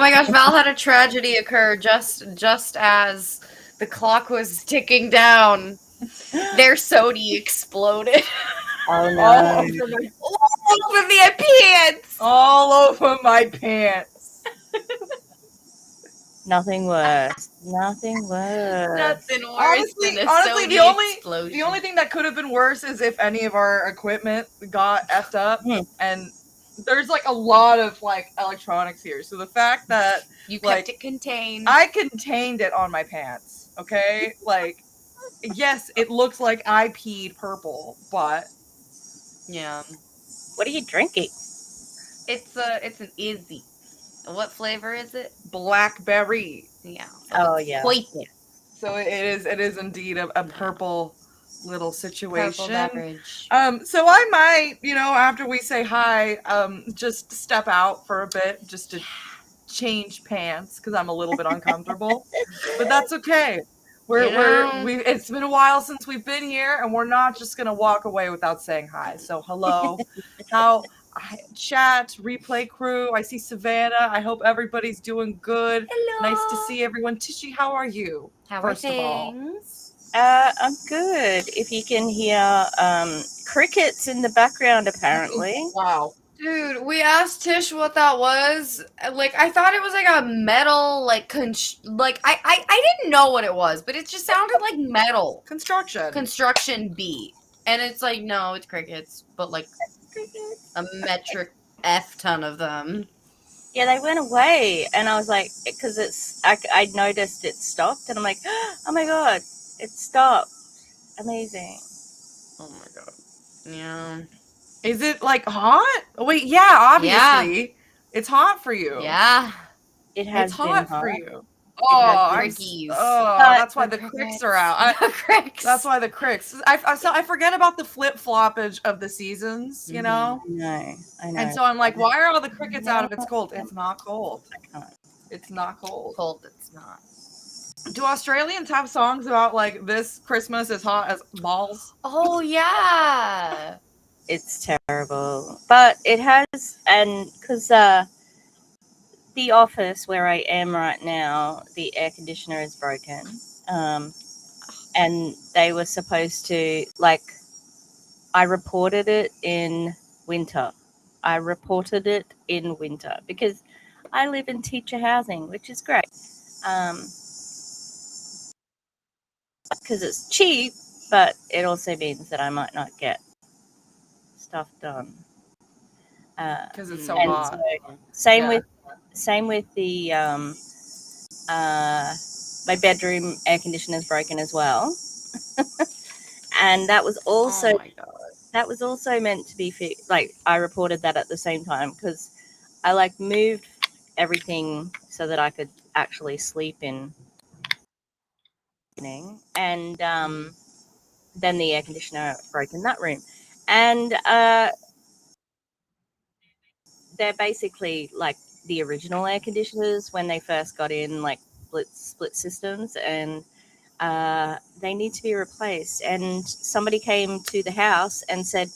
my gosh, Val had a tragedy occur just as the clock was ticking down. Their sody exploded. Oh no. All over my, All over their pants. all over my pants. Nothing worse. Nothing worse. Nothing worse than a Honestly, sody the explosion. only thing that could have been worse is if any of our equipment got effed up, and there's like a lot of like electronics here. So the fact that You like, kept it contained. I contained it on my pants, okay? Like, yes, it looks like I peed purple, but Yeah. What are you drinking? It's an Izzy. What flavor is it? blackberry. Yeah. Oh, it's yeah. poison. So it is indeed a purple little situation. Purple beverage. So I might, after we say hi, just step out for a bit just to change pants because I'm a little bit uncomfortable. But that's okay. It's been a while since we've been here, and we're not just gonna walk away without saying hi. So hello, chat, replay crew. I see Savannah. I hope everybody's doing good. Hello. Nice to see everyone. Tishy, how are you? How first are of all? things? I'm good. If you can hear crickets in the background, apparently. Wow. Dude, we asked Tish what that was. Like, I thought it was like a metal, like, I didn't know what it was, but it just sounded like metal. Construction beat. And it's like, no, it's crickets, but like a metric F ton of them. Yeah, they went away, and I was like, because I noticed it stopped, and I'm like, oh my god, it stopped. Amazing. Oh my god. Yeah. Is it like hot? Oh, wait, yeah, obviously. Yeah. It's hot for you. Yeah. It has It's been hot hot for you. Crickies. That's why the cricks are out. The cricks. That's why the cricks. I forget about the flip-floppage of the seasons, you know? I know. And so I'm like, why are all the crickets out if it's cold? It's not cold. It's not cold. Cold, it's not. Do Australians have songs about, like, this Christmas is hot as balls? Oh, yeah. It's terrible. But it has, and because the office where I am right now, the air conditioner is broken. And they were supposed to, like, I reported it in winter. Because I live in teacher housing, which is great. Because it's cheap, but it also means that I might not get stuff done. Because it's so hot. So, same with the my bedroom air conditioner is broken as well. And that was also meant to be fixed. Like, I reported that at the same time because I like moved everything so that I could actually sleep in. And then the air conditioner broke in that room, and they're basically like the original air conditioners when they first got in, like split systems, and they need to be replaced. And somebody came to the house and said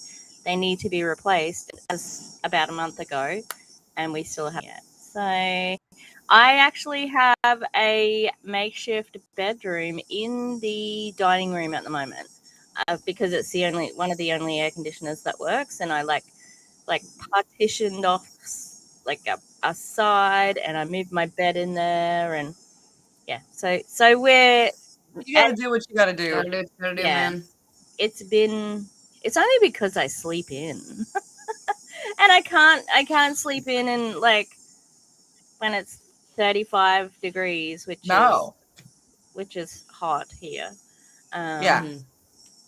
they need to be replaced as about a month ago, and we still haven't yet. So I actually have a makeshift bedroom in the dining room at the moment because it's one of the only air conditioners that works, and I like partitioned off like a side, and I moved my bed in there, and yeah. So we're You gotta do what you gotta do. Gotta do, man. It's only because I sleep in, and I can't sleep in like when it's 35 degrees, which is hot here. Yeah.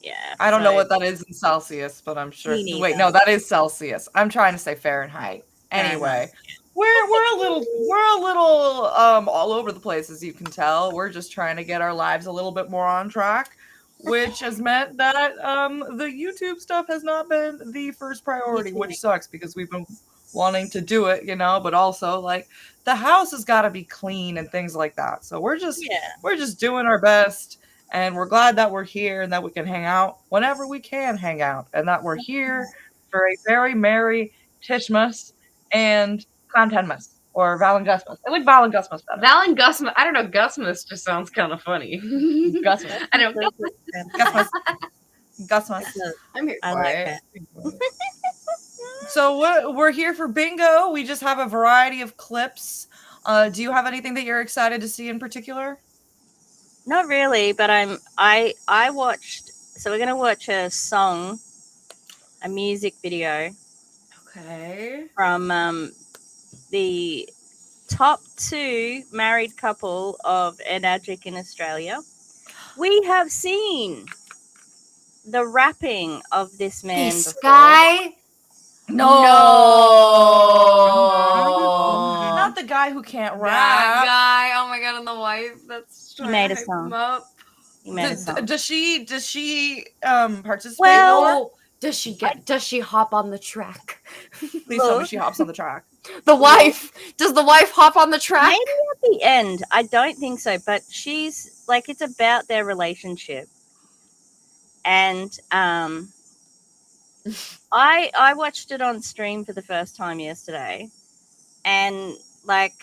Yeah. I don't know what that is in Celsius, but I'm sure. Wait, no, that is Celsius. I'm trying to say Fahrenheit. Anyway, we're a little all over the place, as you can tell. We're just trying to get our lives a little bit more on track, which has meant that the YouTube stuff has not been the first priority, which sucks because we've been wanting to do it, but also like the house has got to be clean and things like that. So we're just doing our best. And we're glad that we're here and that we can hang out whenever we can hang out. And that we're here for a very merry Tishmas and Contentmas. Or Valengusmus. I like Valengusmus better. Valengusmus. I don't know. Gusmus just sounds kind of funny. Gusmus. I don't know. Gusmus. Gusmus. I'm here I for like it. that. So we're here for bingo. We just have a variety of clips. Do you have anything that you're excited to see in particular? Not really, but I watched. So we're gonna watch a music video. Okay. From the top 2 married couple of Enagic in Australia. We have seen the rapping of this man. This guy? No. Not the guy who can't rap. That guy. Oh my god, and the wife that's trying made to a hype song. him up. He made a song. Does she participate? Well, does she hop on the track? Please tell me she hops on the track. The wife. Does the wife hop on the track? Maybe at the end. I don't think so, but she's like, it's about their relationship. And I watched it on stream for the first time yesterday, and like,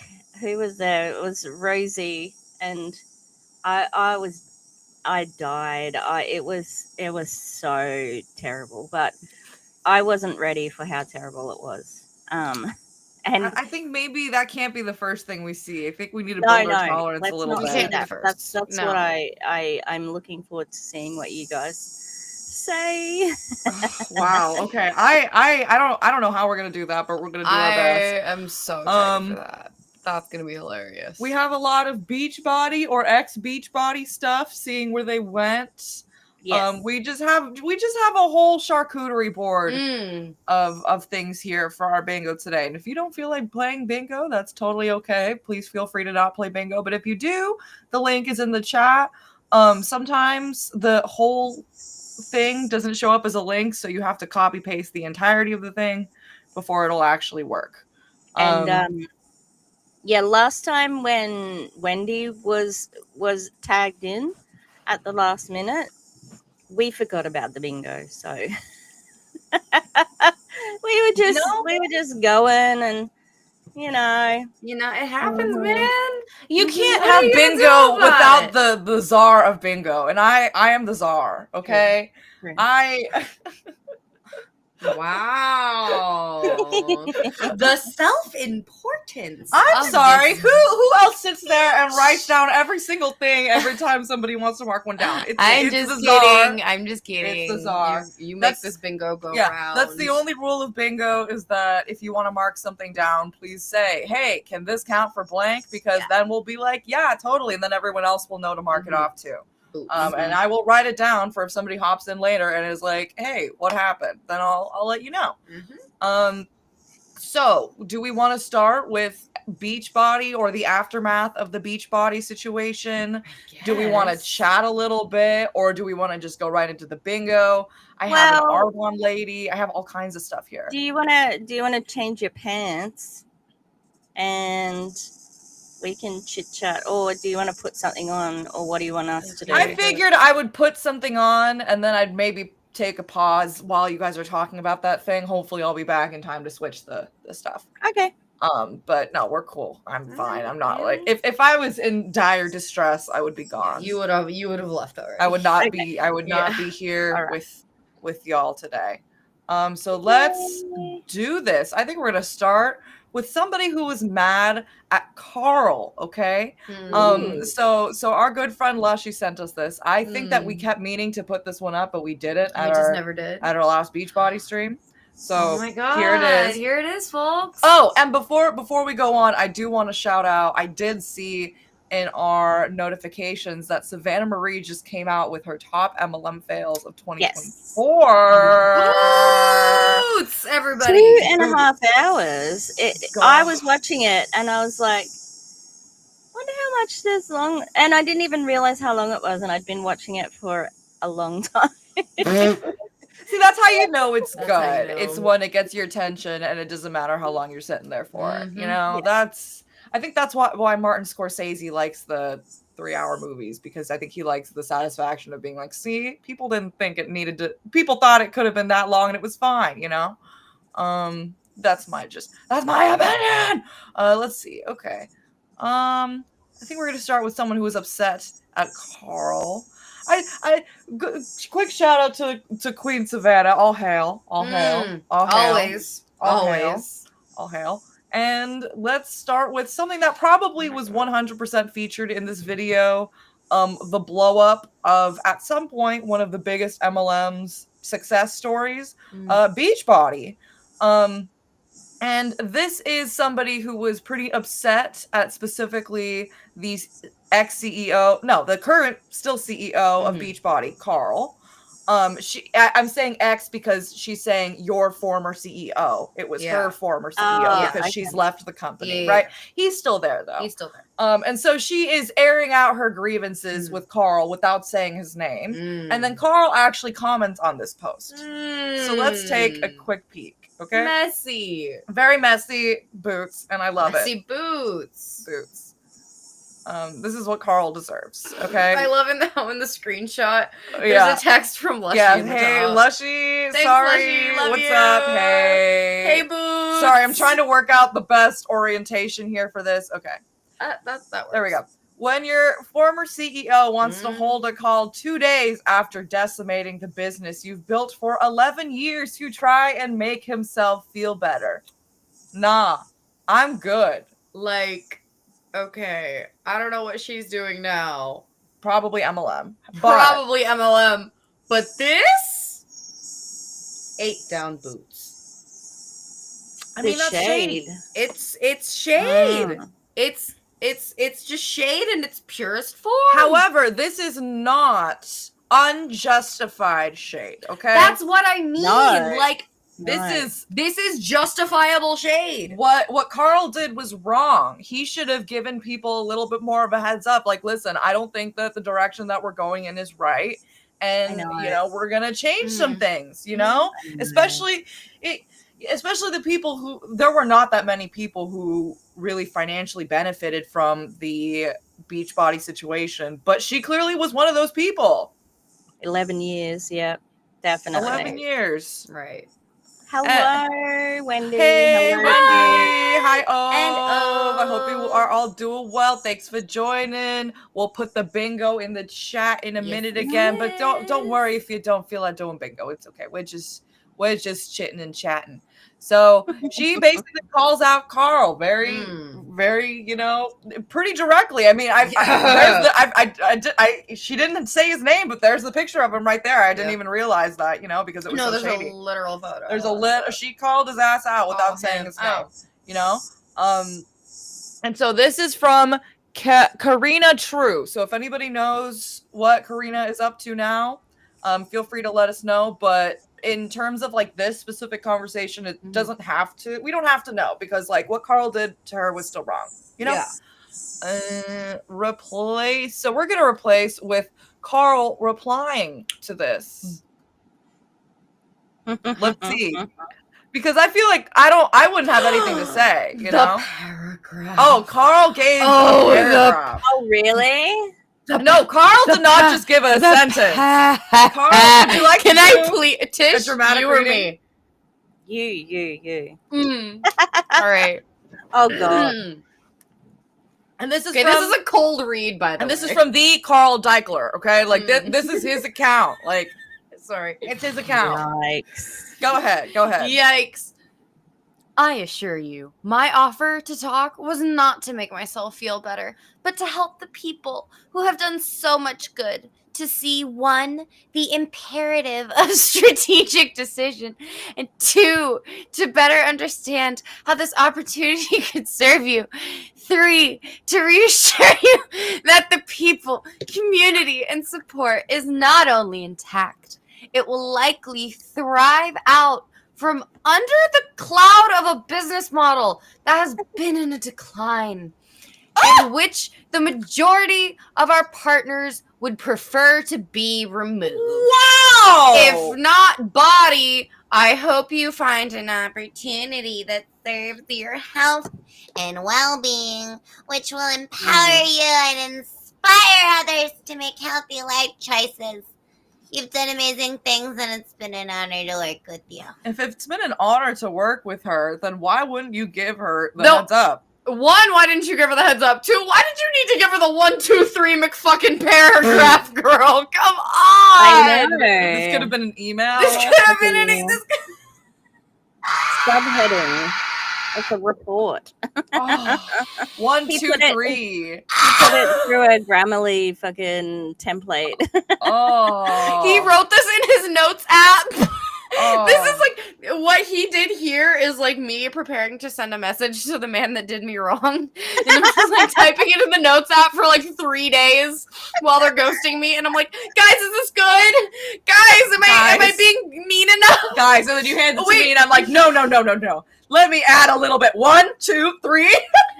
who was there? It was Rosie, and I died. It was so terrible, but I wasn't ready for how terrible it was. And I think maybe that can't be the first thing we see. I think we need to build our tolerance a little bit. That's what I'm looking forward to seeing what you guys say. Wow. Okay. I don't know how we're gonna do that, but we're gonna do our best. I am so excited for that. That's gonna be hilarious. We have a lot of Beachbody or ex-Beachbody stuff, seeing where they went. Yes. We just have a whole charcuterie board of things here for our bingo today. And if you don't feel like playing bingo, that's totally okay. Please feel free to not play bingo. But if you do, the link is in the chat. Sometimes the whole thing doesn't show up as a link, so you have to copy paste the entirety of the thing before it'll actually work. And yeah, last time when Wendy was tagged in at the last minute, we forgot about the bingo, so we were just going, and you know it happens, man. You can't have bingo without the czar of bingo, and I am the czar. Okay, Wow. The self-importance. I'm sorry. Who else sits there and writes down every single thing every time somebody wants to mark one down? I'm just kidding. It's the czar. You make this bingo go round. That's the only rule of bingo, is that if you want to mark something down, please say, hey, can this count for blank? Because then we'll be like, yeah, totally. And then everyone else will know to mark it off too. And I will write it down for if somebody hops in later and is like, hey, what happened? Then I'll let you know. So do we want to start with Beachbody or the aftermath of the Beachbody situation? Do we want to chat a little bit, or do we want to just go right into the bingo? I have an Argon lady. I have all kinds of stuff here. Do you want to change your pants and we can chit chat, or do you want to put something on, or what do you want us to do? I figured I would put something on, and then I'd maybe take a pause while you guys are talking about that thing. Hopefully I'll be back in time to switch the stuff. Okay. But no, we're cool. I'm fine. I'm not like, if I was in dire distress, I would be gone. You would have left already. I would not be here with y'all today. So let's do this. I think we're gonna start with somebody who was mad at Carl, okay? So our good friend Lushy sent us this. I think that we kept meaning to put this one up, but we didn't. Never did. At our last Beachbody stream. So oh my god, here it is. Here it is, folks. Oh, and before we go on, I do want to shout out, I did see in our notifications that Savannah Marie just came out with her top MLM fails of 2024. Boots, everybody. 2.5 hours. I was watching it and I was like, wonder how much this long, and I didn't even realize how long it was, and I'd been watching it for a long time. See, that's how you know it's good. It's when it gets your attention and it doesn't matter how long you're sitting there for. You know, I think that's why Martin Scorsese likes the 3-hour movies, because I think he likes the satisfaction of being like, see, people didn't think it needed to, people thought it could have been that long and it was fine, you know? That's my opinion. Let's see. Okay. I think we're gonna start with someone who was upset at Carl. Quick shout out to Queen Savannah. All hail. Always. All hail. And let's start with something that probably was 100% featured in this video. The blow up of, at some point, one of the biggest MLM's success stories, Beachbody. And this is somebody who was pretty upset at specifically the the current still CEO of Beachbody, Carl. I'm saying X because she's saying your former CEO. It was her former CEO because she's left the company, right? He's still there though. He's still there. And so she is airing out her grievances with Carl without saying his name. And then Carl actually comments on this post. So let's take a quick peek. Okay. Messy. Very messy boots, and I love messy boots. Boots. This is what Carl deserves. Okay. I love in the screenshot. There's a text from Lushy. Yeah. Hey, Lushy. Thanks, sorry. Lushy. Love What's you. up? Hey. Hey, boots. Sorry, I'm trying to work out the best orientation here for this. Okay. That works. There we go. When your former CEO wants to hold a call 2 days after decimating the business you've built for 11 years to try and make himself feel better. Nah, I'm good. Like, okay, I don't know what she's doing now. Probably MLM. Probably MLM. But this? 8 down boots. I mean, that's shady. It's shade. It's just shade in its purest form. However, this is not unjustified shade, okay? That's what I mean. No. Like, this is justifiable shade. What Carl did was wrong. He should have given people a little bit more of a heads up. Like, listen, I don't think that the direction that we're going in is right. And, we're going to change some things, Especially the people who, there were not that many people who really financially benefited from the Beachbody situation, but she clearly was one of those people. 11 years, yeah, definitely. 11 years. Right. Hello, Wendy. Hey, hello, Wendy. Hi, And I hope you are all doing well. Thanks for joining. We'll put the bingo in the chat in a minute again, but don't worry if you don't feel like doing bingo. It's okay. We're just chitting and chatting. So she basically calls out Carl very, pretty directly. I mean, she didn't say his name, but there's the picture of him right there. I didn't even realize that, because it was so shady. There's a literal photo. She called his ass out without saying his name, And so this is from Karina True. So if anybody knows what Karina is up to now, feel free to let us know. But in terms of like this specific conversation, it doesn't have to, we don't have to know, because like what Carl did to her was still wrong, replace. So we're going to replace with Carl replying to this. Let's see. Because I feel like I wouldn't have anything to say, you know? Paragraph. Oh, Carl gave a paragraph. Oh, really? No, Carl did not just give a sentence. Carl, would you like Can I please, Tish, a dramatic you or reading? me? You. All right. Oh, God. And this is this is a cold read, by the way. And this is from the Carl Deichler, okay? Like, this is his account. Like, sorry, it's his account. Yikes. Go ahead. Yikes. I assure you, my offer to talk was not to make myself feel better, but to help the people who have done so much good, to see, 1, the imperative of strategic decision, and 2, to better understand how this opportunity could serve you, 3, to reassure you that the people, community, and support is not only intact, it will likely thrive out from under the cloud of a business model that has been in a decline, and which the majority of our partners would prefer to be removed. Wow! If not body, I hope you find an opportunity that serves your health and well-being, which will empower you and inspire others to make healthy life choices. You've done amazing things, and it's been an honor to work with you. If it's been an honor to work with her, then why wouldn't you give her the heads up? One, why didn't you give her the heads up? Two, why did you need to give her the 1, 2, 3 McFucking paragraph, girl? Come on! I know. This could have been an email. This could have been an subheading. It's a report. 1, 2, 3. He put it through a Grammarly fucking template. Oh. He wrote this in his notes app. Oh. This is like what he did here is like me preparing to send a message to the man that did me wrong. And I'm just like typing it in the notes app for like 3 days while they're ghosting me. And I'm like, guys, is this good? Guys, am I being mean enough? Guys, and then you hand it to me and I'm like, no. Let me add a little bit. 1, 2, 3.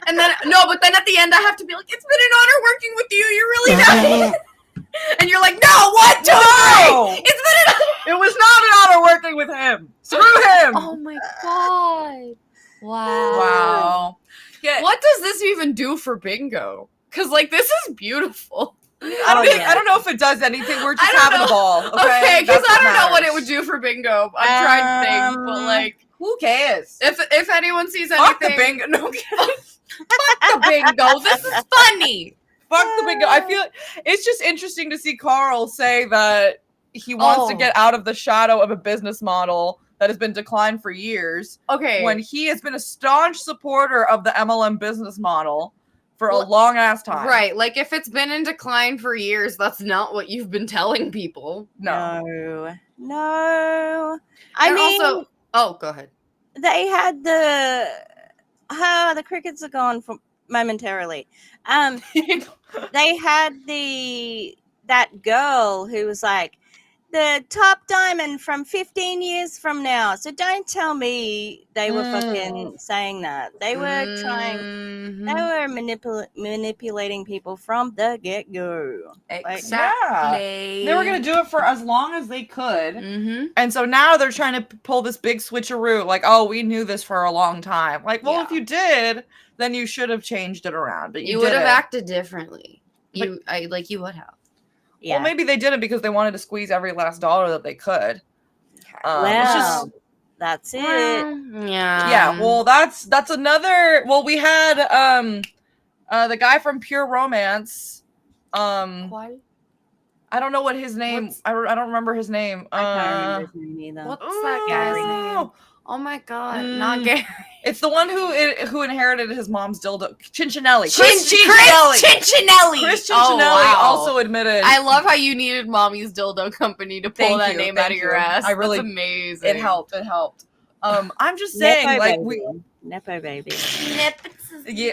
And then but then at the end I have to be like, it's been an honor working with you. You're really nice. And you're like, no, 1, 2, 3. It's been it was not an honor working with him. Screw him. Oh my god. Wow. Yeah. What does this even do for bingo? Because like this is beautiful. I don't know if it does anything. We're just having a ball. Okay, because I don't know what it would do for bingo. I'm trying to think, but like, who cares? If anyone sees anything, fuck the bingo. No, fuck the bingo. This is funny. Fuck the bingo. I feel it's just interesting to see Carl say that he wants to get out of the shadow of a business model that has been declined for years. Okay, when he has been a staunch supporter of the MLM business model for a long ass time. Right. Like if it's been in decline for years, that's not what you've been telling people. No. I mean, also, go ahead. They had the crickets are gone momentarily. They had that girl who was like the top diamond from 15 years from now. So don't tell me they were fucking saying that. They were trying. They were manipulating people from the get-go. Exactly. They were going to do it for as long as they could. And so now they're trying to pull this big switcheroo. Like, oh, we knew this for a long time. Like, well, if you did, then you should have changed it around. But you would have acted differently. You would have. Yeah. Well, maybe they didn't because they wanted to squeeze every last dollar that they could. That's it. Yeah. Well, that's another. Well, we had the guy from Pure Romance. What? I don't know what his name. I don't remember his name. I can't remember his name either. What's that guy's name? Oh my god, not Gary. It's the one who inherited his mom's dildo. Cincinnati. Chris Cincinnati. Chris Cincinnati also admitted. I love how you needed Mommy's Dildo Company to pull that name out of your ass. I really, that's amazing. It helped. I'm just saying, Nepo baby. Yeah,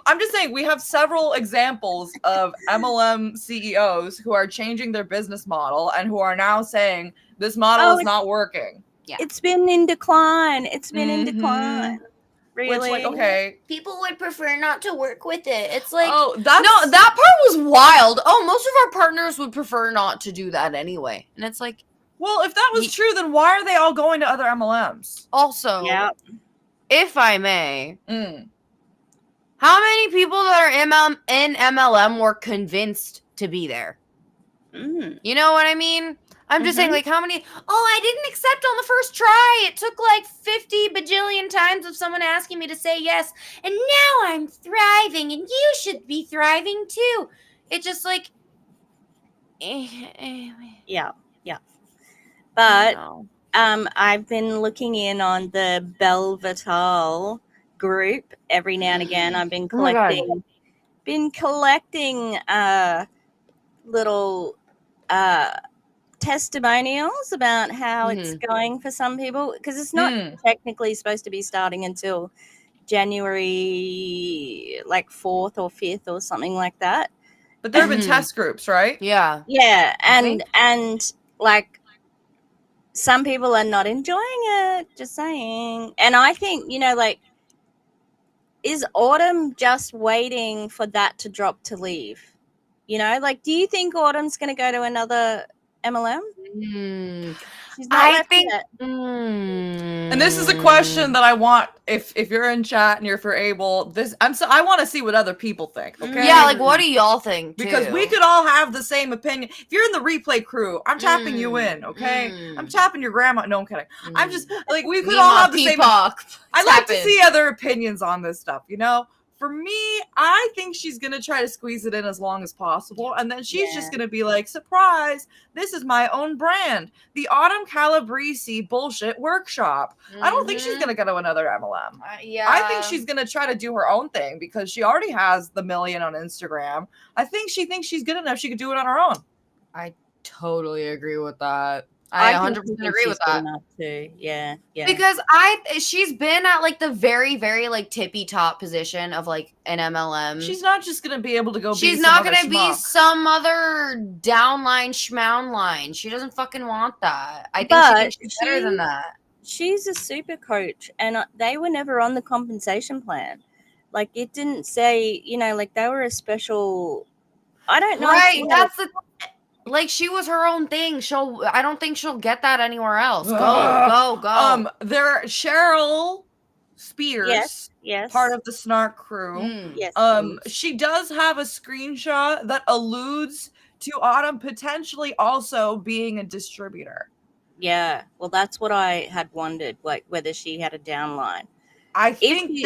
I'm just saying we have several examples of MLM CEOs who are changing their business model and who are now saying this model is not working. Yeah. It's been in decline. In decline. Really? Which, like, okay. People would prefer not to work with it. It's like, that part was wild. Oh, most of our partners would prefer not to do that anyway. And it's like, well, if that was true, then why are they all going to other MLMs? Also, if I may, how many people that are in MLM were convinced to be there? You know what I mean? I'm just saying, like, how many? Oh, I didn't accept on the first try. It took like 50 bajillion times of someone asking me to say yes. And now I'm thriving, and you should be thriving too. It's just like, yeah. But I've been looking in on the Belle Vital group every now and again. I've been collecting little testimonials about how it's going for some people, because it's not technically supposed to be starting until January like 4th or 5th or something like that. But there have been test groups, right? Yeah, and like some people are not enjoying it, just saying. And I think, like, is Autumn just waiting for that to drop to leave? Like, do you think Autumn's going to go to another MLM? She's not I left think, yet. And this is a question that I want, if you're in chat and if you're able, I want to see what other people think, okay? Yeah, like, what do y'all think, Because too? we could all have the same opinion. If you're in the replay crew, I'm tapping you in, okay? I'm tapping your grandma. No, I'm kidding. I'm just, like, we could all have the same. I'd like to see other opinions on this stuff, you know? For me, I think she's going to try to squeeze it in as long as possible. And then she's just going to be like, surprise, this is my own brand. The Autumn Calabrese bullshit workshop. I don't think she's going to go to another MLM. I think she's going to try to do her own thing because she already has the million on Instagram. I think she thinks she's good enough. She could do it on her own. I totally agree with that. I 100% agree with that. Too. Yeah. Because she's been at like the very, very like tippy top position of like an MLM. She's not just gonna be able to go. She's not gonna be some other downline schmown line. She doesn't fucking want that. I think she thinks she's better than that. She's a super coach, and they were never on the compensation plan. Like it didn't say, you know, like they were a special. I don't know. Right. That's the. Like she was her own thing. I don't think she'll get that anywhere else. Go. There, Cheryl Spears, yes, part of the Snark crew. Yes. She does have a screenshot that alludes to Autumn potentially also being a distributor. Yeah. Well, that's what I had wondered, like whether she had a downline. I think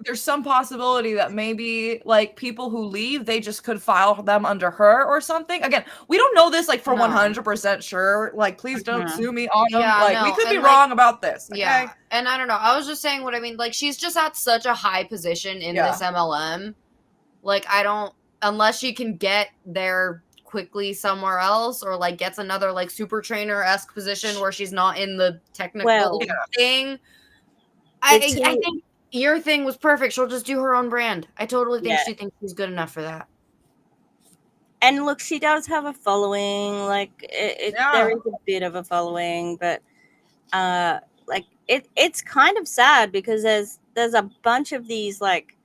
there's some possibility that maybe like people who leave, they just could file them under her or something. Again, we don't know this like for 100% sure. Like, please don't sue me, Autumn. We could be wrong about this. Okay? Yeah, and I don't know. I was just saying what I mean. Like, she's just at such a high position in this MLM. Like, unless she can get there quickly somewhere else or like gets another like super trainer-esque position where she's not in the technical thing. I think your thing was perfect. She'll just do her own brand. I totally think she thinks she's good enough for that. And look, she does have a following. Like there is a bit of a following, but like it's kind of sad because there's a bunch of these like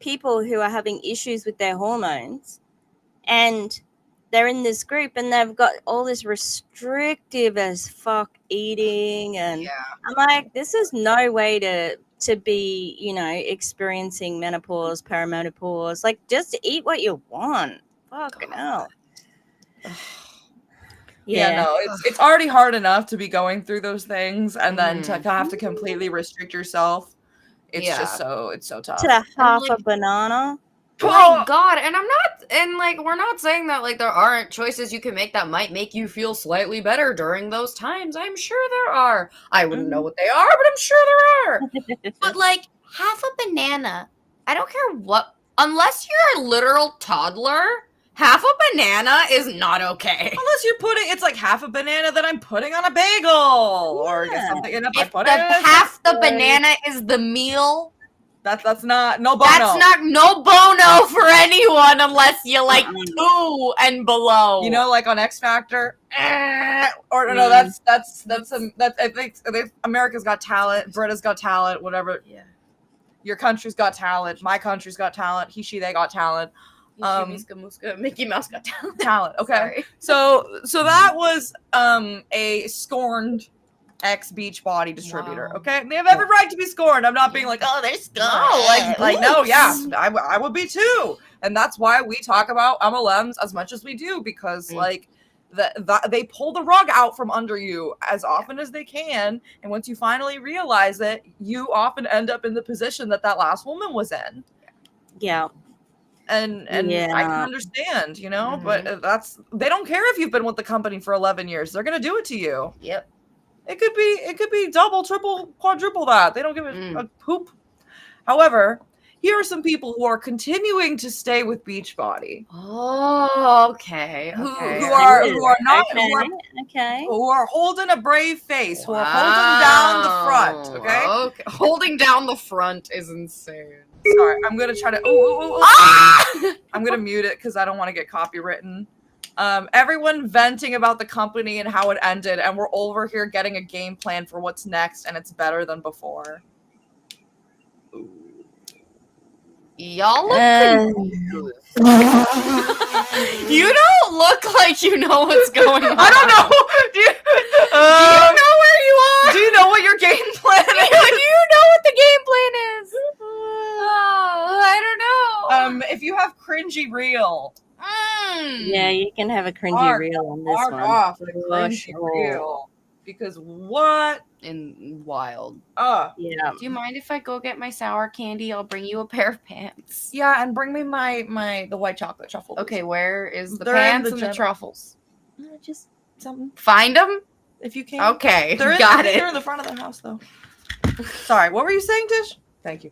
people who are having issues with their hormones, and they're in this group and they've got all this restrictive as fuck eating, and I'm like, this is no way to be, you know, experiencing menopause, perimenopause. Like, just eat what you want. Fucking hell. No, it's already hard enough to be going through those things, and then to have to completely restrict yourself. It's just it's so tough. To half a banana. Oh my God, and we're not saying that like there aren't choices you can make that might make you feel slightly better during those times. I'm sure there are. I wouldn't know what they are, but I'm sure there are. But like half a banana, I don't care what, unless you're a literal toddler, half a banana is not okay. Unless you're it's like half a banana that I'm putting on a bagel or something. If half the banana is the meal. That's not no bono. That's not no bono for anyone unless you like 2 and below. You know, like on X Factor, or no, that's I think America's Got Talent, Brita's Got Talent, whatever. Yeah. Your country's got talent. My country's got talent. He, she, they got talent. Mickey Mouse got talent. Talent. Okay. So that was a scorned ex-Beachbody distributor. Okay, they have every right to be scorned. I'm not being like, oh, they're scorned. No, I would be too. And that's why we talk about MLMs as much as we do, because like they pull the rug out from under you as often as they can, and once you finally realize it, you often end up in the position that last woman was in. Yeah. And I can understand, you know, but they don't care if you've been with the company for 11 years. They're gonna do it to you. Yep. It could be double, triple, quadruple that. They don't give a poop. However, here are some people who are continuing to stay with Beachbody. Oh, okay. Who are holding a brave face, who are holding down the front. Okay. Holding down the front is insane. Sorry, I'm gonna try to. I'm gonna mute it because I don't want to get copywritten. Everyone venting about the company and how it ended, and we're over here getting a game plan for what's next, and it's better than before. Y'all look confused. You don't look like you know what's going on. I don't know. Yeah, you can have a cringy reel on this Mark one. off the For cringy sure. reel. Because what? In wild. Yeah. Do you mind if I go get my sour candy? I'll bring you a pair of pants. Yeah, and bring me the white chocolate truffle. Okay, where is the They're in pants the and the truffles? Just something. Find them? If you can. Okay, They're got it. They're in the front of the house, though. Sorry, what were you saying, Tish? Thank you.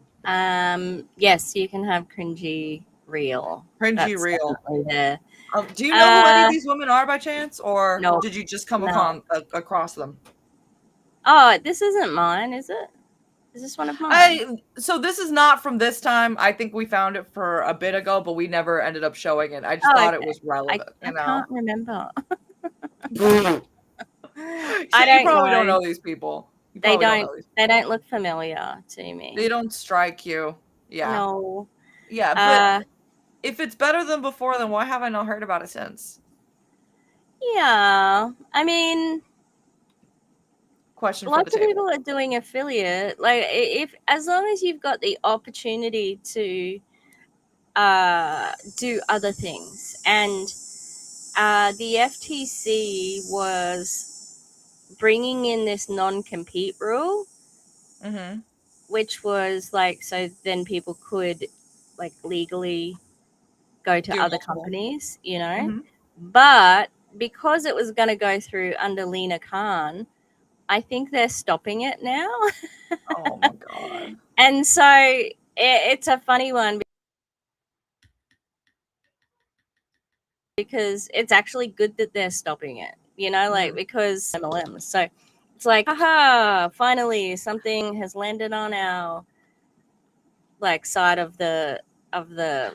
Yes, you can have cringy reel. Cringy reel. There. Do you know who any of these women are by chance, or no, did you just come across them? Oh, this isn't mine, is it? Is this one of mine? So this is not from this time. I think we found it for a bit ago, but we never ended up showing it. I just thought it was relevant. I can't remember. I probably don't know these people. They don't look familiar to me. They don't strike you. Yeah. No. Yeah, but if it's better than before, then why have I not heard about it since? Yeah. I mean, question lots of people are doing affiliate. Like, if as long as you've got the opportunity to do other things, and the FTC was bringing in this non-compete rule, which was like, so then people could like legally go to other companies, you know. But because it was going to go through under Lena Khan, I think they're stopping it now. Oh my god! And so it's a funny one because it's actually good that they're stopping it, you know, like because MLM. So it's like, haha, finally something has landed on our like side of the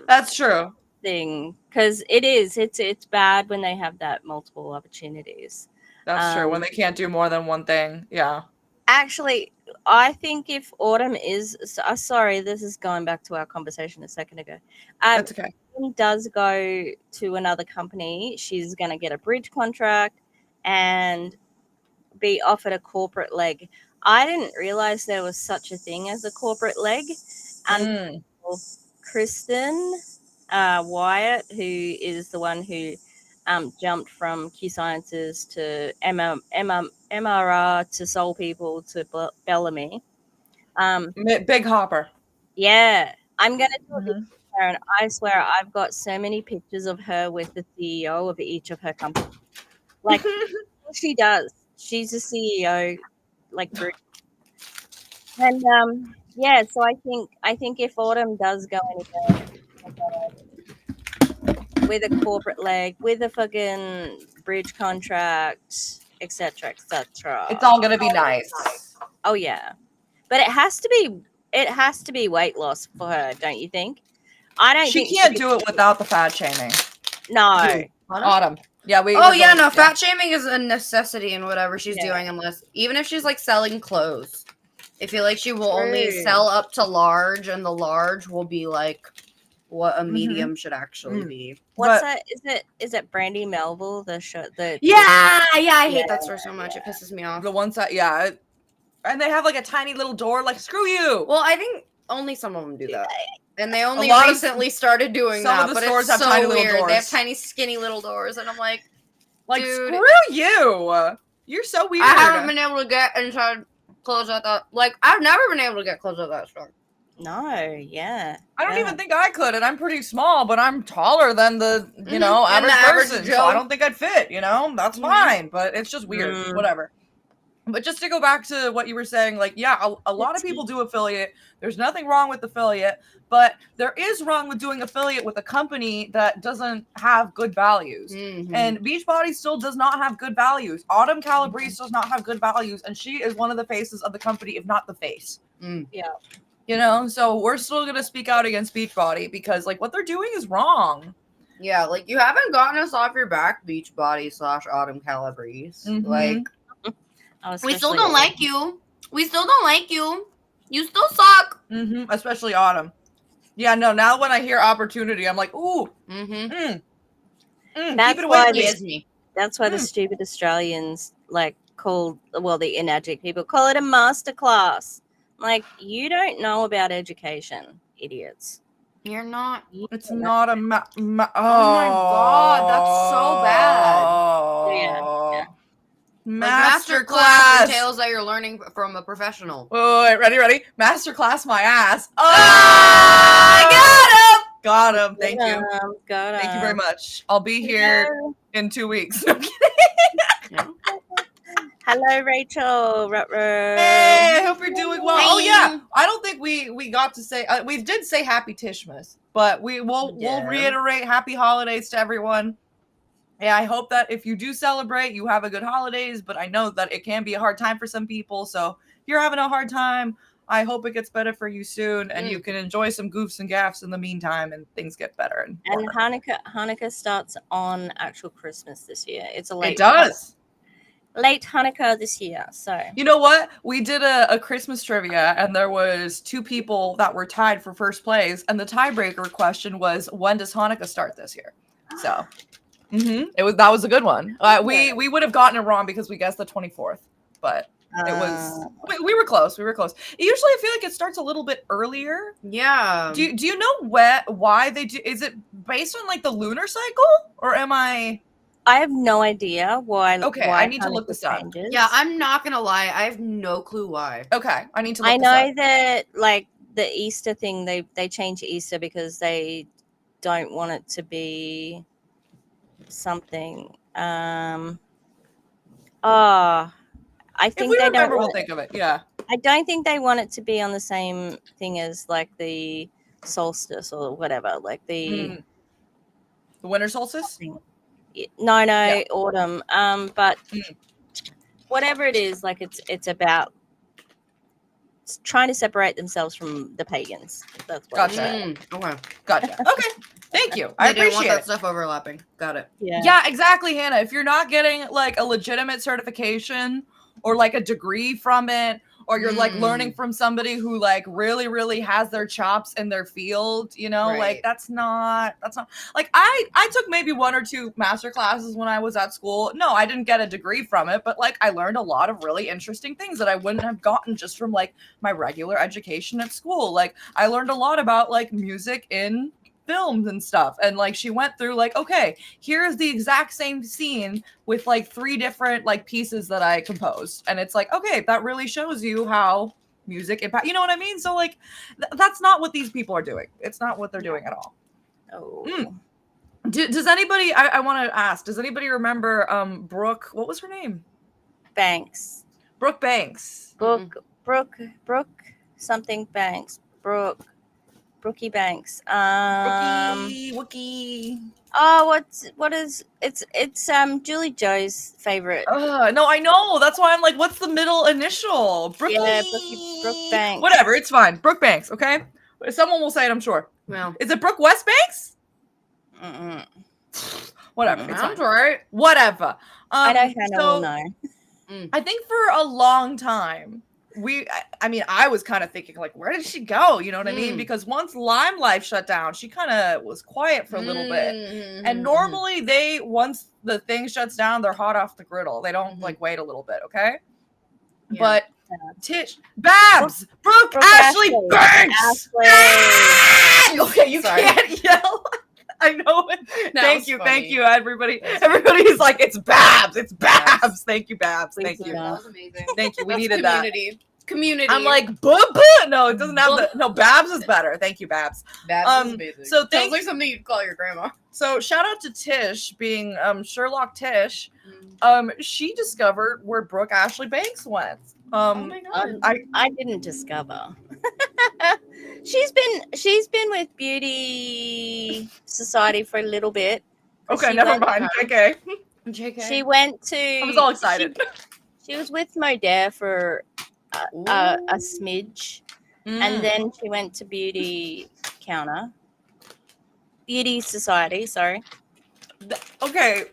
That's true thing, because it's bad when they have that multiple opportunities. That's true, when they can't do more than one thing. Yeah, actually, I think if Autumn is sorry, this is going back to our conversation a second ago. That's okay. Does go to another company, she's going to get a bridge contract and be offered a corporate leg. I didn't realize there was such a thing as a corporate leg until Kristen Wyatt, who is the one who jumped from Q Sciences to MRR to Soul People to Bellamy. Big Hopper. Yeah, I'm going to do it. And I swear I've got so many pictures of her with the CEO of each of her companies. Like, she does. She's the CEO, like, and yeah. So I think if Autumn does go anywhere with a corporate leg, with a fucking bridge contract, etc., it's all gonna be nice. Oh yeah, but it has to be weight loss for her, don't you think? I don't think she can't do it without the fat shaming. No. Autumn. Yeah, fat shaming is a necessity in whatever she's doing, unless even if she's like selling clothes. I feel like she will only sell up to large, and the large will be like what a medium should actually be. What's that? Is it Brandy Melville? The show I hate that store so much. It pisses me off. The ones that and they have like a tiny little door, like screw you. Well, I think only some of them do that. And they only recently started doing that. Some of the stores have tiny little doors. They have tiny, skinny little doors, and I'm like, dude, screw you. You're so weird. I haven't been able to get inside clothes at that. Like, I've never been able to get clothes at that store. No, yeah. I don't even think I could, and I'm pretty small, but I'm taller than the average person, so I don't think I'd fit. That's fine, but it's just weird. Whatever. But just to go back to what you were saying, like, yeah, a lot of people do affiliate. There's nothing wrong with affiliate, but there is wrong with doing affiliate with a company that doesn't have good values. And Beachbody still does not have good values. Autumn Calabrese does not have good values, and she is one of the faces of the company, if not the face. Yeah. So we're still going to speak out against Beachbody because, like, what they're doing is wrong. Yeah, like, you haven't gotten us off your back, Beachbody / Autumn Calabrese. Like, we still don't like you. We still don't like you. You still suck. Especially Autumn. Yeah, no, now when I hear opportunity, I'm like, ooh. That's keep it away from me. That's why the stupid Australians, like, the inagic people call it a masterclass. Like, you don't know about education, idiots. You're not. It's not a oh my God, that's so bad. Yeah. Master class entails that you're learning from a professional. Wait, ready? Master class my ass. Oh, I got him. Thank you. Thank you very much. I'll be here in 2 weeks. No, I'm kidding. Hello, Rachel. Hey, I hope you're doing well. Oh yeah, I don't think we got to say we did say Happy Tishmas, but we'll reiterate Happy Holidays to everyone. Yeah, I hope that if you do celebrate, you have a good holidays, but I know that it can be a hard time for some people. So if you're having a hard time, I hope it gets better for you soon and you can enjoy some goofs and gaffs in the meantime and things get better. And Hanukkah starts on actual Christmas this year. It's a late. It does. Late Hanukkah this year. So you know what? We did a Christmas trivia and there was 2 people that were tied for first place. And the tiebreaker question was, when does Hanukkah start this year? So that was a good one. We would have gotten it wrong because we guessed the 24th, but it was we were close. Usually I feel like it starts a little bit earlier. Yeah. Do you know why they do? Is it based on like the lunar cycle or am I have no idea why. Okay, why I need to look this up. changes. Yeah, I'm not gonna lie. I have no clue why. Okay, I need to look I this up. know that like the Easter thing, they changed Easter because they don't want it to be something. I think if we they remember, don't. we'll think of it. Yeah. I don't think they want it to be on the same thing as like the solstice or whatever, like the winter solstice. No, autumn. But whatever it is, like it's about trying to separate themselves from the pagans. That's what gotcha. Gotcha. Okay. Thank you. I appreciate want that stuff overlapping. Got it. Yeah, exactly, Hannah. If you're not getting like a legitimate certification or like a degree from it, or you're like learning from somebody who like really, really has their chops in their field, you know, like that's not like I took maybe 1 or 2 master classes when I was at school. No, I didn't get a degree from it, but like I learned a lot of really interesting things that I wouldn't have gotten just from like my regular education at school. Like I learned a lot about like music in films and stuff, and like she went through like, okay, here's the exact same scene with like 3 different like pieces that I composed, and it's like, okay, that really shows you how music impact, you know what I mean? So like that's not what these people are doing. It's not what they're doing at all. Does anybody I want to ask, does anybody remember Brooke, what was her name? Banks. Brooke Banks. Brooke something Banks. Brookie Banks. Wookie. Oh, it's Julie Joe's favorite. No, I know. That's why I'm like, what's the middle initial? Brookie. Yeah, Brooke Banks. Whatever, it's fine. Brooke Banks, okay? Someone will say it, I'm sure. Well, is it Brooke West Banks? Whatever. It's sounds right. Whatever. I know Hannah will know. I think for a long time, I was kind of thinking like, where did she go? You know what I mean? Because once Lime Life shut down, she kind of was quiet for a little bit. And normally once the thing shuts down, they're hot off the griddle. They don't like wait a little bit. Okay. Yeah. But Tish, Babs, Brooke Ashley Banks. Okay, you can't yell. I know. Thank you, everybody. Everybody's like, it's Babs. Thank you, Babs. Thank you. That was amazing. Thank you. We needed that. Community. I'm like, no, it doesn't have no, Babs is better. Thank you, Babs. Babs is amazing. So sounds like something you'd call your grandma. So shout out to Tish being Sherlock Tish. She discovered where Brooke Ashley Banks went. Oh my God. I didn't discover. She's been with Beauty Society for a little bit. Okay, never mind. JK. She went to. I was all excited. She was with Modere for a smidge, and then she went to Beauty Society. Sorry. Okay.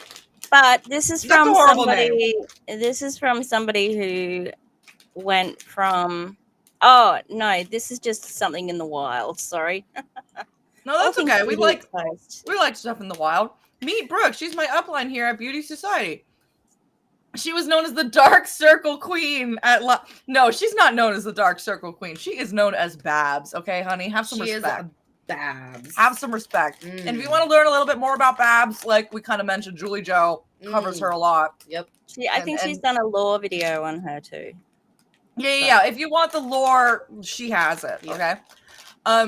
But this is from somebody. This is from somebody who went from. Oh no! This is just something in the wild. Sorry. No, that's okay. We like stuff in the wild. Meet Brooke. She's my upline here at Beauty Society. She was known as the Dark Circle Queen No, she's not known as the Dark Circle Queen. She is known as Babs. Okay, honey, have some respect. Babs. Have some respect. And if you want to learn a little bit more about Babs, like we kind of mentioned, Julie Joe covers her a lot. Yep. I think she's done a lore video on her too. Yeah. If you want the lore, she has it. Yep. Okay.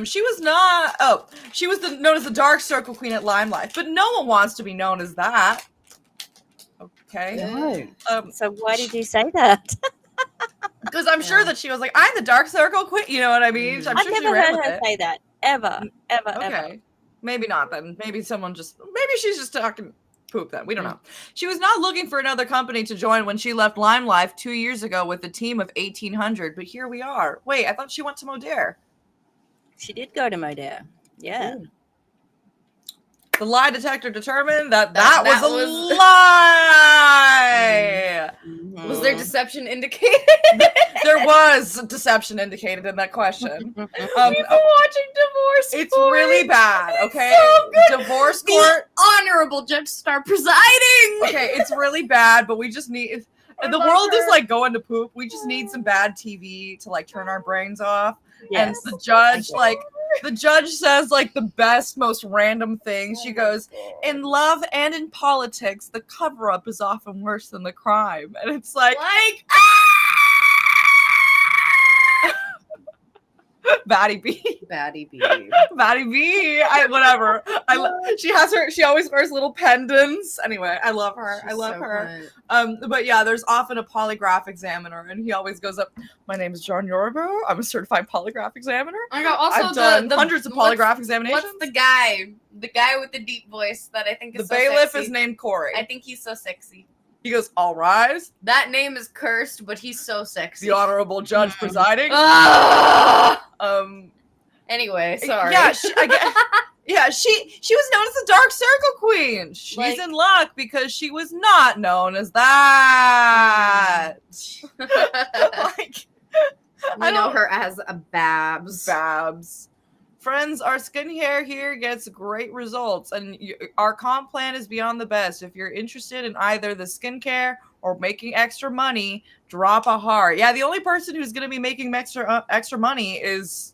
She was known as the Dark Circle Queen at Limelight, but no one wants to be known as that. Okay. No. So why did you say that? Because I'm sure that she was like, I'm the Dark Circle Queen. You know what I mean? I've never heard her say that. Ever. Okay. Maybe not then. Maybe she's just talking poop then. We don't know. She was not looking for another company to join when she left Limelight 2 years ago with a team of 1,800, but here we are. Wait, I thought she went to Modere. She did go to Modere. Yeah. Ooh. The lie detector determined that was a lie. Mm-hmm. Was there deception indicated? There was deception indicated in that question. We've been watching Divorce It's Court. really bad, okay? So Divorce Court. The honorable judge star presiding. Okay, it's really bad, but we just need... the world is like going to poop. We just need some bad TV to like turn our brains off. Yes. And the judge says like the best, most random things. She goes, in love and in politics, the cover-up is often worse than the crime. And it's like Batty B. Whatever. She always wears little pendants. Anyway, I love her. I love her. But yeah, there's often a polygraph examiner, and he always goes up, my name is John Yorbo. I'm a certified polygraph examiner. I've done hundreds of polygraph examinations. What's the guy with the deep voice that I think is the bailiff is named Corey. I think he's so sexy. He goes, all rise. That name is cursed, but he's so sexy. The honorable judge presiding. Anyway, sorry. Yeah, she was known as the Dark Circle Queen. She's in luck because she was not known as that. I know her as a Babs. Friends, our skincare here gets great results, and our comp plan is beyond the best. If you're interested in either the skincare or making extra money, drop a heart. Yeah, the only person who's going to be making extra money is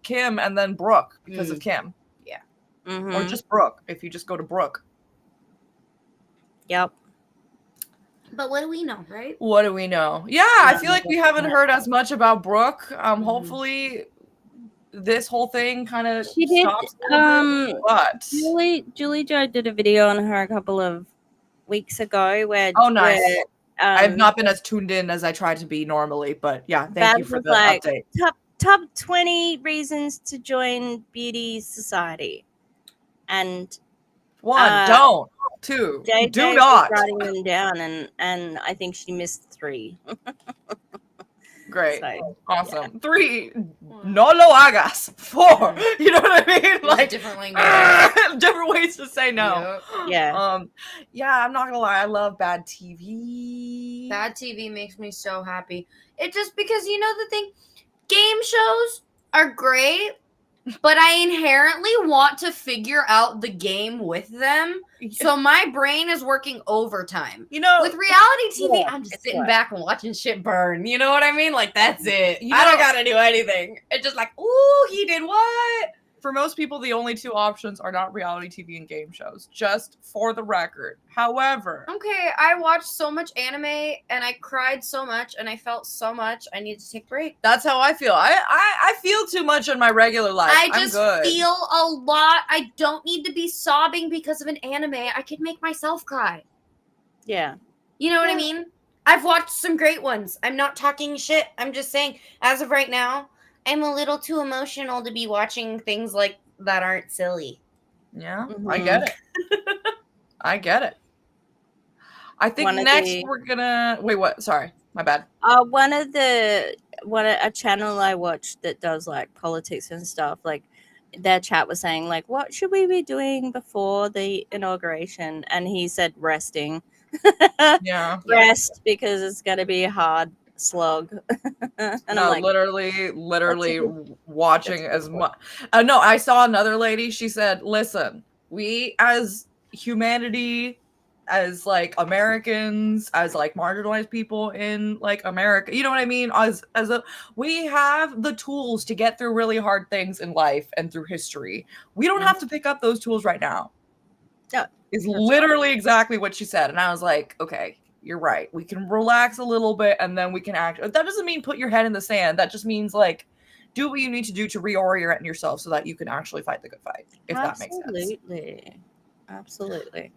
Kim and then Brooke because of Kim. Yeah. Mm-hmm. Or just Brooke, if you just go to Brooke. Yep. But what do we know, right? What do we know? Yeah, I feel like we haven't heard as much about Brooke. Hopefully this whole thing kind of stops a little bit, but Julie Joe did a video on her a couple of weeks ago where nice. I have not been as tuned in as I try to be normally, but yeah, thank you for the update. Top 20 reasons to join Beauty Society, and 1, don't. 2, JJ do not. Writing them down, and I think she missed 3. Great. So, awesome. Yeah. 3, no lo hagas. 4, you know what I mean? Like different languages. Different ways to say no. Yep. Yeah. Yeah, I'm not gonna lie, I love bad TV. Bad TV makes me so happy. It just because you know the thing, game shows are great, but I inherently want to figure out the game with them. So my brain is working overtime. You know, with reality TV, I'm just sitting back and watching shit burn. You know what I mean? Like, that's it. I don't gotta do anything. It's just like, ooh, he did what? For most people, the only 2 options are not reality TV and game shows, just for the record. However, okay, I watched so much anime and I cried so much and I felt so much. I need to take a break. That's how I feel. I feel too much in my regular life. I just feel a lot. I don't need to be sobbing because of an anime. I can make myself cry. Yeah. You know what I mean? I've watched some great ones. I'm not talking shit. I'm just saying, as of right now, I'm a little too emotional to be watching things like that aren't silly. Yeah, I get it. I get it. I think we're gonna wait. What? Sorry, my bad. A channel I watched that does like politics and stuff. Like their chat was saying like, what should we be doing before the inauguration? And he said resting. Yeah, rest because it's gonna be a hard slug. And no, I'm like, literally watching as much. No, I saw another lady. She said, "Listen, we as humanity, as like Americans, as like marginalized people in like America, you know what I mean? We have the tools to get through really hard things in life and through history. We don't have to pick up those tools right now. No, is literally exactly what she said. And I was like, okay, you're right. We can relax a little bit and then we can act. That doesn't mean put your head in the sand. That just means like do what you need to do to reorient yourself so that you can actually fight the good fight, if that makes sense. Absolutely.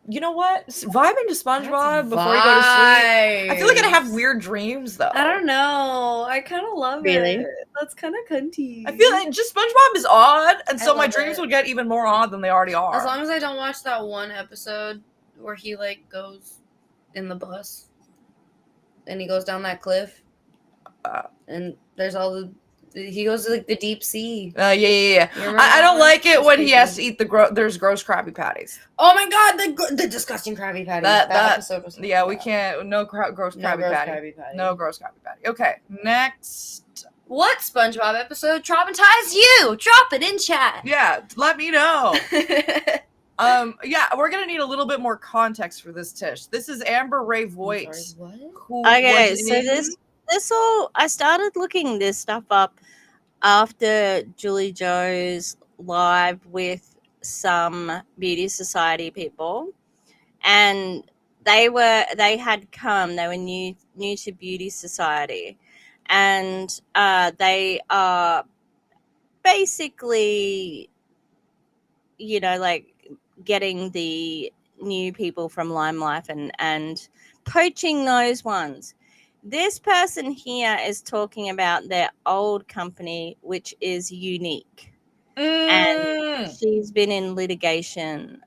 You know what? Vibing to SpongeBob before you go to sleep. I feel like I have weird dreams though. I don't know. I kind of love it. That's kind of cunty. I feel like just SpongeBob is odd, and so my dreams would get even more odd than they already are. As long as I don't watch that one episode where he like goes in the bus and he goes down that cliff, and there's all he goes to like the deep sea. Yeah. I don't like it when he has to eat there's gross Krabby Patties. Oh my god, the disgusting Krabby Patty. That episode was we can't. No gross Krabby Patty. No gross Krabby Patty. Okay, next. What SpongeBob episode traumatized you? Drop it in chat. Yeah, let me know. Yeah, we're gonna need a little bit more context for this, Tish. This is Amber Ray Voigt. Okay, so this all I started looking this stuff up after Julie Joe's live with some Beauty Society people, and they were new to Beauty Society, and they are basically, you know, like getting the new people from Limelife and poaching those ones. This person here is talking about their old company, which is Unique. And she's been in litigation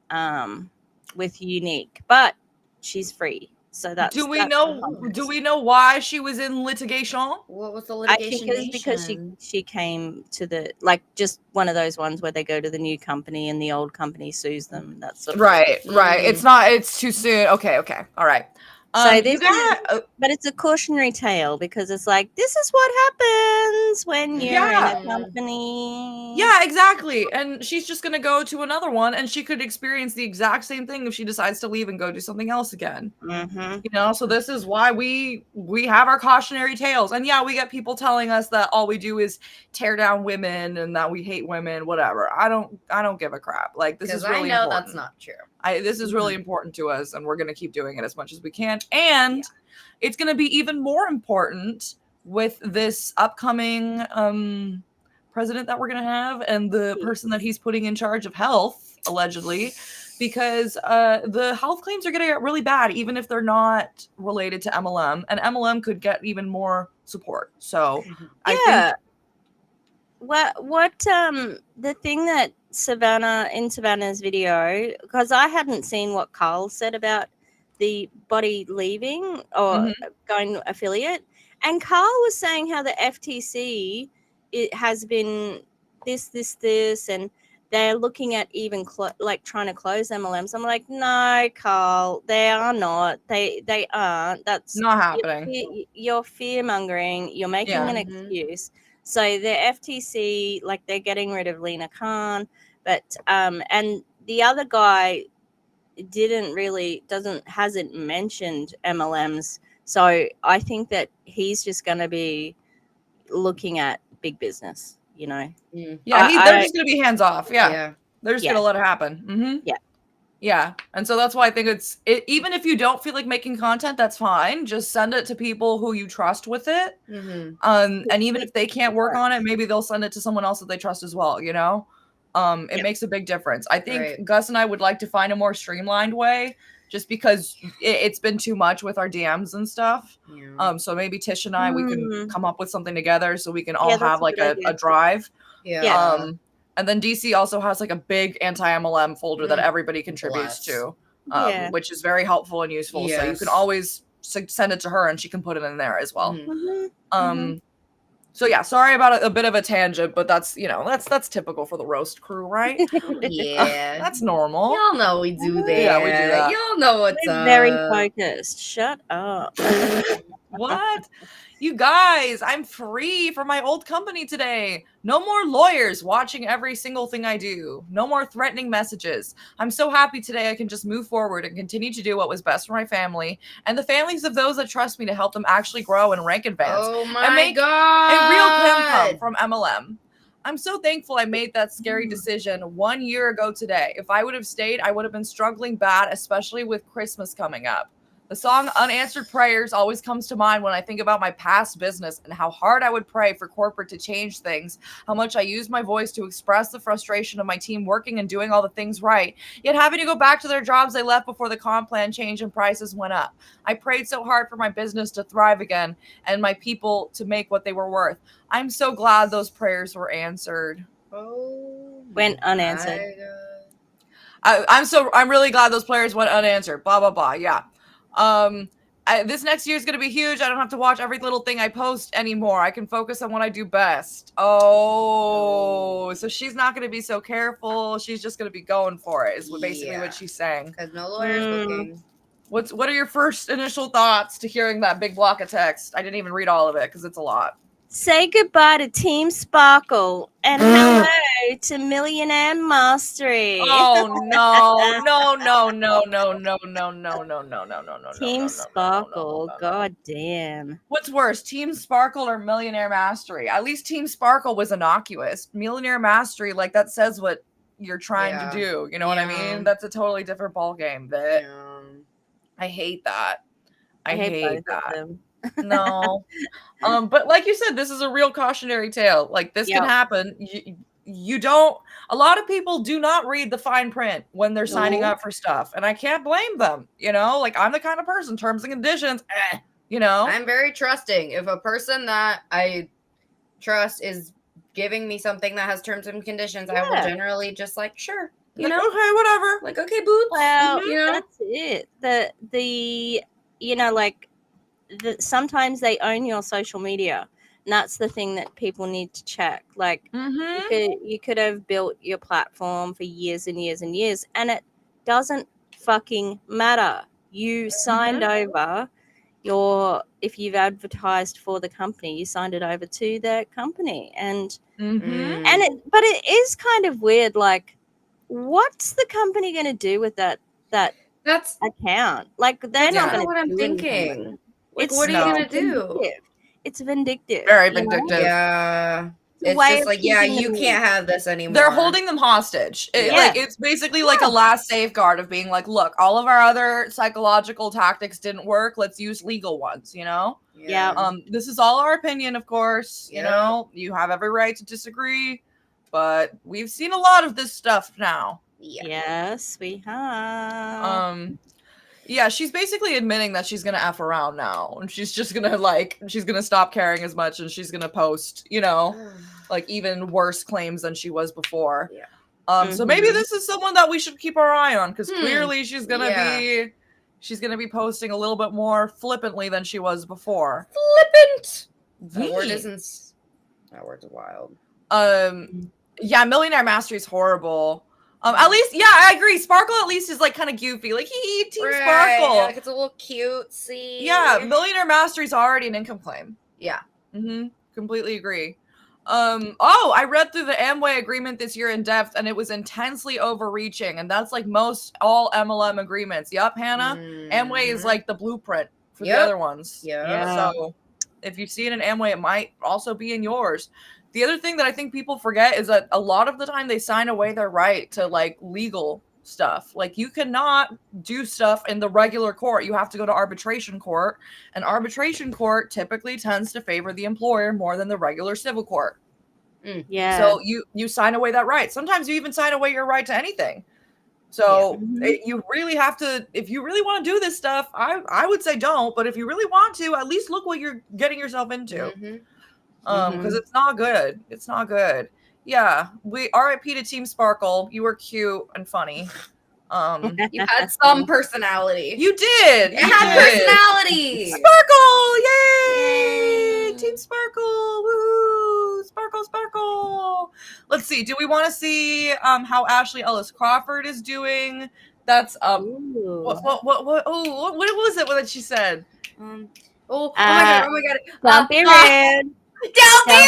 with Unique, but she's free. So that's do we know why she was in litigation? What was the litigation? I think it's because she came to the just one of those ones where they go to the new company and the old company sues them. That's sort of right. It's too soon. Okay, all right. So this but it's a cautionary tale because it's like this is what happens when you're in a company. Yeah, exactly. And she's just gonna go to another one, and she could experience the exact same thing if she decides to leave and go do something else again. Mm-hmm. You know, so this is why we have our cautionary tales. And yeah, we get people telling us that all we do is tear down women and that we hate women. Whatever. I don't give a crap. Like this is really important. That's not true. This is really important to us, and we're going to keep doing it as much as we can. And it's going to be even more important with this upcoming president that we're going to have and the person that he's putting in charge of health, allegedly, because the health claims are going to get really bad, even if they're not related to MLM. And MLM could get even more support. So I think... What the thing that Savannah's video, because I hadn't seen what Carl said about the body leaving or going affiliate, and Carl was saying how the FTC it has been this, and they're looking at even trying to close MLMs. I'm like, no, Carl, they are not. They aren't. That's not happening. You're fear mongering. You're making an excuse. So the FTC, they're getting rid of Lena Khan, but and the other guy hasn't mentioned MLMs. So I think that he's just going to be looking at big business, you know. Yeah, they're just going to be hands off. Yeah. They're just going to let it happen. Mm-hmm. Yeah. And so that's why I think even if you don't feel like making content, that's fine. Just send it to people who you trust with it. And even if they can't work on it, maybe they'll send it to someone else that they trust as well, you know? It makes a big difference. I think Gus and I would like to find a more streamlined way just because it's been too much with our DMs and stuff. So maybe Tish and I, we can come up with something together so we can all have a drive. And then DC also has a big anti-MLM folder that everybody contributes to, which is very helpful and useful. So you can always send it to her and she can put it in there as well. So yeah, sorry about a bit of a tangent, but that's typical for the roast crew, right? That's normal. Y'all know we do that. Yeah, we do that. Y'all know what's up. Very focused. Shut up. What? You guys, I'm free from my old company today. No more lawyers watching every single thing I do. No more threatening messages. I'm so happy today I can just move forward and continue to do what was best for my family and the families of those that trust me to help them actually grow and rank advance. Oh my and make god! a real income from MLM. I'm so thankful I made that scary decision 1 year ago today. If I would have stayed, I would have been struggling bad, especially with Christmas coming up. The song Unanswered Prayers always comes to mind when I think about my past business and how hard I would pray for corporate to change things, how much I used my voice to express the frustration of my team working and doing all the things right, yet having to go back to their jobs they left before the comp plan changed and prices went up. I prayed so hard for my business to thrive again and my people to make what they were worth. I'm so glad those prayers were answered. Went unanswered. I'm really glad those prayers went unanswered. Blah, blah, blah. Yeah. This next year is going to be huge. I don't have to watch every little thing I post anymore. I can focus on what I do best. Oh, so she's not going to be so careful. She's just going to be going for it is basically what she's saying. Because no lawyers looking. What are your first initial thoughts to hearing that big block of text? I didn't even read all of it because it's a lot. Say goodbye to Team Sparkle and hello to Millionaire Mastery. Oh no. Team Sparkle, god damn. What's worse, Team Sparkle or Millionaire Mastery? At least Team Sparkle was innocuous. Millionaire Mastery, like that says what you're trying to do. You know what I mean? That's a totally different ball game. I hate that. I hate that. No. But like you said, this is a real cautionary tale. Like this can happen. You don't, a lot of people do not read the fine print when they're signing up for stuff. And I can't blame them. You know, like I'm the kind of person, terms and conditions, you know. I'm very trusting. If a person that I trust is giving me something that has terms and conditions, I will generally just like, sure. You know, okay, whatever. Like, okay, boots. Well, you know? that's it. The you know, like sometimes they own your social media. And that's the thing that people need to check. Like you could have built your platform for years and years and years, and it doesn't fucking matter. You signed over if you've advertised for the company, you signed it over to their company, and but it is kind of weird. Like, what's the company going to do with that account? Like, they're not going to. What I'm thinking. Like, It's what are you gonna do? It's vindictive. Very vindictive. Know? Yeah. It's just like, you can't have this anymore. They're holding them hostage. Like it's basically like a last safeguard of being like, look, all of our other psychological tactics didn't work. Let's use legal ones, you know? Yeah. This is all our opinion, of course. You know, you have every right to disagree, but we've seen a lot of this stuff now. Yes, we have. Yeah, she's basically admitting that she's gonna F around now, and she's just gonna she's gonna stop caring as much, and she's gonna post, you know, like even worse claims than she was before. So maybe this is someone that we should keep our eye on, because clearly she's gonna be posting a little bit more flippantly than she was before. Flippant. That word isn't. That word's wild. Yeah, Millionaire Mastery is horrible. At least, I agree. Sparkle at least is like kind of goofy. Like, Team Sparkle. Yeah, like it's a little cutesy. Yeah, Millionaire Mastery is already an income claim. Yeah. Completely agree. I read through the Amway agreement this year in depth, and it was intensely overreaching, and that's like most all MLM agreements. Yup, Hannah? Amway is like the blueprint for the other ones. Yeah. So if you see it in Amway, it might also be in yours. The other thing that I think people forget is that a lot of the time they sign away their right to like legal stuff. Like you cannot do stuff in the regular court. You have to go to arbitration court, and arbitration court typically tends to favor the employer more than the regular civil court. Yeah. So you sign away that right. Sometimes you even sign away your right to anything. So you really have to, if you really want to do this stuff, I would say don't, but if you really want to, at least look what you're getting yourself into. Because it's not good. It's not good. Yeah, we RIP to Team Sparkle. You were cute and funny. You had some personality. You did. You had personality. Sparkle! Yay! Team Sparkle! Woo! Sparkle! Let's see. Do we want to see how Ashley Ellis Crawford is doing? That's what was it that she said? Oh my god. Don't be rude. Don't be Don't rude. be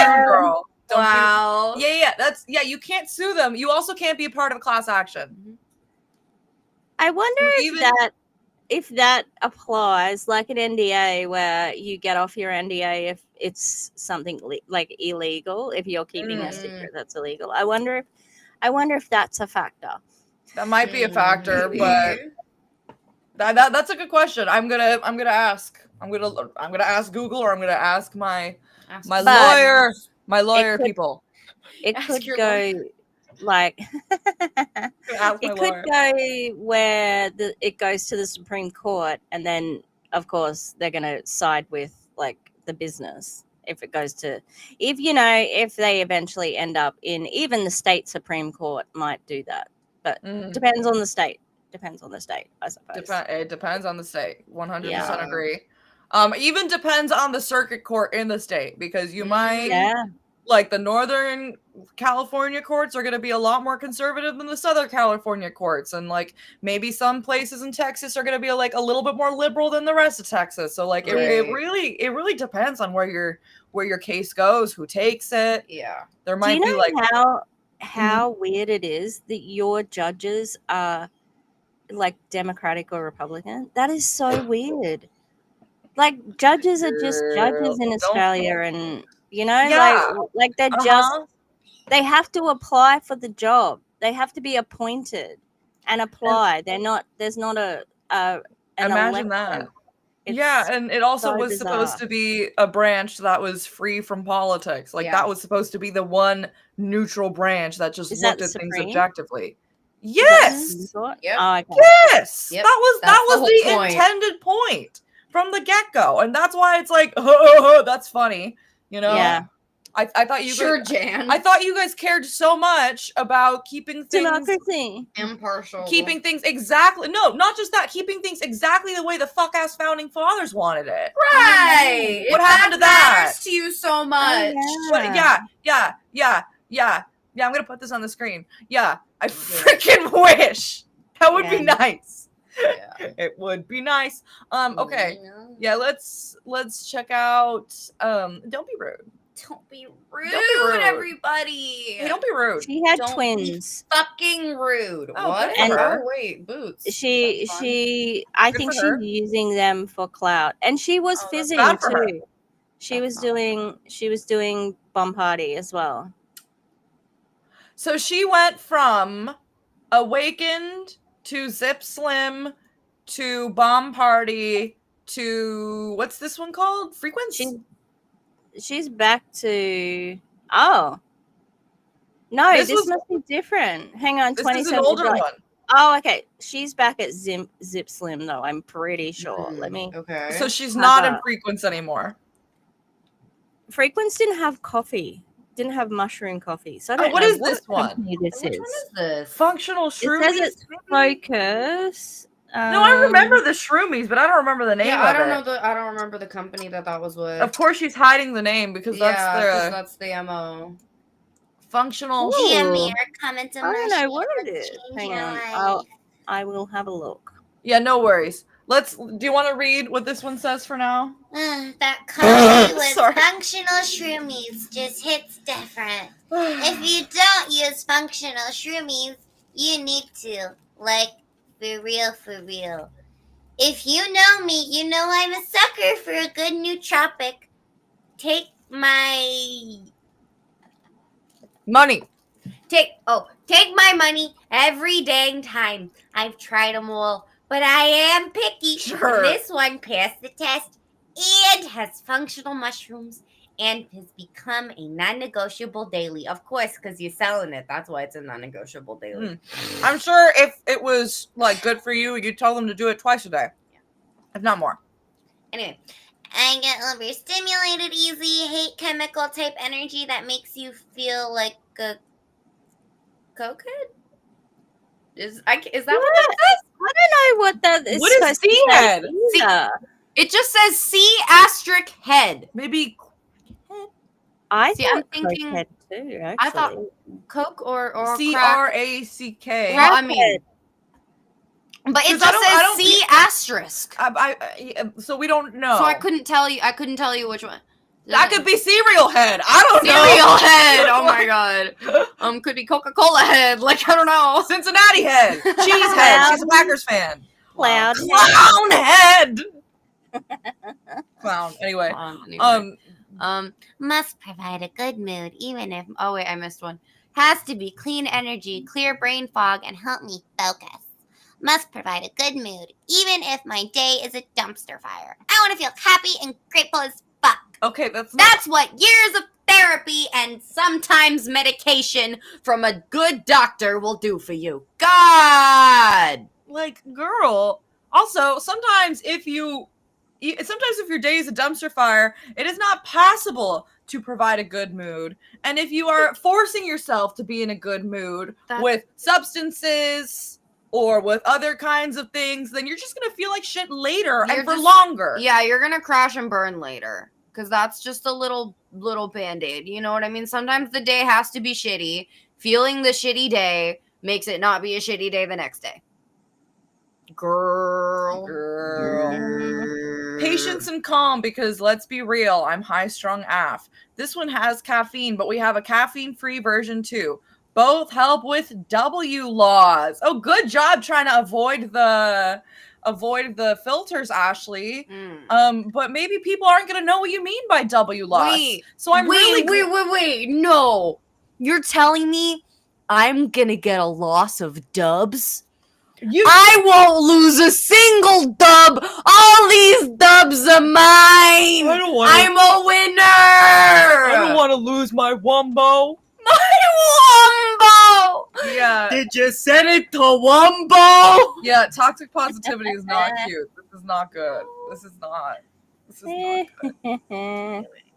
rude, girl. Don't Wow. Yeah. You can't sue them. You also can't be a part of a class action. I wonder if that applies, like an NDA, where you get off your NDA if it's something like illegal. If you're keeping a secret that's illegal, I wonder if that's a factor. That might be a factor, but that's a good question. I'm gonna ask. I'm gonna ask Google, or I'm gonna ask my lawyer people. It could go like it could go where it goes to the Supreme Court, and then of course they're going to side with like the business if it goes to if they eventually end up in even the state Supreme Court might do that, but depends on the state. Depends on the state, I suppose. It depends on the state. 100% agree. Even depends on the circuit court in the state, because you might like the Northern California courts are going to be a lot more conservative than the Southern California courts, and like maybe some places in Texas are going to be like a little bit more liberal than the rest of Texas. So like it really depends on where your case goes, who takes it. Yeah, there might be like how weird it is that your judges are like Democratic or Republican. That is so weird. Like judges are just judges in Australia, and like they're just they have to apply for the job. They have to be appointed and apply. There's not an imagine election. that. And it also was supposed to be a branch that was free from politics. Like that was supposed to be the one neutral branch that just looked at things objectively. Yes. Yep. Yes. Yep. That was the intended point from the get-go, and that's why it's like, that's funny, Yeah. I thought you Jan. I thought you guys cared so much about keeping things democracy, impartial, keeping things exactly. No, not just that. Keeping things exactly the way the fuck-ass founding fathers wanted it. Right. What happened to that? Matters to you so much. Yeah. I'm gonna put this on the screen. Yeah, I freaking wish. That would be nice. Yeah. It would be nice. Okay. Yeah, let's check out Don't Be Rude. Don't be rude, everybody. Hey, don't be rude. She had twins. Fucking rude. Oh, what? And wait, boots. I think she's using them for clout, and she was fizzing too. She was doing Bomb Party as well. So she went from Awakened to Zip Slim to Bomb Party to what's this one called? Frequency? She's back to no, this must be different. Hang on, this is an older one. Oh, okay. She's back at Zip Slim though. I'm pretty sure. Let me. Okay. So she's not in Frequency anymore. Frequency didn't have coffee. Didn't have mushroom coffee. So I don't know what is this one? Which one is this? Functional Shroomies. It says it's Focus. No, I remember the Shroomies, but I don't remember the name. Yeah, I don't remember the company that was with. Of course, she's hiding the name because that's the MO. Functional. DM comment I don't know what it is. Hang on, I will have a look. Yeah, no worries. Do you want to read what this one says for now? That company with functional shroomies just hits different. If you don't use functional shroomies, you need to. Like, for real. If you know me, you know I'm a sucker for a good nootropic. Take my money. Take my money every dang time. I've tried them all. But I am picky. Sure. This one passed the test and has functional mushrooms and has become a non-negotiable daily. Of course, because you're selling it. That's why it's a non-negotiable daily. I'm sure if it was like good for you, you'd tell them to do it twice a day. Yeah. If not more. Anyway, I get overstimulated easy, hate chemical type energy that makes you feel like a cokehead? Is that what that says? I don't know what that is. What is C-head? It just says C*** head. Maybe. I'm thinking head too. Actually. I thought coke or CRACK. Well, I mean, But it 'Cause I just don't says C asterisk. So we don't know. So I couldn't tell you which one. That could be Cereal Head. I don't know. Cereal Head. Oh my god. Could be Coca-Cola Head. Like, I don't know. Cincinnati Head. Cheese Head. She's a Packers fan. Clown Head. Clown. Anyway. Must provide a good mood, even if. Oh wait, I missed one. Has to be clean energy, clear brain fog, and help me focus. Must provide a good mood, even if my day is a dumpster fire. I want to feel happy and grateful as fuck. Okay, that's what years of therapy and sometimes medication from a good doctor will do for you. God! Like, girl. Also, sometimes if your day is a dumpster fire, it is not possible to provide a good mood. And if you are forcing yourself to be in a good mood with substances or with other kinds of things, then you're just gonna feel like shit later and for longer. Yeah, you're gonna crash and burn later. Because that's just a little Band-Aid. You know what I mean? Sometimes the day has to be shitty. Feeling the shitty day makes it not be a shitty day the next day. Girl. Patience and calm, because let's be real, I'm high-strung AF. This one has caffeine, but we have a caffeine-free version too. Both help with W laws. Oh, good job trying to avoid the filters, Ashley. But maybe people aren't gonna know what you mean by W loss. Wait, no. You're telling me I'm gonna get a loss of dubs? I won't lose a single dub. All these dubs are mine. I'm a winner. I don't want to lose my Wumbo. Wumbo! Yeah. Did you send it to Wumbo? Yeah, toxic positivity is not cute. This is not good. This is not good.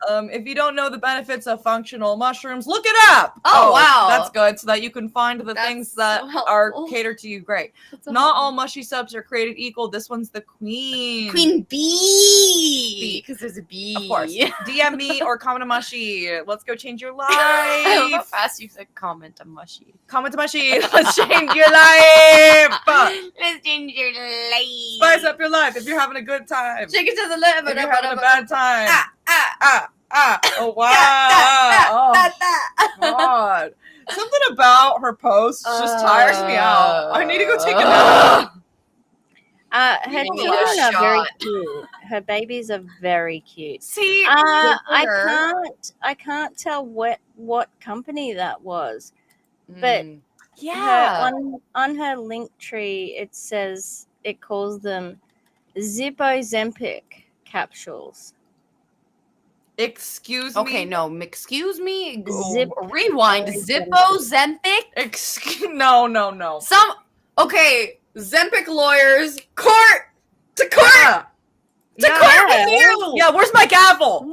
If you don't know the benefits of functional mushrooms, look it up. Oh wow. That's good, so that you can find the things that are catered to you. Great. Not all mushy subs are created equal. This one's the queen. Queen bee. Because there's a bee. Of course. DM me or comment a mushy. Let's go change your life. I love how fast you said comment a mushy. Comment a mushy. Let's change your life. Let's change your life. Spice up your life if you're having a good time. Shake it to the left. If you're having a bad time. Oh wow. Oh God. Something about her posts just tires me out. I need to go take a nap. Her children are very cute. Her babies are very cute. See, I can't tell what company that was, but on her link tree it says it calls them Zippo-Zempic capsules. Excuse me. Okay, no, excuse me. Rewind. Zippo-Zempic. No. Okay. Zempic lawyers, court to court. To court with you. Yeah, where's my gavel?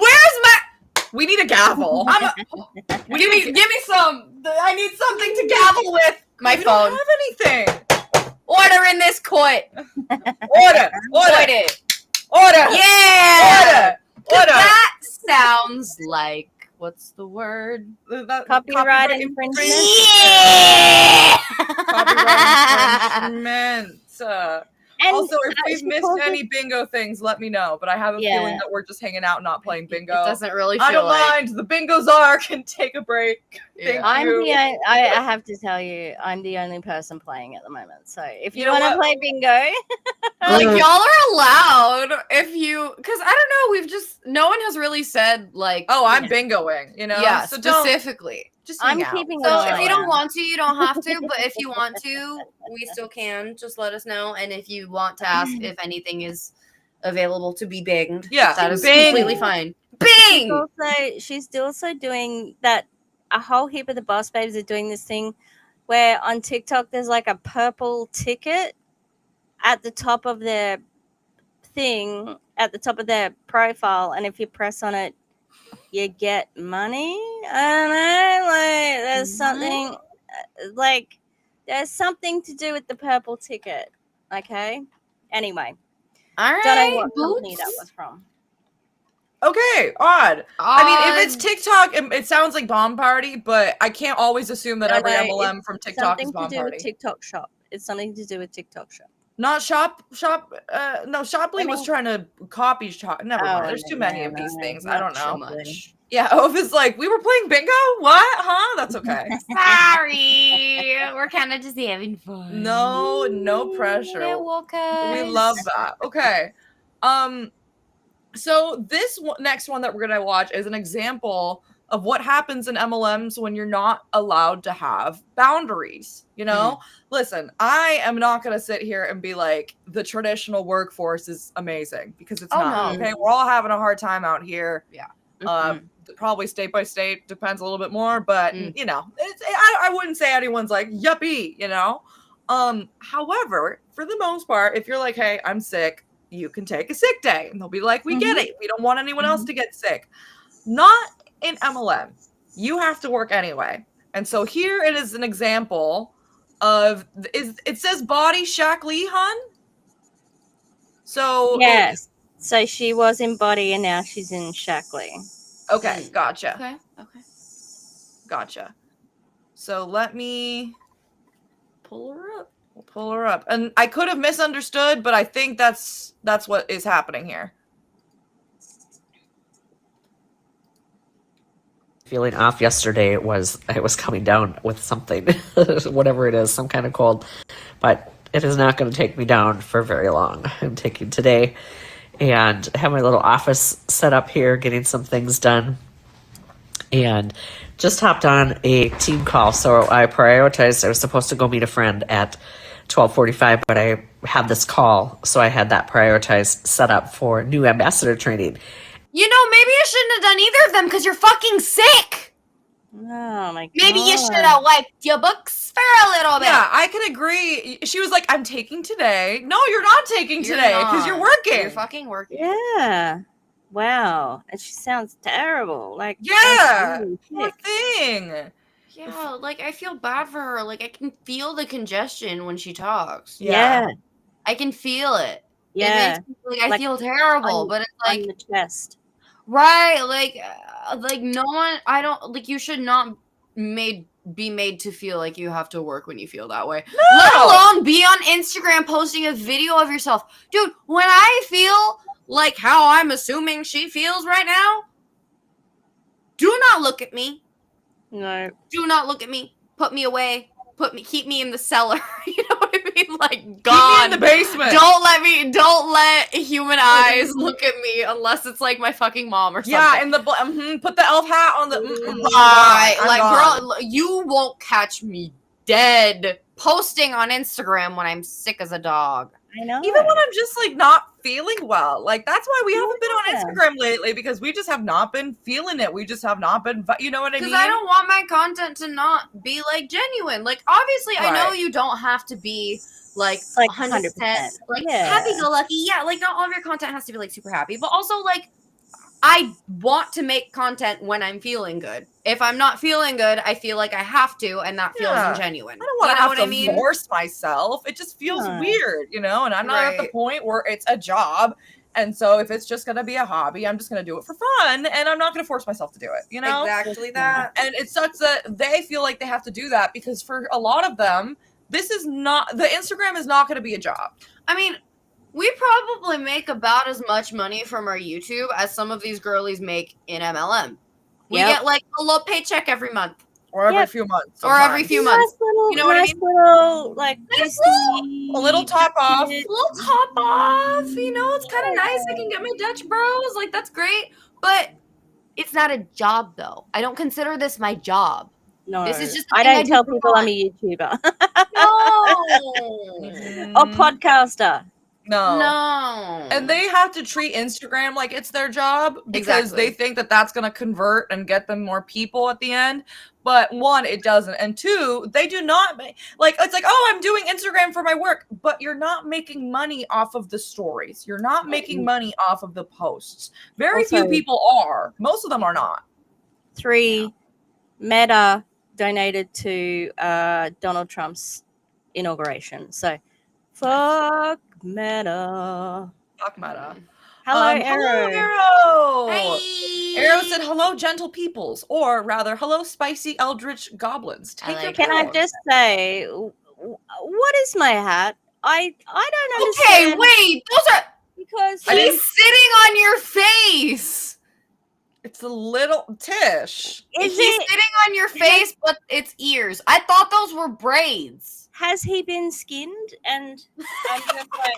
We need a gavel. Give me some. I need something to gavel with. My phone. Don't have anything. Order in this court. Order. Yeah. Order. That sounds like, what's the word? Copyright infringement. Yeah. Copyright infringement. And also, if we've missed any bingo things, let me know. But I have a feeling that we're just hanging out, not playing bingo. It doesn't really feel I don't mind. The bingo czar can take a break. Yeah. I have to tell you, I'm the only person playing at the moment. So if you want to play bingo, like y'all are allowed if you, because I don't know, no one has really said like, oh, I'm bingoing, you know? Yeah, so specifically. Just I'm keeping. So if you don't want to, you don't have to. But if you want to, we still can. Just let us know. And if you want to ask if anything is available to be binged, that is completely fine. Bing. She's also doing that. A whole heap of the boss babes are doing this thing where on TikTok there's like a purple ticket at the top of their thing, at the top of their profile, and if you press on it, you get money. I don't know, like there's something, like there's something to do with the purple ticket. Okay. Anyway, all right. Don't know what company that was from. Okay, odd. I mean, if it's TikTok, it sounds like Bomb Party, but I can't always assume that every MLM from TikTok is Bomb Party. Something to do with TikTok Shop. It's something to do with TikTok Shop. Not Shopley was trying to copy Never mind. There's too many of these things. I don't know. Much. Yeah, Ove is like, we were playing bingo? What? Huh? That's okay. Sorry. We're kind of just having fun. No pressure. We love that. Okay. So this next one that we're going to watch is an example of what happens in MLMs when you're not allowed to have boundaries. You know, listen, I am not going to sit here and be like, the traditional workforce is amazing, because it's not. No. Okay, we're all having a hard time out here. Yeah. Probably state by state, depends a little bit more, but you know, I wouldn't say anyone's like yuppie, you know. However, for the most part, if you're like, hey, I'm sick, you can take a sick day, and they'll be like, we get it. We don't want anyone else to get sick. Not in MLM. You have to work anyway. And so here it is an example of, it says body Shaq Lee Hun. So yes. So she was in body and now she's in Shaq Lee. Okay, gotcha. Okay. Gotcha. So let me pull her up. We'll pull her up. And I could have misunderstood, but I think that's what is happening here. Feeling off yesterday. I was coming down with something, whatever it is, some kind of cold, but it is not going to take me down for very long. I'm taking today and have my little office set up here, getting some things done, and just hopped on a team call. So I prioritized, I was supposed to go meet a friend at 12:45, but I had this call, so I had that prioritized set up for new ambassador training. You know, maybe you shouldn't have done either of them because you're fucking sick. Oh my god. Maybe you should have wiped your books for a little bit. Yeah, I can agree. She was like, I'm taking today. No, you're not taking today because you're working. You're fucking working. Yeah. Wow. And she sounds terrible. Like, yeah, really poor thing. Yeah, like I feel bad for her. Like I can feel the congestion when she talks. Yeah. I can feel it. Yeah. It makes me, I feel terrible, but it's like on the chest. Right, like no one. I don't like. You should not be made to feel like you have to work when you feel that way. No! Let alone be on Instagram posting a video of yourself, dude. When I feel like how I'm assuming she feels right now, do not look at me. No. Do not look at me. Put me away. Keep me in the cellar. You know what I mean? Like, gone. Keep me in the basement. Don't let human eyes look at me unless it's like my fucking mom or something. Yeah, and put the elf hat on the. Right, like, gone. girl, you won't catch me dead posting on Instagram when I'm sick as a dog. I know. Even when I'm just like not feeling well. Like that's why we haven't been on Instagram lately, because we just have not been feeling it. We just have not been, you know what I mean? Because I don't want my content to not be like genuine. Like obviously I know you don't have to be like 100% like happy-go-lucky. Yeah, like not all of your content has to be like super happy, but also like I want to make content when I'm feeling good. If I'm not feeling good, I feel like I have to, and that feels ingenuine. I don't want to have to force myself. It just feels weird, you know? And I'm not at the point where it's a job. And so if it's just going to be a hobby, I'm just going to do it for fun, and I'm not going to force myself to do it, you know? Exactly that. And it sucks that they feel like they have to do that, because for a lot of them, the Instagram is not going to be a job. I mean, we probably make about as much money from our YouTube as some of these girlies make in MLM. We get like a low paycheck every month. Or every few months. Or every few months. Little, you know what I mean? Little, like, a little top off. A little top off. You know, it's kind of nice. I can get my Dutch bros. Like, that's great. But it's not a job, though. I don't consider this my job. No, this is just I don't tell people I'm a YouTuber. No. Or podcaster. No. And they have to treat Instagram like it's their job, because they think that that's going to convert and get them more people at the end. But one, it doesn't. And two, they do not like, it's like, oh, I'm doing Instagram for my work, but you're not making money off of the stories. You're not making money off of the posts. Very few people are. Most of them are not. 3, Meta donated to Donald Trump's inauguration. So, fuck Meta. Fuck Meta. Hello, Arrow. Hello, Arrow. Hey. Arrow said, hello, gentle peoples. Or rather, hello, spicy eldritch goblins. Take your Can I just say, what is my hat? I don't understand. Okay, wait. Those are Because he's sitting on your face. It's a little Tish. Is He's it? sitting on your face, but it's ears. I thought those were braids. Has he been skinned? And I'm just like,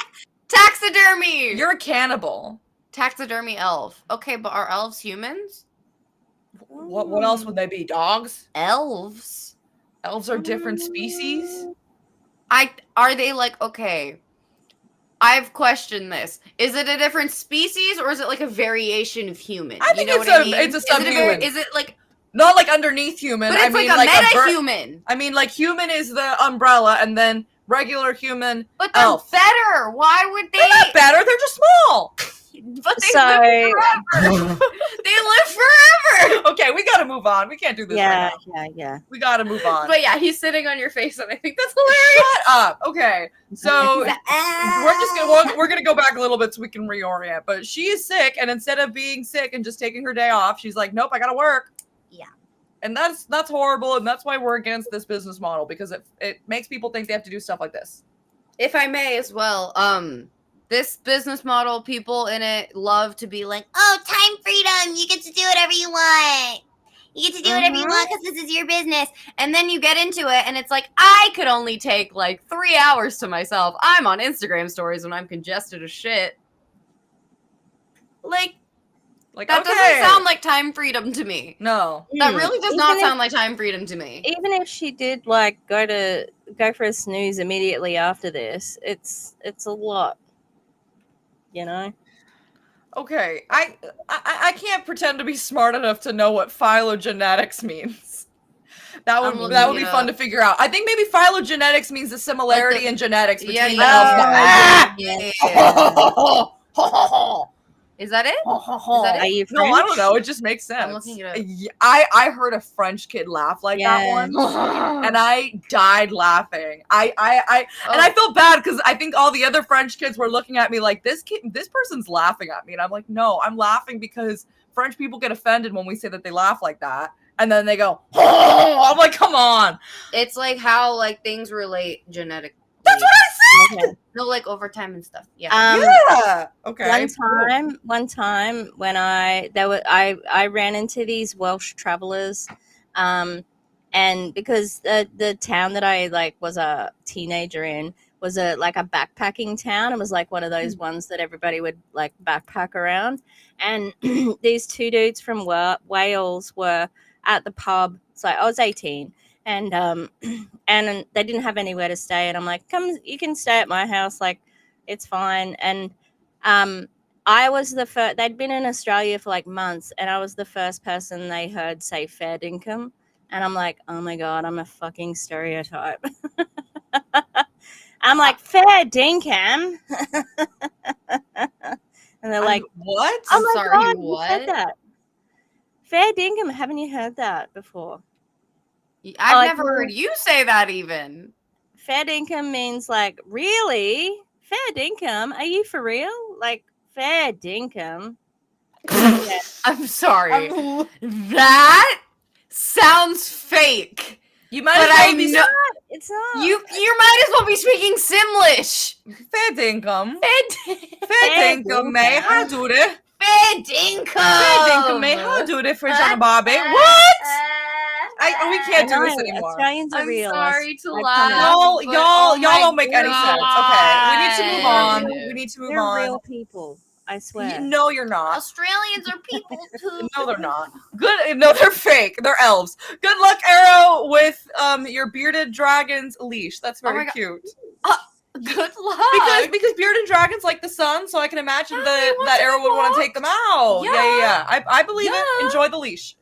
Taxidermy. You're a cannibal. Taxidermy elf. Okay, but are elves humans? What else would they be? Dogs? Elves. Elves are different species? Are they like, okay, I've questioned this. Is it a different species or is it like a variation of human? I think it's a subhuman. Is it like not like underneath human? But it's I mean like a meta-human. I mean, like human is the umbrella, and then regular human. But they're elf. better. Why would they? They're not better. They're just small. But they live forever. They live forever. Okay, we gotta move on. We can't do this right now. Yeah. We gotta move on. But yeah, he's sitting on your face, and I think that's hilarious. Shut up. Okay, so we're gonna go back a little bit so we can reorient. But she is sick, and instead of being sick and just taking her day off, she's like, "Nope, I gotta work." Yeah. And that's horrible, and that's why we're against this business model, because it makes people think they have to do stuff like this. If I may as well, this business model, people in it love to be like, oh, time freedom. You get to do whatever you want. You get to do whatever you want because this is your business. and then you get into it, and it's like, I could only take like 3 hours to myself. I'm on Instagram stories when I'm congested as shit. Like that doesn't sound like time freedom to me. No. That really does not sound like time freedom to me. Even if she did like go for a snooze immediately after this, it's a lot. You know? Okay, I can't pretend to be smart enough to know what phylogenetics means. That would be fun to figure out. I think maybe phylogenetics means the similarity in genetics between the Is that it? Are you French? No, I don't know. It just makes sense. I'm looking it up. I heard a French kid laugh like that one, and I died laughing. And I felt bad because I think all the other French kids were looking at me like this person's laughing at me, and I'm like, no, I'm laughing because French people get offended when we say that they laugh like that, and then they go, oh, I'm like, come on. It's like how like things relate genetically. That's what I said. Okay. No, like over time and stuff. Yeah. Yeah. Okay. One time when I ran into these Welsh travelers, and because the town that I like was a teenager in was a backpacking town. It was like one of those ones that everybody would like backpack around. And these two dudes from Wales were at the pub. So I was 18. And they didn't have anywhere to stay, and I'm like, come, you can stay at my house, like it's fine. And I was the first. They'd been in Australia for like months, and I was the first person they heard say fair dinkum, and I'm like, oh my god, I'm a fucking stereotype. I'm like, fair dinkum, and they're like, what? Oh my sorry, god, what? you said that? Fair dinkum, haven't you heard that before? I've never heard you say that even. Fair dinkum means like, really? Fair dinkum? Are you for real? Like, fair dinkum? Yeah. I'm sorry. That sounds fake. You might But as I well be know It's not. you might as well be speaking Simlish. fair dinkum. Fair Fair dinkum, mate. How do it? dinkum. Fair dinkum, mate. How do it, Fridge on a Barbie? What? We can't do this anymore. Australians are I'm real. sorry to I laugh. promise. Y'all but oh don't make any sense. Okay, we need to move on. God. We need to move They're on. real people. I swear. No, you're not. Australians are people too. No, they're not. Good. No, they're fake. They're elves. Good luck, Arrow, with your bearded dragon's leash. That's Oh my very God. cute. Good luck. Because bearded dragons like the sun, so I can imagine that Arrow would want to take them out. Yeah. I believe it. Enjoy the leash.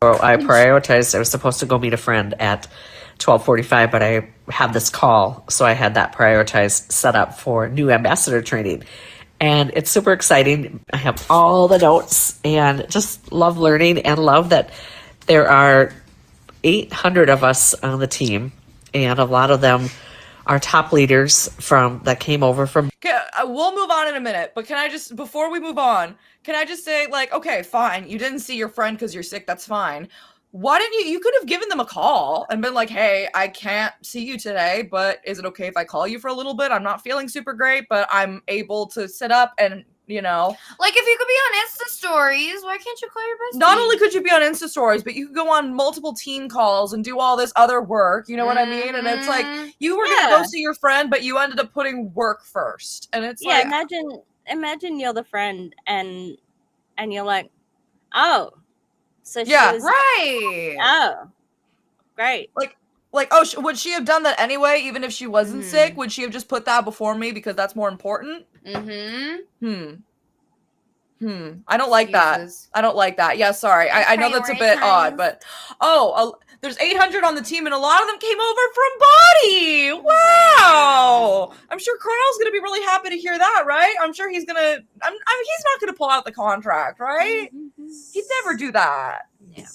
So I prioritized. I was supposed to go meet a friend at 12:45, but I had this call, so I had that prioritized set up for new ambassador training. And it's super exciting. I have all the notes and just love learning and love that there are 800 of us on the team, and a lot of them are top leaders that came over from. Okay, we'll move on in a minute, but before we move on, can I just say, like, okay, fine, you didn't see your friend because you're sick, that's fine. why didn't you could have given them a call and been like, hey, I can't see you today, but is it okay if I call you for a little bit? I'm not feeling super great, but I'm able to sit up and, you know. Like, if you could be on Insta stories, why can't you call your bestie? Not only could you be on Insta stories, but you could go on multiple team calls and do all this other work, you know what I mean? And it's like, you were going to go see your friend, but you ended up putting work first. And it's like... imagine you're the friend and you're like, oh, so she yeah, was, right. Oh, great. Like, oh, would she have done that anyway, even if she wasn't sick? Would she have just put that before me because that's more important? I don't like that. I don't like that. Yeah, sorry. I know that's a bit odd, but there's 800 on the team, and a lot of them came over from Body. Wow. I'm sure Carl's gonna be really happy to hear that, right? I'm sure he's gonna. I mean, he's not gonna pull out the contract, right? He'd never do that. Never.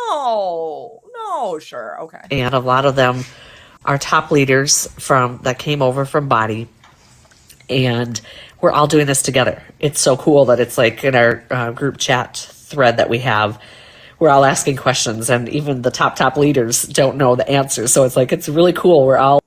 No, sure, okay. And a lot of them are top leaders that came over from Body, and we're all doing this together. It's so cool that it's like in our group chat thread that we have, we're all asking questions, and even the top leaders don't know the answers. So it's like, it's really cool.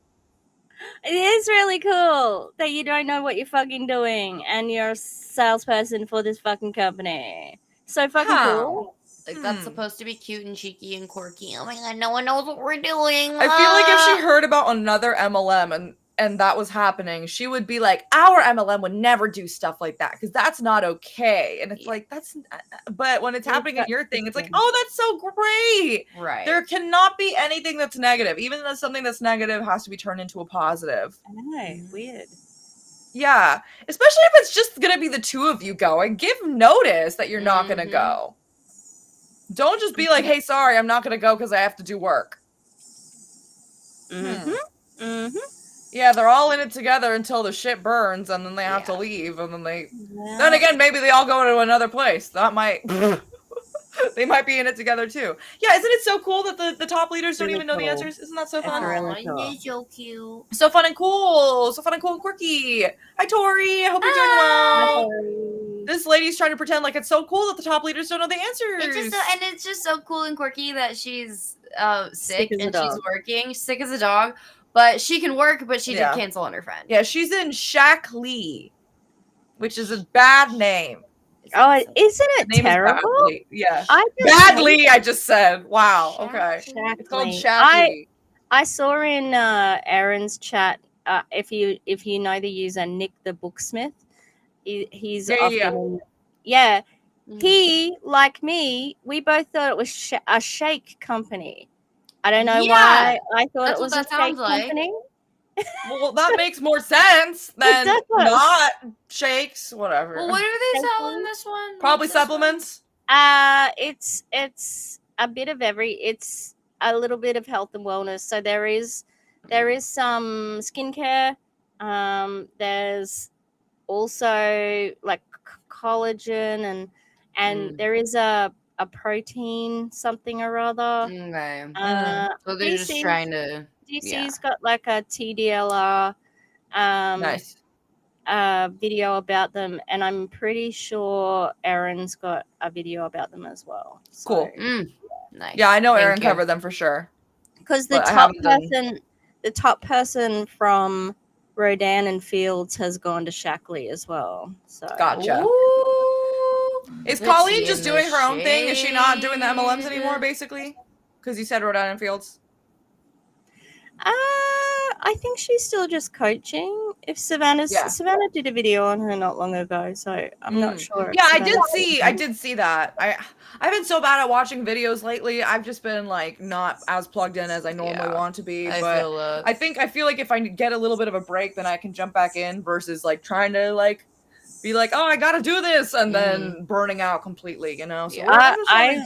It is really cool that you don't know what you're fucking doing and you're a salesperson for this fucking company. So fucking cool. Like, that's supposed to be cute and cheeky and quirky. Oh my god, no one knows what we're doing. I feel like if she heard about another MLM and that was happening, she would be like, our MLM would never do stuff like that because that's not okay. And it's like, but when it's happening at your thing, it's like, oh, that's so great. Right. There cannot be anything that's negative. Even though something that's negative has to be turned into a positive. I know, weird. Yeah. Especially if it's just going to be the two of you going. Give notice that you're not going to go. Don't just be like, hey, sorry, I'm not going to go because I have to do work. Yeah, they're all in it together until the shit burns, and then they have to leave, and then then again, maybe they all go to another place. That might... they might be in it together, too. Yeah, isn't it so cool that the top leaders don't even know the answers? Isn't that so fun? Really cool. It's so cute. So fun and cool. So fun and cool and quirky. Hi, Tori. I hope you're doing well. Hi. This lady's trying to pretend like it's so cool that the top leaders don't know the answers. It's just so cool and quirky that she's sick and she's working. She's sick as a dog. But she can work, but she did cancel on her friend. Yeah, she's in Shackley, which is a bad name. Oh, isn't it terrible? Yeah. Badly, I just said. Wow. Okay. Shackley. It's called Shackley. I saw in Aaron's chat, if you know the user Nick the Booksmith, he's often he, like me, we both thought it was a shake company. I don't know why I thought it was a shake company. Well, that makes more sense than not shakes, whatever. Well, what do they sell in this one? Probably supplements. It's a bit of it's a little bit of health and wellness. So there is some skincare. There's also like collagen and there is a protein something or other. Okay. So they're just trying to. DC's got like a TDLR nice video about them, and I'm pretty sure Aaron's got a video about them as well. So, cool. Nice. Yeah, I know Aaron covered them for sure. Because the top person from Rodan and Fields has gone to Shackley as well. So gotcha. Is Colleen just doing her own thing? Is she not doing the MLMs anymore, basically? Because you said Rodan and Fields. I think she's still just coaching. If Savannah did a video on her not long ago, so I'm not sure. Yeah, I did see that. I've been so bad at watching videos lately. I've just been like not as plugged in as I normally want to be. But I feel like if I get a little bit of a break, then I can jump back in versus like trying to like be like, oh, I gotta do this, and then burning out completely, you know. So I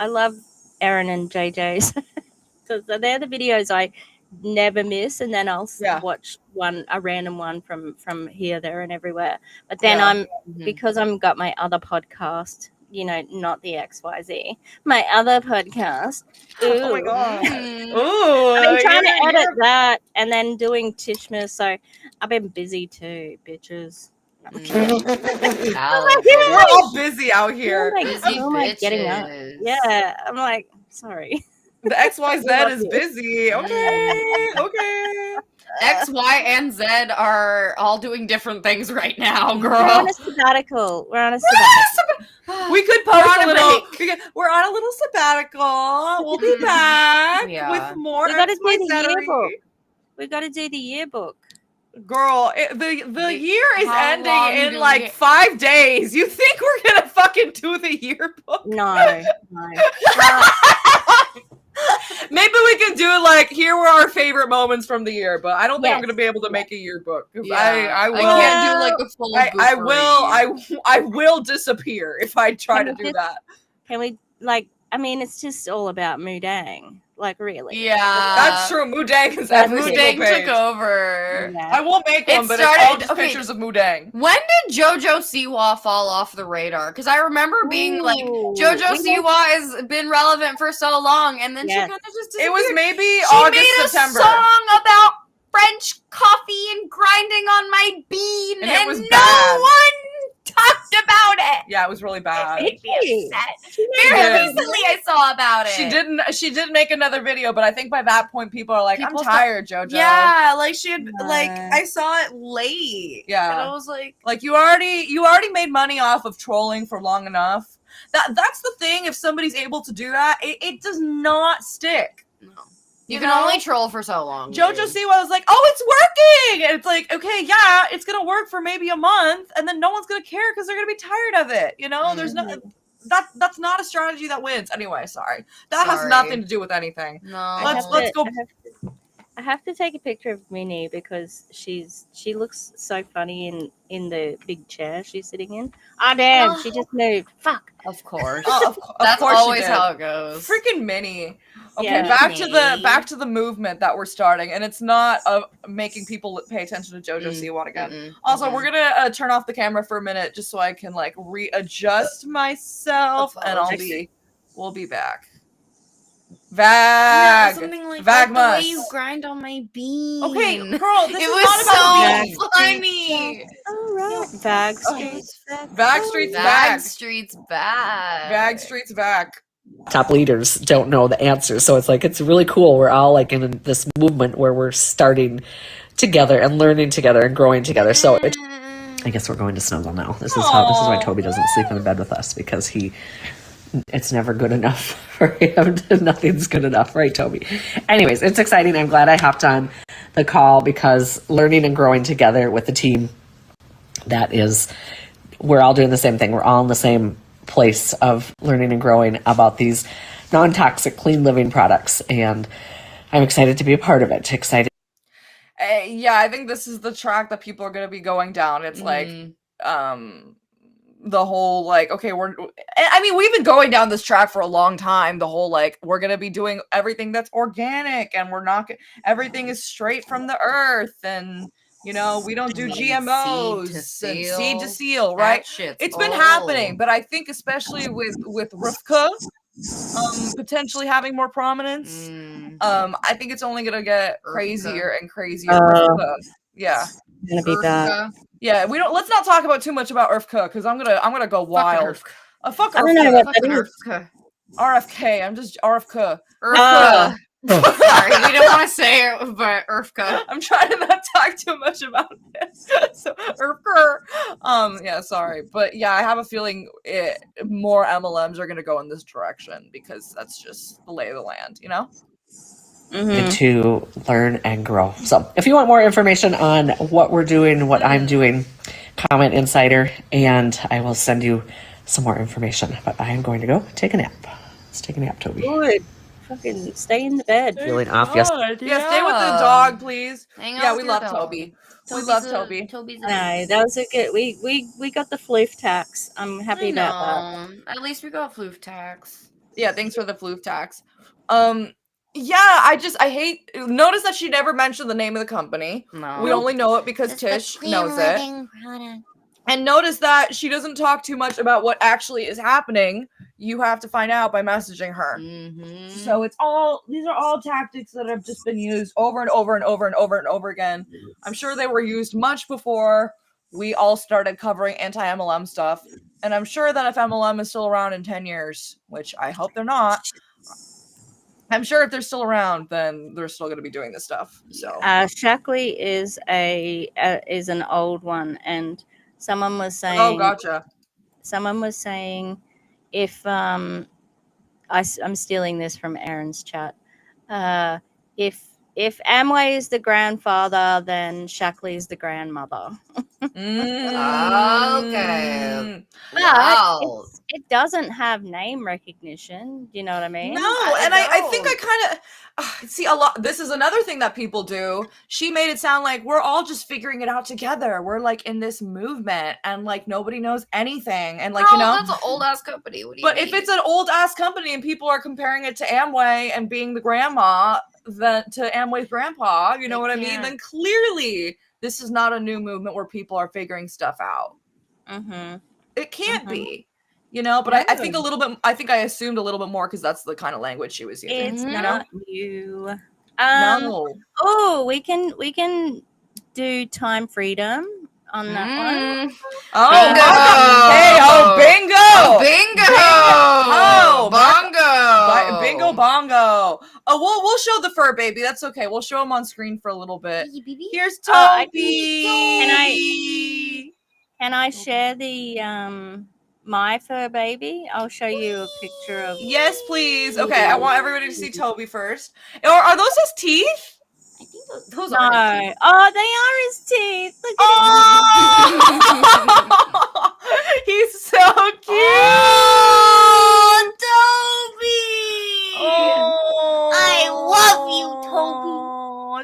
love Aaron and JJ's because they're the videos I never miss, and then I'll watch a random one from here, there, and everywhere. But then because I've got my other podcast, you know, not the XYZ, my other podcast. Oh my god! I've been trying to edit that and then doing Tishma, so I've been busy too, bitches. Valid. We're all busy out here. Busy getting up. bitches. Yeah, I'm like, sorry. The XYZ is you. busy. Okay. X, Y, and Z are all doing different things right now, We're on girl. a sabbatical. We're on a sabbatical. We could post a little. We're on a little sabbatical. We'll be back with more. We got to do the yearbook. We got to do the yearbook. Girl, the year is How long ending do in like we- 5 days. You think we're gonna fucking do the yearbook? No. Maybe we can do like, here were our favorite moments from the year, but I don't think I'm Yes. gonna be able to make a yearbook. Yeah, I will. I can't do like a full. I will disappear if I try to do that. Can we it's just all about Moodang. Like, really. Yeah, That's true. Moodang is every single Moodang page. took over. Yeah. I will make one, but it's all just pictures of Moodang. When did JoJo Siwa fall off the radar? Because I remember being like, JoJo Siwa has been relevant for so long, and then she kind of just disappeared. It was maybe she August, made September. a song about French coffee and grinding on my bean, And it was no bad. one talked about it. Yeah, it was really bad. It made me upset. Very recently I saw about it. She didn't make another video, but I think by that point people are like, I'm tired, JoJo. Yeah, like she had I saw it late. Yeah. And I was like you already made money off of trolling for long enough. That's the thing. If somebody's able to do that, it does not stick. No. You can only troll for so long. JoJo Siwa was like, oh, it's working! And it's like, okay, yeah, it's gonna work for maybe a month, and then no one's gonna care because they're gonna be tired of it. You know, there's no that's not a strategy that wins. Anyway, sorry. That has nothing to do with anything. No. Let's go. I have to take a picture of Minnie because she looks so funny in the big chair she's sitting in. Ah, damn, she just moved. Fuck. Of course. That's course always how it goes. Freaking Minnie. Okay, Yeah. back to the movement that we're starting, and it's not making people pay attention to JoJo Siwa again. Also, we're gonna turn off the camera for a minute just so I can like readjust myself, and we'll be back. Vag. Something like Vagmas. the way you grind on my bean. Okay, girl, this it is was not about so funny. All right. Vag Streets. Vag Streets Vag back. Streets back. Vag Streets back. Top leaders don't know the answers, so it's really cool. We're all like in this movement where we're starting together and learning together and growing together. So I guess we're going to snuggle now. This is why Toby doesn't sleep in the bed with us, because it's never good enough for him. Nothing's good enough, right, Toby? Anyways, it's exciting. I'm glad I hopped on the call because learning and growing together with the team, we're all doing the same thing. We're all in the same place of learning and growing about these non-toxic, clean living products. And I'm excited to be a part of it. Excited. Yeah, I think this is the track that people are going to be going down. It's like, the whole like, okay, we've been going down this track for a long time. The whole like, we're gonna be doing everything that's organic, and everything is straight from the earth, and you know, we don't do GMOs, seed to seal, right? It's been happening, but I think especially with Rivka potentially having more prominence, I think it's only gonna get crazier and crazier. Yeah. Gonna be bad. Yeah, let's not talk about too much about Urfka, because I'm gonna go wild. Fuck I don't know what that is. RFK. I'm just RFK. Urfka. Sorry, we don't want to say it, but Urfka. I'm trying to not talk too much about this. So Urfka. Yeah, sorry, but yeah, I have a feeling more MLMs are gonna go in this direction because that's just the lay of the land, you know. To learn and grow. So if you want more information on what we're doing, what I'm doing, comment Insider, and I will send you some more information. But I am going to go take a nap. Let's take a nap, Toby. Good. Fucking stay in the bed. Feeling off. Yes. Yeah, stay with the dog, please. Yeah, we love Toby. We love Toby. Toby's No, that was a good. We got the floof tax. I'm happy about that. At least we got floof tax. Yeah, thanks for the floof tax. Yeah, I notice that she never mentioned the name of the company. No. We only know it because Tish knows it. And notice that she doesn't talk too much about what actually is happening. You have to find out by messaging her. So these are all tactics that have just been used over and over and over and over and over again. I'm sure they were used much before we all started covering anti-MLM stuff. And I'm sure that if MLM is still around in 10 years, which I hope they're not, I'm sure if they're still around, then they're still going to be doing this stuff. So Shackley is an old one, and someone was saying. Oh, gotcha. Someone was saying, if I'm stealing this from Aaron's chat, if Amway is the grandfather, then Shackley is the grandmother. Okay. But Wow. it doesn't have name recognition. Do you know what I mean? No, and I think I kind of see a lot. This is another thing that people do. She made it sound like we're all just figuring it out together. We're like in this movement, and like nobody knows anything, and like that's an old ass company. What do you mean? if it's an old ass company and people are comparing it to Amway and being the grandma, then to Amway's grandpa, you know what I mean? Then clearly this is not a new movement where people are figuring stuff out. Mm-hmm. It can't be. But I think a little bit. I think I assumed a little bit more because that's the kind of language she was using. It's not you. No. Oh, we can do time freedom on that one. Oh, bingo! Bingo! Bingo bongo! Oh, we'll show the fur baby. That's okay. We'll show him on screen for a little bit. Here's Toby. Can I share the my fur baby? I'll show you a picture of. Yes, please. Okay, I want everybody to see Toby first. Or are those his teeth? I think those are his teeth. Oh, they are his teeth. Look at He's so cute. Oh, Toby! Oh, I love you, Toby.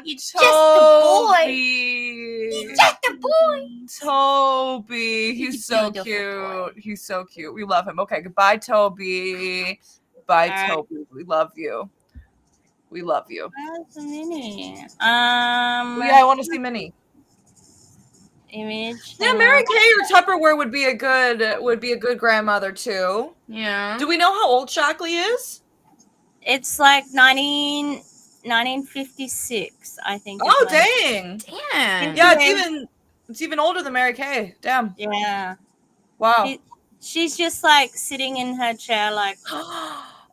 You're just a boy. He's just a boy. Toby, he's so beautiful cute. He's so cute. We love him. Okay, goodbye, Toby. Bye, Toby. We love you. We love you. Where's the Minnie? Yeah, I want to see Minnie. Image. Yeah, Mary Kay or Tupperware would be a good grandmother too. Yeah. Do we know how old Shackley is? It's like 1956, I think. Oh, dang. Damn. Yeah, it's even older than Mary Kay. Damn. Yeah. Wow. She's just like sitting in her chair, like.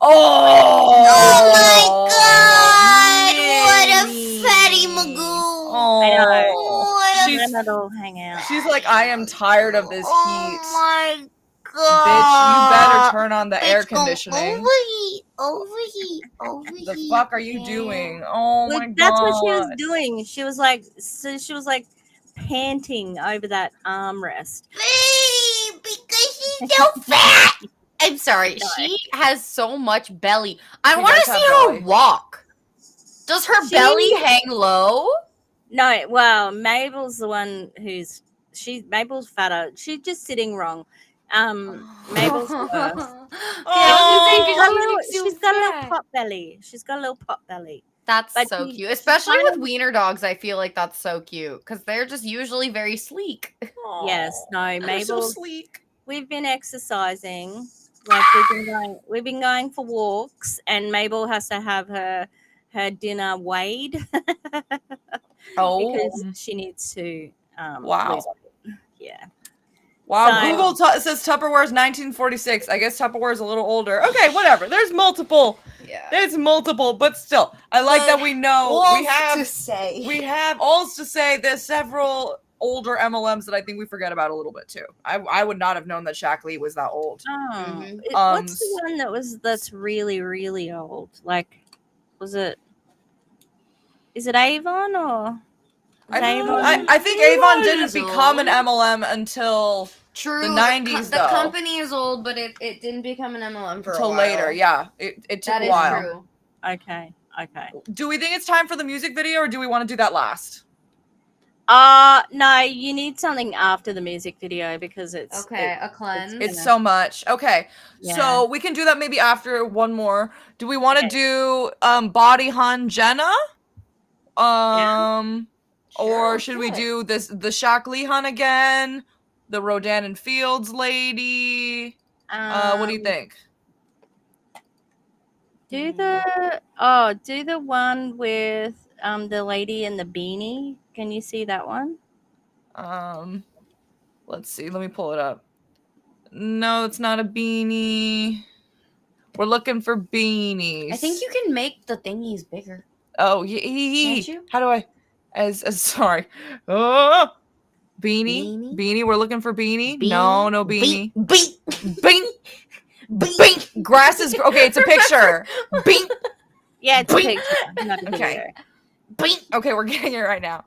Oh my God! What a fatty magoo! I know. She's Let it all hang out. She's like, I am tired of this heat. Oh my God! Bitch, you better turn on the air conditioning. Overheat. The fuck are you doing? Oh my God. That's what she was doing. She was like panting over that armrest. Because she's so fat. I'm sorry. She has so much belly. I She want does to have see her belly. walk. Does her belly hang low? No, well, Mabel's the one Mabel's fatter. She's just sitting wrong. Mabel's worse. She's got a little pot belly. That's But so she- cute. Especially kind with wiener dogs, I feel like that's so cute because they're just usually very sleek. Yes, no, They're so Mabel. sleek. We've been exercising. Like we've been going for walks, and Mabel has to have her dinner weighed because she needs to. Wow. lose weight. Yeah. Wow, So- Google says Tupperware is 1946. I guess Tupperware is a little older. Okay, whatever. There's multiple, but still, I like that we know we have alls to say. There's several older MLMs that I think we forget about a little bit too. I would not have known that Shackley was that old. Oh, Mhm. what's the one that's really really old? Like, is it Avon or? I think Avon didn't become an MLM until True. the 90s, The though. company is old, but it didn't become an MLM for a until while. later. Yeah, it took That a is while. true. Okay. Do we think it's time for the music video, or do we want to do that last? No, you need something after the music video because it's Okay, a cleanse. It's so much. Okay, Yeah. so we can do that maybe after one more. Do we want to do Body Hun Jenna? Or should we do the Shackley Hun again? The Rodan and Fields lady? What do you think? Do the one with the lady in the beanie. Can you see that one? Let's see. Let me pull it up. No, it's not a beanie. We're looking for beanies. I think you can make the thingies bigger. Oh, Can't you? How do I? As sorry. Oh, Beanie? beanie. We're looking for beanie. Beanie? No beanie. Beanie. Bing. Grass is okay. It's a picture. Bing. Yeah, it's a Bing. picture. Not a Okay. video. Bing. Okay, we're getting it right now.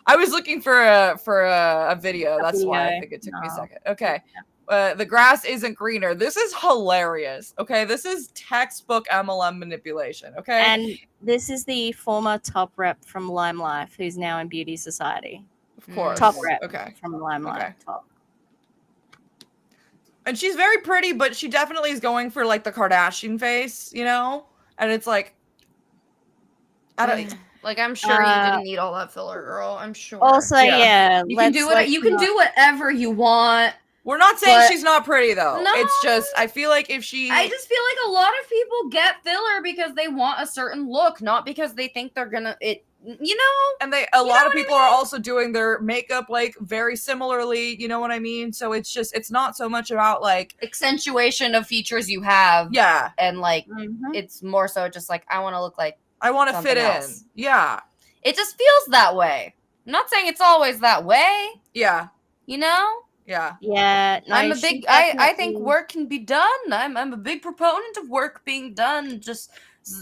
I was looking for a video. That's why I think it took me a second. Okay. The grass isn't greener. This is hilarious. Okay, this is textbook MLM manipulation. Okay, And this is the former top rep from Lime Life, who's now in Beauty Society. of course. Top rep Okay. from Lime Life. Okay. Top. And she's very pretty, but she definitely is going for like the Kardashian face, you know? And it's like, I don't. Like, I'm sure you didn't need all that filler, girl. I'm sure. Also, yeah, you can do it. You can do whatever you want. We're not saying But- she's not pretty though. No. It's just I feel like if she, I just feel like a lot of people get filler because they want a certain look, not because they think they're gonna and a lot of people are also doing their makeup like very similarly. You know what I mean? So it's not so much about like accentuation of features you have. Yeah. And like Mhm. it's more so just like I want to look like I want to fit in. else. Yeah. It just feels that way. I'm not saying it's always that way. Yeah. You know? Yeah. Yeah, no, I'm a she big I think definitely- work can be done. I'm a big proponent of work being done just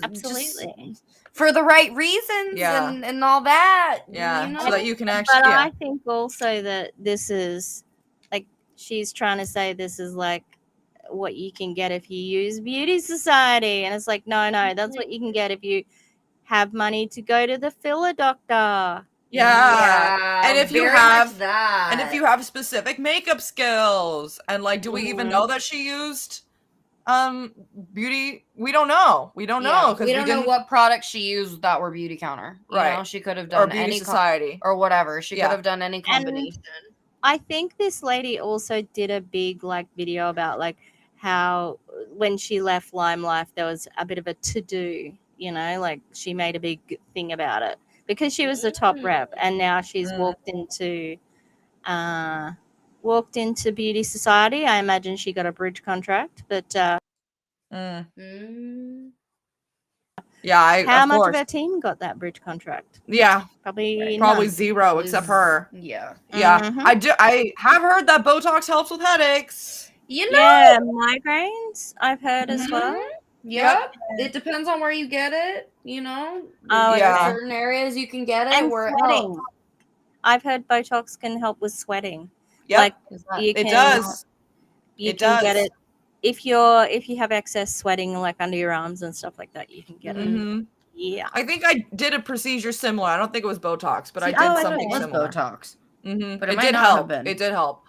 Absolutely. for the right reasons Yeah. and all that. Yeah. You know? So that you can actually But yeah. I think also that this is like she's trying to say this is like what you can get if you use Beauty Society, and it's like no, that's what you can get if you have money to go to the filler doctor. Yeah. And if you very have much that. and if you have specific makeup skills and like do we even know that she used beauty? We don't know. We don't know because we don't know what products she used that were beauty counter. You Right. know, she could have or done Beauty any Society. or whatever. She Yeah. could have done any combination. I think this lady also did a big like video about like how when she left Lime Life there was a bit of a to do, you know, like she made a big thing about it because she was the top rep and now she's walked into Beauty Society. I imagine she got a bridge contract, but Yeah, how of much course. of her team got that bridge contract? Yeah, Probably probably none. zero except her. Yeah. Yeah, Mhm. I have heard that Botox helps with headaches. You know, Yeah, migraines I've heard as well. Yep. It depends on where you get it, you know. Oh, Yeah. There's certain areas you can get it And where it sweating. helps. I've heard Botox can help with sweating. Yep. Like Is that- you It can, does. You It can get does. it if you have excess sweating like under your arms and stuff like that. You can get it. Mhm. Yeah. I think I did a procedure similar. I don't think it was Botox, but I See, did I something it was similar. Botox. But it it might did not have help. been. It did help.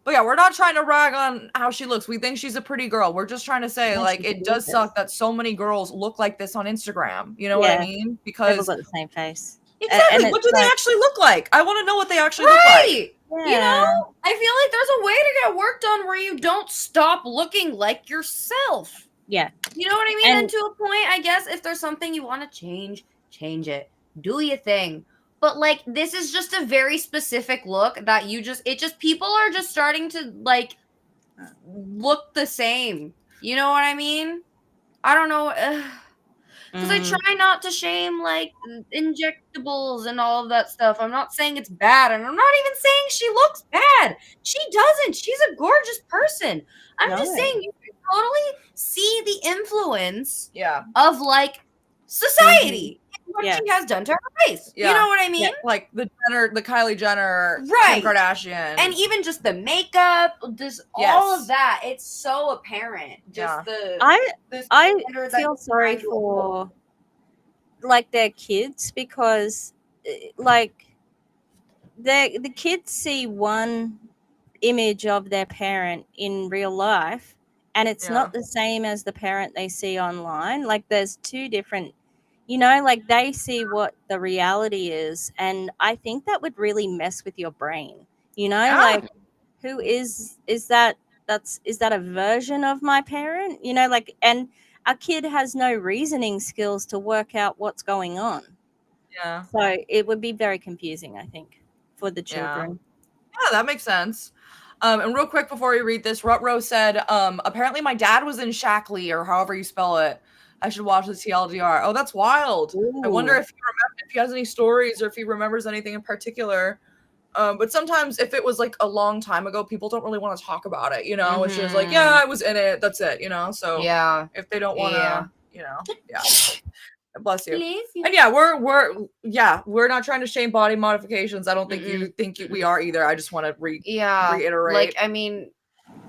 But yeah, we're not trying to rag on how she looks. We think she's a pretty girl. We're just trying to say, Yeah, like, she's it does gorgeous. suck that so many girls look like this on Instagram. You know what I Yeah. mean? They've Because all got the same face. exactly, and what it's do they like- actually look like? I want to know what they actually look like. Right. Yeah. You know, I feel like there's a way to get work done where you don't stop looking like yourself. Yeah. You know what I mean? And- And to a point, I guess if there's something you want to change it. Do your thing. But like this is just a very specific look that people are just starting to like look the same. You know what I mean? I don't know. Because I try not to shame like injectables and all of that stuff. I'm not saying it's bad, and I'm not even saying she looks bad. She doesn't. She's a gorgeous person. I'm just No. saying you can totally see the influence Yeah. of like society and what Yeah. she has done to her face. Yeah. You know what I mean? Like the Kylie Jenner, Right. Kim Kardashian. And even just the makeup, just all of that, it's so apparent. Just the I standard that feel you're sorry trying to for like their kids because like the kids see one image of their parent in real life and it's Yeah. not the same as the parent they see online. Like there's two different, you know, like they see what the reality is, and I think that would really mess with your brain, you know. Yeah. Like who is that a version of my parent, you know, like, and a kid has no reasoning skills to work out what's going on. Yeah. So it would be very confusing, I think, for the Yeah. children. Yeah, that makes sense. And real quick before we read this, Rutro said, apparently my dad was in Shackley, or however you spell it. I should watch the TLDR. Oh, that's wild. Ooh. I wonder if he has any stories or if he remembers anything in particular. But sometimes if it was like a long time ago, people don't really want to talk about it, you know? It's just like, yeah, I was in it. That's it, you know? So if they don't want to, you know, Bless you. And yeah, we're not trying to shame body modifications. I don't think you think we are either. I just want to reiterate. Like, I mean,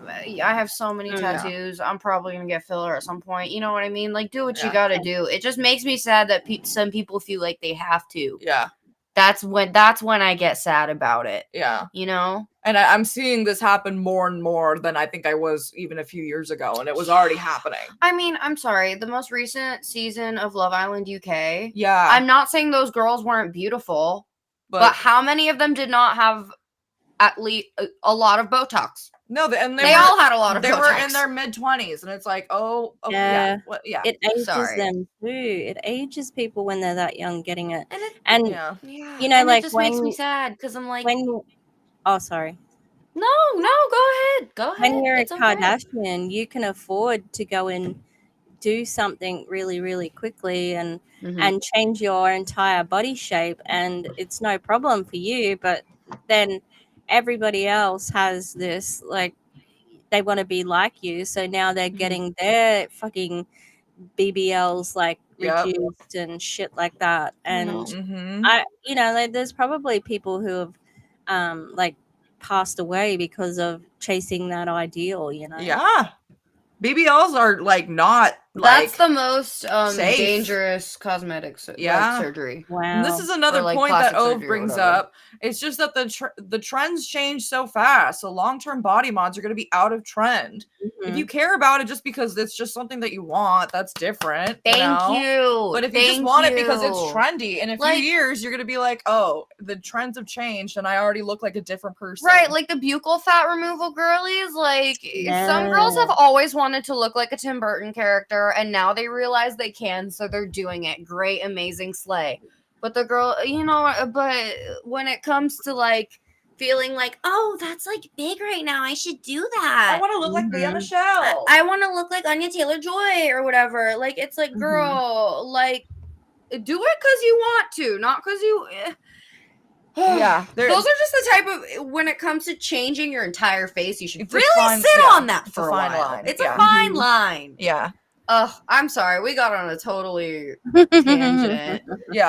I have so many tattoos. I'm probably gonna get filler at some point. You know what I mean? Like, do what you gotta do. It just makes me sad that some people feel like they have to. Yeah. That's when I get sad about it. Yeah. You know? And I'm seeing this happen more and more than I think I was even a few years ago, and it was already happening. I mean, I'm sorry. The most recent season of Love Island UK. Yeah. I'm not saying those girls weren't beautiful, but how many of them did not have at least a lot of Botox? No, they all had a lot of Botox. They were in their mid-20s, and it's like, yeah. It ages them too. It ages people when they're that young getting it. And you know, and like it just when, makes me sad because I'm like, oh, sorry. No, go ahead. When you're a Kardashian, you can afford to go and do something really, really quickly and change your entire body shape, and it's no problem for you. But then everybody else has this, like, they want to be like you, so now they're getting their fucking BBLs like reduced and shit like that. And I, you know, like, there's probably people who have like passed away because of chasing that ideal, you know. Yeah, BBLs are like not that's the most dangerous cosmetic surgery. Wow. And this is another point that Ove brings up. It's just that the trends change so fast. So long-term body mods are going to be out of trend. If you care about it just because it's just something that you want, that's different. Thank you. But if you just want it because it's trendy, in a few years, you're going to be like, oh, the trends have changed and I already look like a different person. Right, like the buccal fat removal girlies. Like, some girls have always wanted to look like a Tim Burton character, and now they realize they can, so they're doing it. Great, amazing, slay. But the girl, you know, but when it comes to like feeling like, oh, that's like big right now, I should do that. I want to look like Lea Michele. I want to look like Anya Taylor-Joy or whatever. Like, it's like, girl, like, do it because you want to, not because you. Yeah, those are just the type of, when it comes to changing your entire face, you should really sit on that for a while. It's a fine line. Yeah. I'm sorry, we got on a totally tangent.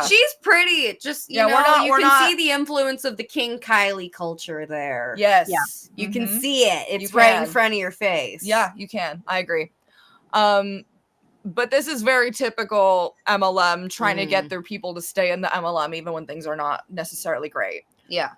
She's pretty. It just, you know, you can see the influence of the King Kylie culture there. Yes. Yeah. You can see it. It's right in front of your face. Yeah, you can. I agree. But this is very typical MLM, trying to get their people to stay in the MLM even when things are not necessarily great. Yeah.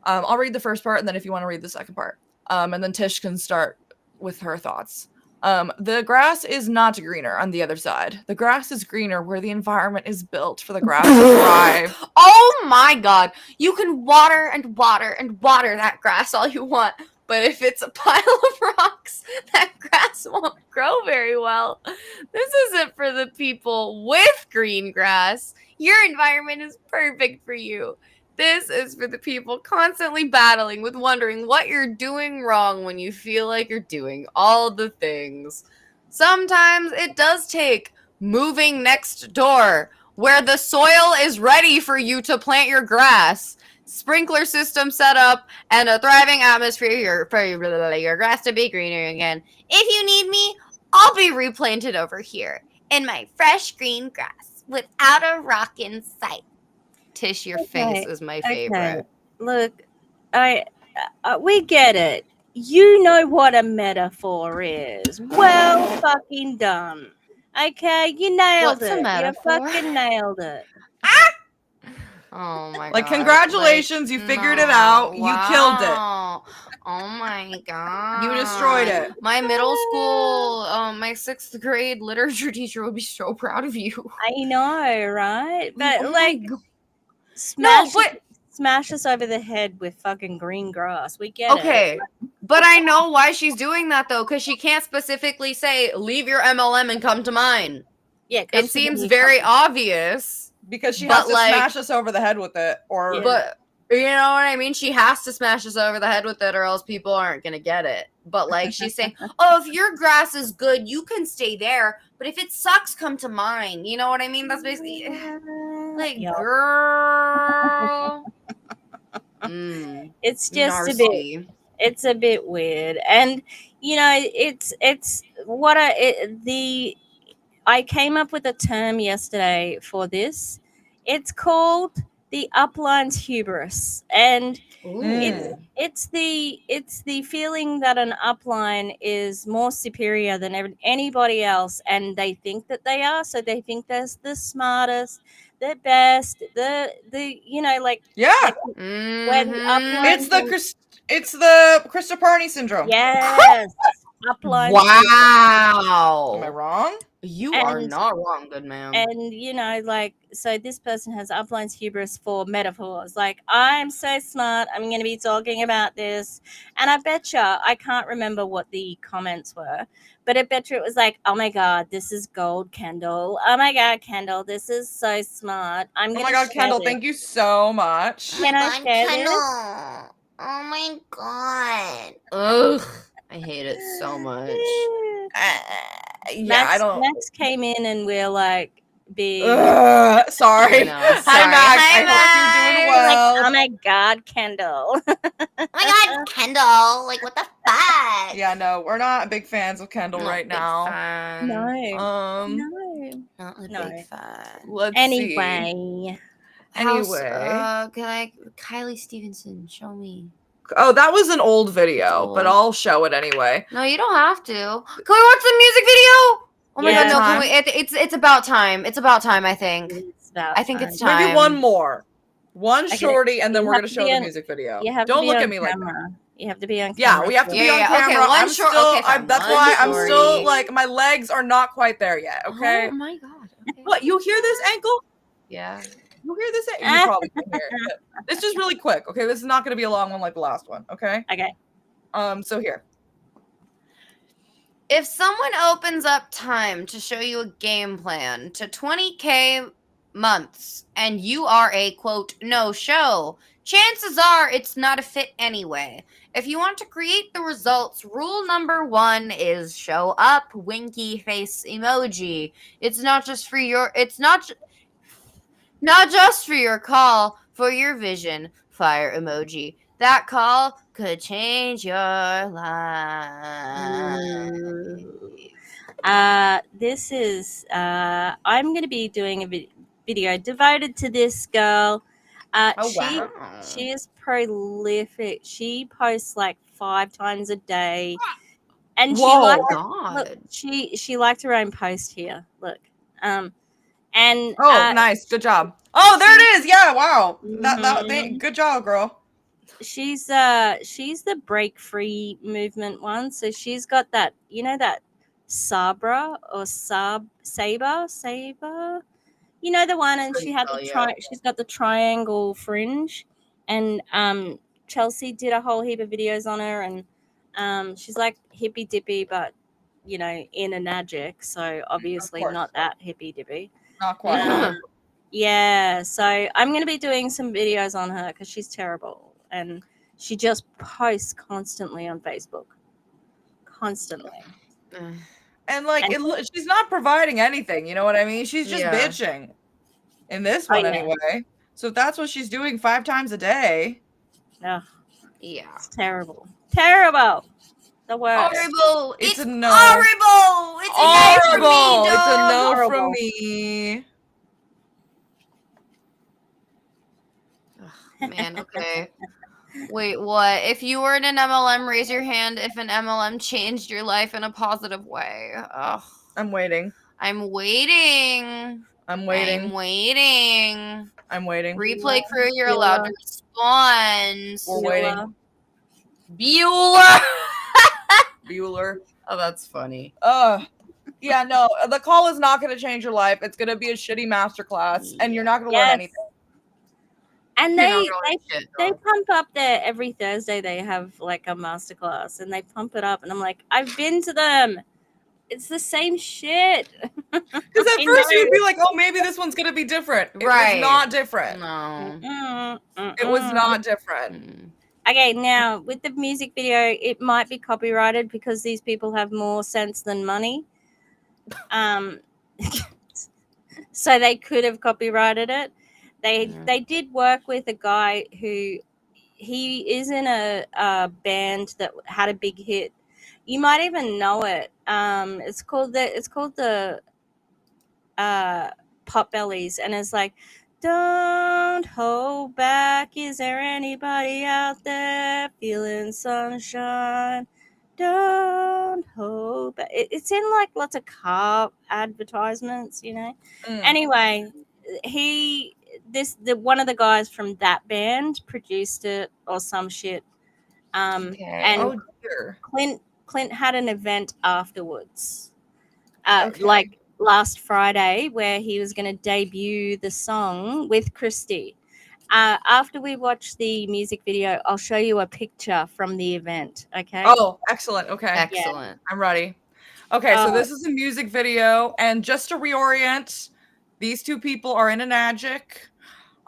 I'll read the first part, and then if you want to read the second part. And then Tish can start with her thoughts. The grass is not greener on the other side. The grass is greener where the environment is built for the grass to thrive. Oh my God. You can water and water and water that grass all you want. But if it's a pile of rocks, that grass won't grow very well. This isn't for the people with green grass. Your environment is perfect for you. This is for the people constantly battling with wondering what you're doing wrong when you feel like you're doing all the things. Sometimes it does take moving next door, where the soil is ready for you to plant your grass, sprinkler system set up, and a thriving atmosphere for your grass to be greener again. If you need me, I'll be replanted over here in my fresh green grass without a rock in sight. Tish, your face is my favorite. Look, we get it. You know what a metaphor is. Well fucking done. Okay, you nailed What's it. A metaphor? You fucking nailed it. Oh my God. Like, congratulations, you figured it out. You killed it. Oh my God. You destroyed it. My middle school, my 6th grade literature teacher would be so proud of you. I know, right? But smash us over the head with fucking green grass. We get it. Okay, but I know why she's doing that, though, because she can't specifically say, leave your MLM and come to mine. Yeah, it seems very obvious. Because she has to smash us over the head with it. Or But You know what I mean? She has to smash us over the head with it or else people aren't going to get it. But, like, she's saying, oh, if your grass is good, you can stay there. But if it sucks, come to mine. You know what I mean? That's basically, like, Yep. girl. It's just a bit, it's a bit weird. And, you know, it's what I came up with a term yesterday for this. It's called the upline's hubris, and it's the feeling that an upline is more superior than anybody else, and they think that they are. So they think they're the smartest, the best, the like Yeah. when upline it's the Christopherny syndrome. Yes. Upline. Wow. Am I wrong? You are not wrong, good man. And, you know, like, so this person has upline's hubris for metaphors. Like, I'm so smart, I'm going to be talking about this. And I betcha, I can't remember what the comments were, but I betcha it was like, oh my God, this is gold, Kendall. Oh my God, Kendall, this is so smart. Oh my God, Kendall, thank you so much. Can I share Kendall. this? Oh my God. Ugh. I hate it so much. Max came in and we're like, being sorry. Hi, Max. I hope you're doing well. Like, oh my God, Kendall. Oh my God, Kendall. Like, what the fuck? Yeah, no, we're not big fans of Kendall right now. No. Not a big fan. Let's see. Anyway. Kylie Stevenson, show me. Oh, that was an old video, but I'll show it anyway. No, you don't have to. Can we watch the music video? Oh my God, no! Can we, it's about time. It's about time. I think. I think it's time. Maybe one more, shorty, and then we're gonna show the music video. Don't look at me like that. You have to be on camera. Yeah, we have to be on camera. Okay, that's why I'm still like my legs are not quite there yet. Okay. Oh my God. Okay. What? You hear this, ankle? Yeah. You hear this? You probably can hear it. This is really quick. Okay, this is not going to be a long one like the last one. Okay. Okay. So here. If someone opens up time to show you a game plan to 20K months and you are a quote no show, chances are it's not a fit anyway. If you want to create the results, rule number 1 is show up, winky face emoji. It's not just for your call, for your vision, fire emoji. That call could change your life. This is I'm going to be doing a video devoted to this girl. She is prolific. She posts like 5 times a day, and she liked her own post here. Look, and nice, good job. Oh, there it is. Yeah, wow. Good job, girl. She's the break free movement one. So she's got that, you know, that Sabra or Saber. You know the one, and she had she's got the triangle fringe, and Chelsea did a whole heap of videos on her, and she's like hippy dippy, but you know, in a magic, so obviously not that hippy dippy. Not quite. Yeah, so I'm going to be doing some videos on her because she's terrible, and she just posts constantly on Facebook. Constantly. And like, she's not providing anything, you know what I mean? She's just bitching. In this one, anyway. So if that's what she's doing 5 times a day. Yeah. It's terrible. Terrible. The worst. Horrible. It's a no. Horrible. It's horrible. It's a no from me. Man, okay. Wait, what? If you were in an MLM, raise your hand if an MLM changed your life in a positive way. Ugh. I'm waiting. I'm waiting. Replay crew, you're allowed to respond. We're waiting. Bueller. Oh, that's funny. Yeah, no, the call is not going to change your life. It's going to be a shitty masterclass, and you're not going to learn anything. And they pump up there every Thursday. They have like a masterclass, and they pump it up. And I'm like, I've been to them. It's the same shit. Because at first you'd be like, oh, maybe this one's gonna be different. It was not different. No. It was not different. Okay, now with the music video, it might be copyrighted because these people have more sense than money. So they could have copyrighted it. They did work with a guy who he is in a band that had a big hit. You might even know it. It's called the Potbellies, and it's like, don't hold back. Is there anybody out there feeling sunshine? Don't hold back. It's in like lots of car advertisements, you know. Anyway, one of the guys from that band produced it or some shit. And Clint had an event afterwards, like last Friday, where he was going to debut the song with Christy. After we watch the music video, I'll show you a picture from the event. Okay. Oh, excellent. Okay. Excellent. I'm ready. Okay, so this is a music video, and just to reorient, these two people are in an Magic.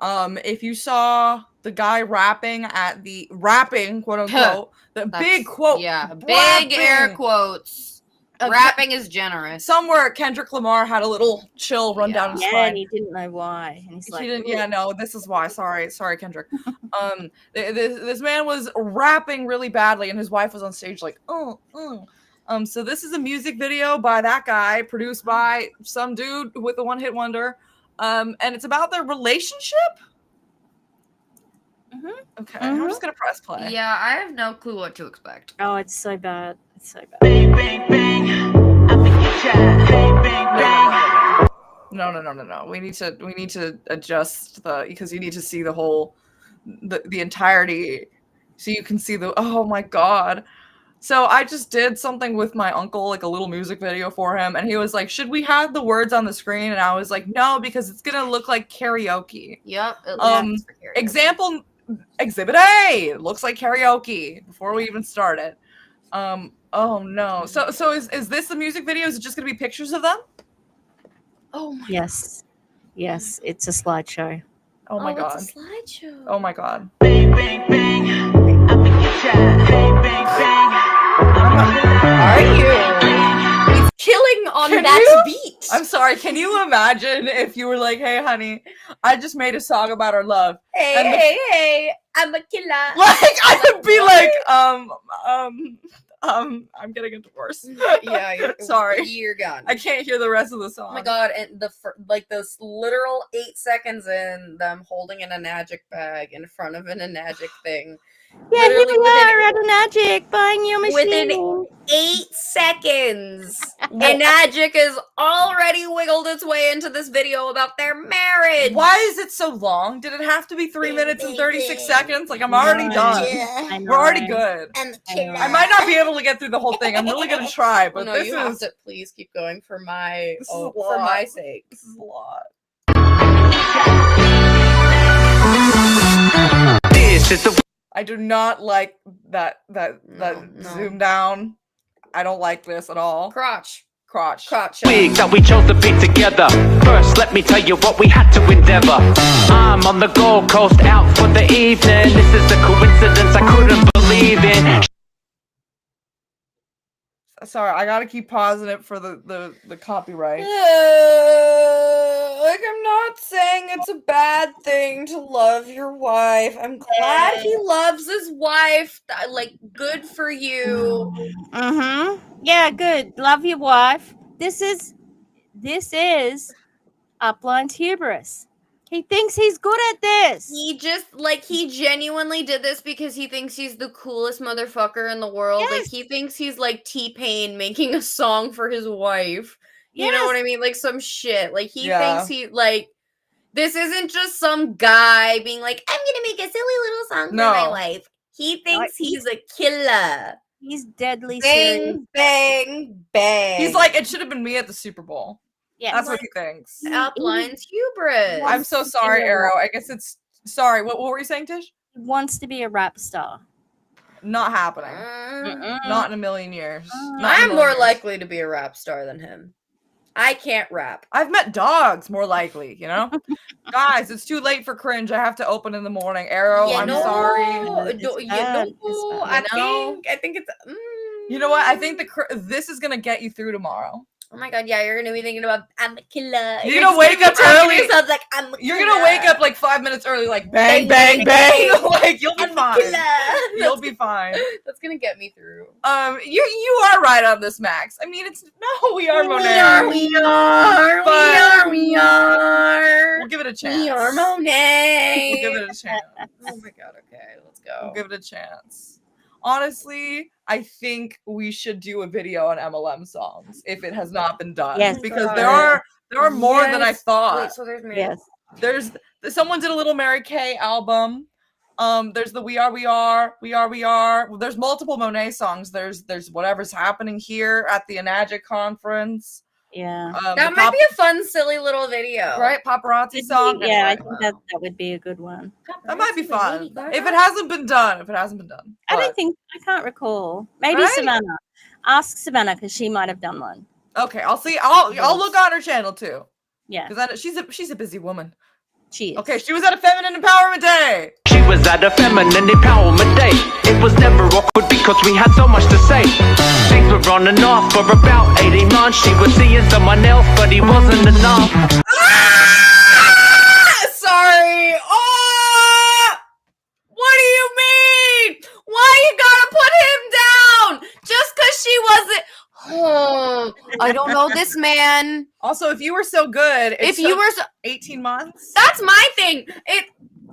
If you saw the guy rapping, quote unquote, the big quote, big air quotes. Rapping is generous. Somewhere Kendrick Lamar had a little chill run down his spine. And he didn't know why. And he's like, this is why. Sorry, Kendrick. This man was rapping really badly, and his wife was on stage like, so this is a music video by that guy, produced by some dude with a one-hit wonder. And it's about their relationship. Okay, I'm just gonna press play. Yeah, I have no clue what to expect. Oh, it's so bad. It's so bad. Bang, bang, bang. I think you chat. Bang, bang, bang. No. We need to adjust because you need to see the whole, the entirety, so you can see oh my god. So I just did something with my uncle, like a little music video for him, and he was like, should we have the words on the screen? And I was like, no, because it's gonna look like karaoke. Yep. Example, Exhibit A, it looks like karaoke before we even started. Oh no. So is this the music video? Is it just gonna be pictures of them? Oh my. Yes, it's a slideshow. Oh my god. It's a slideshow. Oh my god. Bang, bang, bang. I think you chat. Bang, bang, bang. Are you? He's killing on that beat. I'm sorry. Can you imagine if you were like, "Hey, honey, I just made a song about our love." Hey, I'm a killer. Like I would be like, I'm getting a divorce. Yeah, sorry. You're gone. I can't hear the rest of the song. Oh my god! And this literal 8 seconds in them holding an Enagic bag in front of an Enagic thing. Yeah, here we are at Enagic buying your machine. Within 8 seconds, Enagic has already wiggled its way into this video about their marriage. Why is it so long? Did it have to be 3 minutes and 36 seconds? Like, I'm already done. We're already good. I might not be able to get through the whole thing. I'm really gonna try, but no, you have to please keep going for my sake. This is a lot. I do not like that zoom down. I don't like this at all. Crotch. Week that we chose to be together. First, let me tell you what we had to endeavor. I'm on the Gold Coast out for the evening. This is a coincidence I couldn't believe in. Sorry, I gotta keep pausing it for the copyright. Like, I'm not saying it's a bad thing to love your wife. I'm glad he loves his wife. Like, good for you. Yeah, good. Love your wife. This is Upline's hubris. He thinks he's good at this. He genuinely did this because he thinks he's the coolest motherfucker in the world. Yes. Like, he thinks he's like T-Pain making a song for his wife. You know what I mean? Like, some shit. Like, he thinks this isn't just some guy being like, I'm gonna make a silly little song for my wife. He thinks he's a killer. He's deadly serious. Bang, bang. He's like, it should have been me at the Super Bowl. Yeah, that's what he thinks. Upline's hubris. I'm so sorry, Arrow. I guess it's sorry. What were you saying, Tish? He wants to be a rap star. Not happening. Not in a million years. I'm more likely to be a rap star than him. I can't rap. I've met dogs more likely, you know? Guys, it's too late for cringe. I have to open in the morning. Arrow, I'm sorry. I think it's. You know what? I think this is gonna get you through tomorrow. Oh my god, yeah, you're gonna be thinking about I'm a killer. You're gonna wake up early. Like, you're gonna wake up like 5 minutes early, like bang, bang, bang. Like you'll be fine. You'll be fine. That's gonna get me through. You are right on this, Max. I mean, we are Monet. We are. We'll give it a chance. We are Monet. We'll give it a chance. Oh my god, okay, let's go. We'll give it a chance. Honestly, I think we should do a video on MLM songs if it has not been done. Yes, because there are more than I thought. Wait, so there's Mary. Yes. There's someone did a little Mary Kay album. There's the We Are. There's multiple Monet songs. There's Whatever's Happening Here at the Enagic conference. Yeah. That might be a fun, silly little video. Right? Paparazzi song. Yeah, I think that would be a good one. That might be fun. If it hasn't been done. I can't recall. Maybe Savannah. Ask Savannah because she might have done one. Okay, I'll see. I'll look on her channel too. Yeah. Because she's a busy woman. She is. Okay, she was at a Feminine Empowerment Day. She was at a feminine empowerment day. It was never awkward because we had so much to say. Things were on and off for about 18 months. She was seeing someone else, but he wasn't enough. Sorry. Oh! What do you mean? Why you gotta put him down? Just because she wasn't. Oh, I don't know this man. Also, if you were so good, if you were 18 months. That's my thing.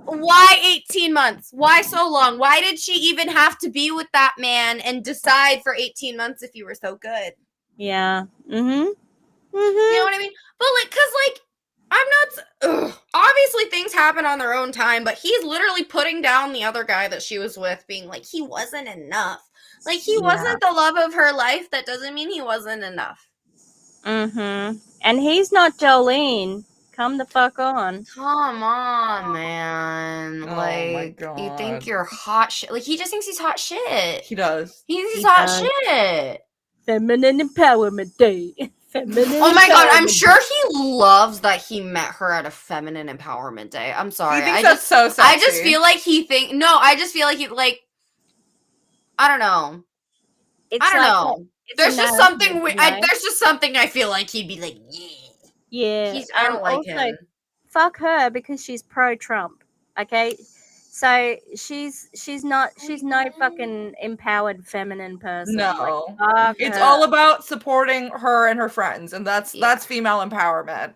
Why 18 months? Why so long? Why did she even have to be with that man and decide for 18 months if you were so good? Yeah. You know what I mean? But I'm not. Obviously, things happen on their own time, but he's literally putting down the other guy that she was with, being like, he wasn't enough. Like, he wasn't the love of her life. That doesn't mean he wasn't enough. And he's not Jolene. Come the fuck on. Come on, man. Oh my God. You think you're hot shit. Like, he just thinks he's hot shit. He does. He thinks he's hot shit. Feminine Empowerment Day. Oh my god, I'm sure he loves that he met her at a Feminine Empowerment Day. I'm sorry. He thinks that's so sexy. I just feel like he I don't know. I don't know. There's just something there's just something I feel like he'd be like, yeah. Yeah. I don't like him. Fuck her because she's pro-Trump. Okay? So she's no fucking empowered feminine person. No. It's all about supporting her and her friends, and that's female empowerment.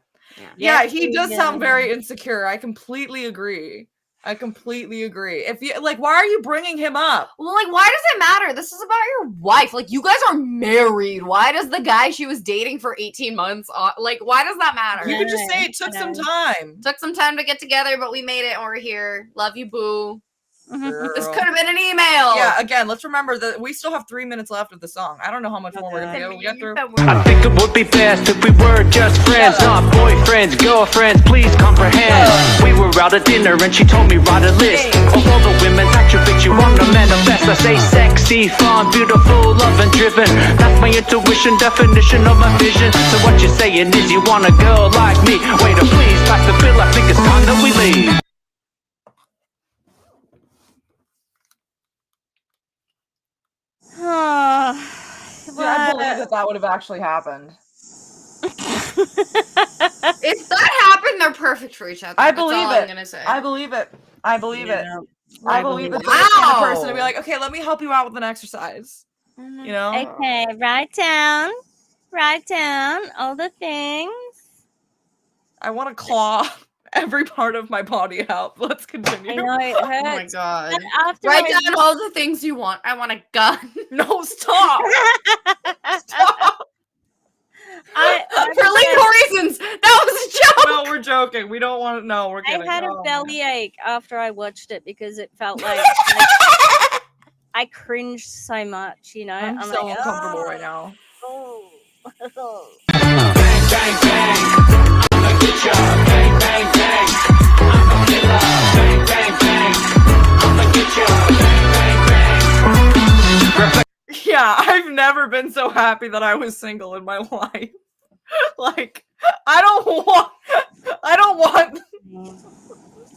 Yeah, he does sound very insecure. I completely agree. If you why are you bringing him up? Well, why does it matter? This is about your wife. You guys are married. Why does the guy she was dating for 18 months why does that matter? You could just say it took some time. Took some time to get together, but we made it and we're here. Love you, boo. This could have been an email. Yeah, again, let's remember that we still have 3 minutes left of the song. I don't know how much more we're gonna go. We got through. I think it would be best if we were just friends, not boyfriends, girlfriends, please comprehend. We were out at dinner and she told me write a list of all the women's attributes you want to manifest. I say sexy, fun, beautiful, love and driven. That's my intuition, definition of my vision. So what you're saying is you want a girl like me. Waiter, please pass the bill, I think it's time that we leave. I believe that would have actually happened. If that happened, they're perfect for each other. I believe That's all it. I'm gonna say. I believe it. I believe it. I believe it. Wow. The kind of person to be like, okay, let me help you out with an exercise. You know? Okay, write down all the things. I want to claw every part of my body out. Let's continue. I know it hurts. Oh my god. Write down all the things you want. I want a gun. No, stop. Stop. For legal reasons. That was a joke. No, we're joking. We don't want to know. We're kidding. I had a bellyache after I watched it because it felt like I cringed so much, you know. I'm so uncomfortable right now. Oh. Bang, bang, bang. I'ma get ya. Bang, bang, bang. I'm a killer. Bang, bang, bang. I'ma get ya. Bang, bang, bang. Yeah, I've never been so happy that I was single in my life. Like, I don't want.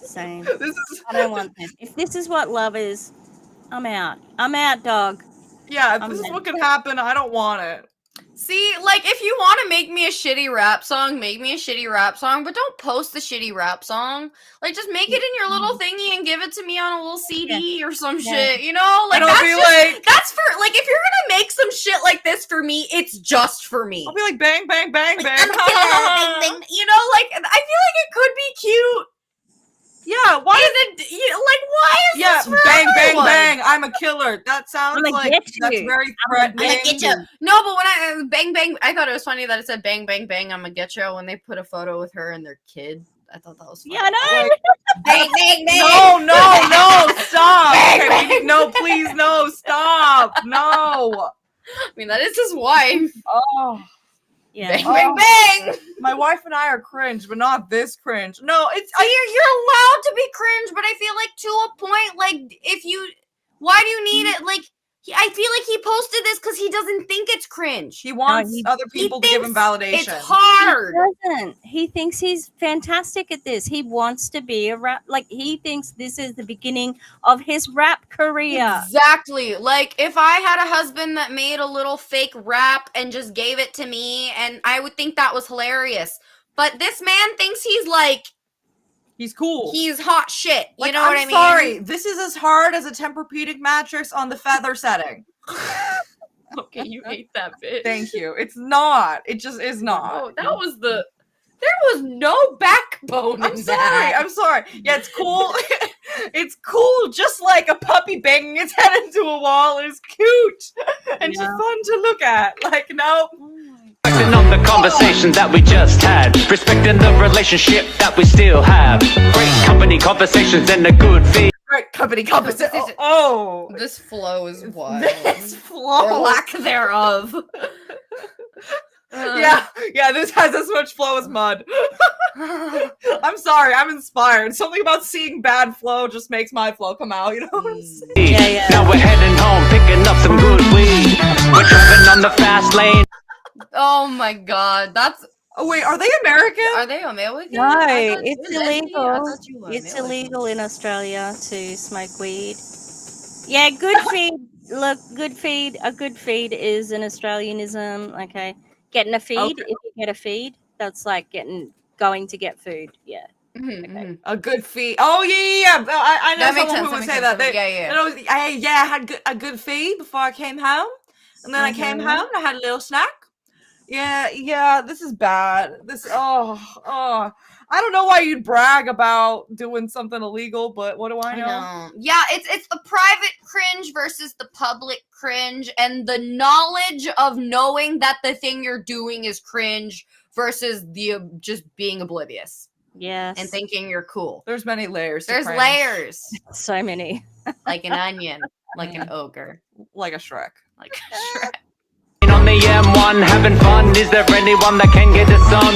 Same. This is. I don't want this. If this is what love is, I'm out. I'm out, dog. Yeah, if this is what could happen, I don't want it. See, like, if you want to make me a shitty rap song, make me a shitty rap song, but don't post the shitty rap song. Like, just make it in your little thingy and give it to me on a little CD or some shit, you know? Like, that's for, like, if you're gonna make some shit like this for me, it's just for me. I'll be like, bang, bang, bang, bang. Bang, bang. You know, like, I feel like it could be cute. Yeah, why is it, why is this for bang, everyone? bang, bang, I'm a killer. That sounds like, that's very threatening. I'm gonna get you. No, but when I, bang, bang, I thought it was funny that it said bang, bang, bang, I'm gonna get you when they put a photo with her and their kid. I thought that was funny. Yeah, I know. Bang, bang, bang. No, stop. Okay, no, please, no, stop. No. I mean, that is his wife. Oh. Yeah. Bang, bang, bang. My wife and I are cringe, but not this cringe. No, it's you're allowed to be cringe, but I feel like to a point, like if you, why do you need it? Like I feel like he posted this because he doesn't think it's cringe. He wants other people to give him validation. It's hard. He doesn't. He thinks he's fantastic at this. He wants to be a rap. Like he thinks this is the beginning of his rap career. Exactly. Like if I had a husband that made a little fake rap and just gave it to me, and I would think that was hilarious. But this man thinks he's like. He's cool. He's hot shit. You like, know what I mean? Sorry. This is as hard as a Tempur-Pedic mattress on the feather setting. Okay, you hate that bitch. Thank you. It's not. It just is not. Oh, that was the. There was no backbone. I'm sorry. Yeah, it's cool. It's cool. Just like a puppy banging its head into a wall is cute and just fun to look at. Like no. Reflecting on the conversation that we just had, respecting the relationship that we still have. Great company conversations and a good feed. Great company conversation. Oh, this flow is wild. This flow, or lack thereof. Yeah, this has as much flow as mud. I'm sorry, I'm inspired. Something about seeing bad flow just makes my flow come out, you know what I'm saying? Yeah. Now we're heading home, picking up some good weed. We're driving on the fast lane. Oh my god, that's. Oh wait, are they American? Are they American? No, it's illegal. It's illegal in Australia to smoke weed. Yeah, good feed. Look, good feed. A good feed is an Australianism. Okay, getting a feed. Okay. If you get a feed, that's like going to get food. Yeah. Mm-hmm. Okay. A good feed. Oh yeah. I know That makes someone sense, who would that say makes that. sense. I had a good feed before I came home, and then I came home and I had a little snack. Yeah, this is bad. I don't know why you'd brag about doing something illegal, but what do I know? Yeah, it's the private cringe versus the public cringe, and the knowledge of knowing that the thing you're doing is cringe versus the just being oblivious. Yes. And thinking you're cool. There's many layers. There's layers. So many. Like an onion, like an ogre, like a Shrek. like a Shrek. On the M1 having fun. Is there anyone that can get us some?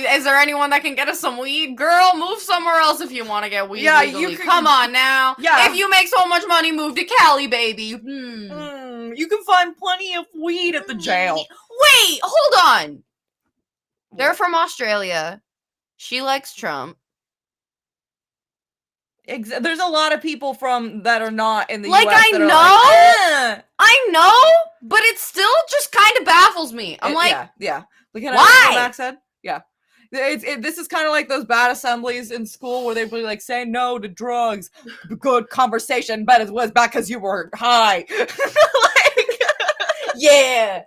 Is there anyone that can get us some weed? Girl, move somewhere else if you want to get weed legally. You can, come on now. Yeah. If you make so much money, move to Cali, baby. You can find plenty of weed at the jail. Wait, hold on. They're from Australia. She likes Trump. There's a lot of people that are not in the like, US. I know, but it still just kind of baffles me. I'm yeah. Look at why? what Max said. Yeah. This is kind of like those bad assemblies in school where they'd be like, say no to drugs. Good conversation, but it was back because you were high. Yeah,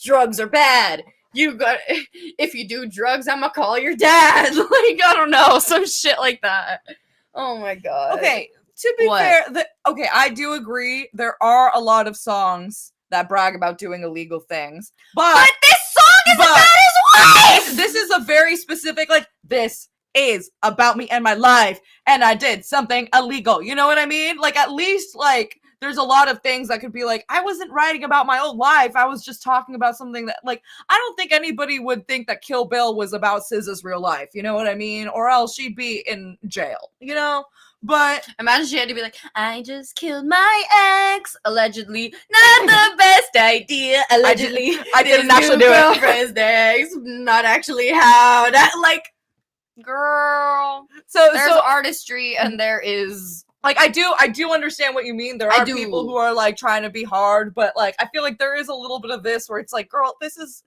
drugs are bad. If you do drugs, I'm gonna call your dad. Like, I don't know, some shit like that. Oh my god. Okay, to be fair, I do agree. There are a lot of songs that brag about doing illegal things, but this song is about his wife. This is a very specific, like, this is about me and my life, and I did something illegal. You know what I mean? Like, at least, like, there's a lot of things that could be like, I wasn't writing about my own life. I was just talking about something that, like, I don't think anybody would think that Kill Bill was about SZA's real life. You know what I mean? Or else she'd be in jail, you know? But imagine she had to be like, I just killed my ex, allegedly. Not the best idea, allegedly. I didn't actually do it. Girlfriend's ex, not actually how. That, like, girl. There's artistry and there is... Like, I do understand what you mean. There are people who are, like, trying to be hard, but, like, I feel like there is a little bit of this where it's like, girl, this is...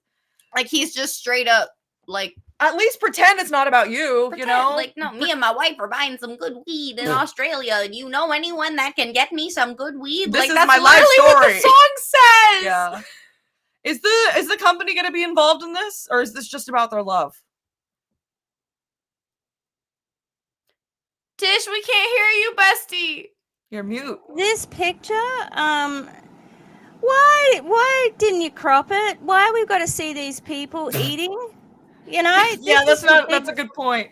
Like, he's just straight up, like... At least pretend it's not about you, you know? Like, no, me and my wife are buying some good weed in Australia. Do you know anyone that can get me some good weed? This like, is that's my life literally story. what the song says! Yeah. Is the company gonna be involved in this? Or is this just about their love? Tish, we can't hear you, bestie. You're mute. This picture, why didn't you crop it? Why we've got to see these people eating? You know? Yeah, that's a good point.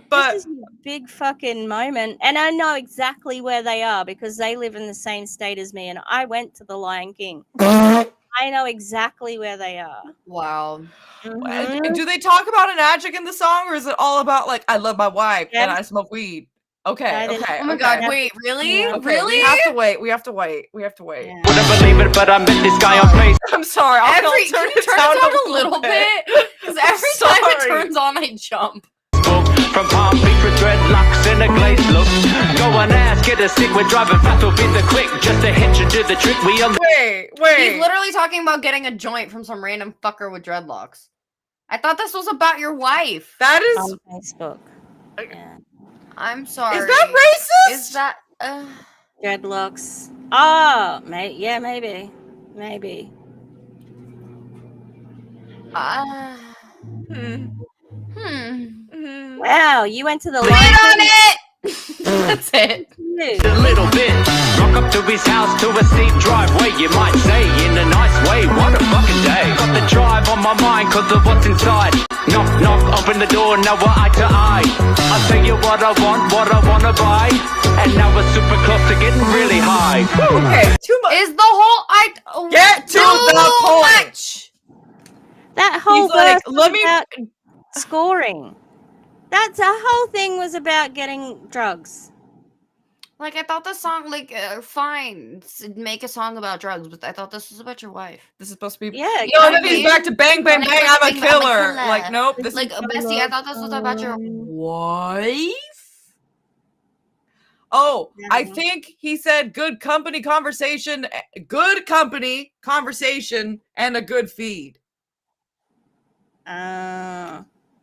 But this is a big fucking moment, and I know exactly where they are because they live in the same state as me, and I went to the Lion King. I know exactly where they are. Wow. Mm-hmm. Do they talk about an adjective in the song, or is it all about like I love my wife and I smoke weed? Okay. Oh my god, wait, really? Yeah. Okay, Really? We have to wait. Yeah. Wouldn't believe it, but I met this guy on Facebook. I'm sorry. I'll Can you turn it down a little bit? Because every time it Sorry. turns on, I jump. From Palm Beach with dreadlocks and a glazed look. Go on ask, get a sick, we're driving fast, we'll be the quick. Just to hit you to the trick, we on Wait. He's literally talking about getting a joint from some random fucker with dreadlocks. I thought this was about your wife. That is. On Facebook. Yeah. I'm sorry. Is that racist? Is that Dreadlocks. Oh, maybe. Wow, you went to the Put Lion it on King? it! That's it. a little bit. Rock up to his house to a steep driveway, you might say, in a nice way. What a fucking day. Got the drive on my mind cause of what's inside. Knock, knock, open the door, now we're eye to eye. I'll tell you what I want, what I wanna buy. And now we're super close to getting really high. Okay, too much. Is the whole Get to the point. Much. That whole He's like, verse let was me. about scoring. That's the whole thing was about getting drugs. Like, I thought the song, like, fine, make a song about drugs, but I thought this was about your wife. This is supposed to be. Yeah, No, and then he's exactly. back to bang, bang, Like, bang. I'm a bang, bang, I'm a killer. killer. Like, nope. This Like, is. bestie, I thought this was about your wife? Oh, I think he said good company conversation, and a good feed.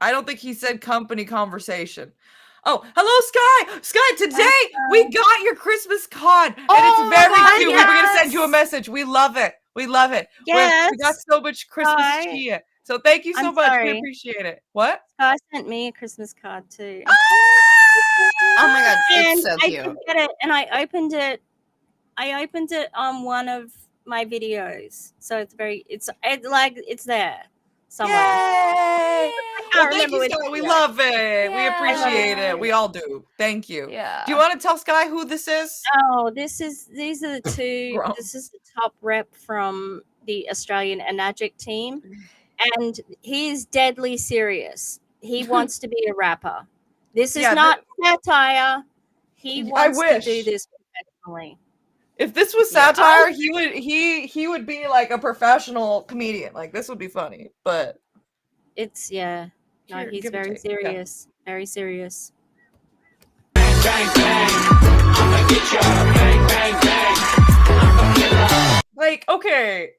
I don't think he said company conversation. Oh, hello, Sky! Sky, today we got your Christmas card, and it's very cute. yes. We're gonna send you a message. We love it. We love it. Yes. We got so much Christmas Sky. cheer. So thank you so I'm much. sorry. We appreciate it. What? Sky sent me a Christmas card too. Oh my god, And it's so I cute. did get it, and I opened it on one of my videos, so it's there somewhere. Yay! can't Well, thank remember you, which Sky. We video. love it. We Yeah. appreciate it. We all do. Thank you. Yeah. Do you want to tell Sky who this is? Oh, these are the two. Gross. This is the top rep from the Australian Anagic team, and he's deadly serious. He wants to be a rapper. This is Yeah, not satire. He I wants to wish. do this professionally. If this was Yeah. satire, he would be like a professional comedian. Like this would be funny, but It's No, Here, he's give it very to you. Yeah. serious. Very serious. like okay.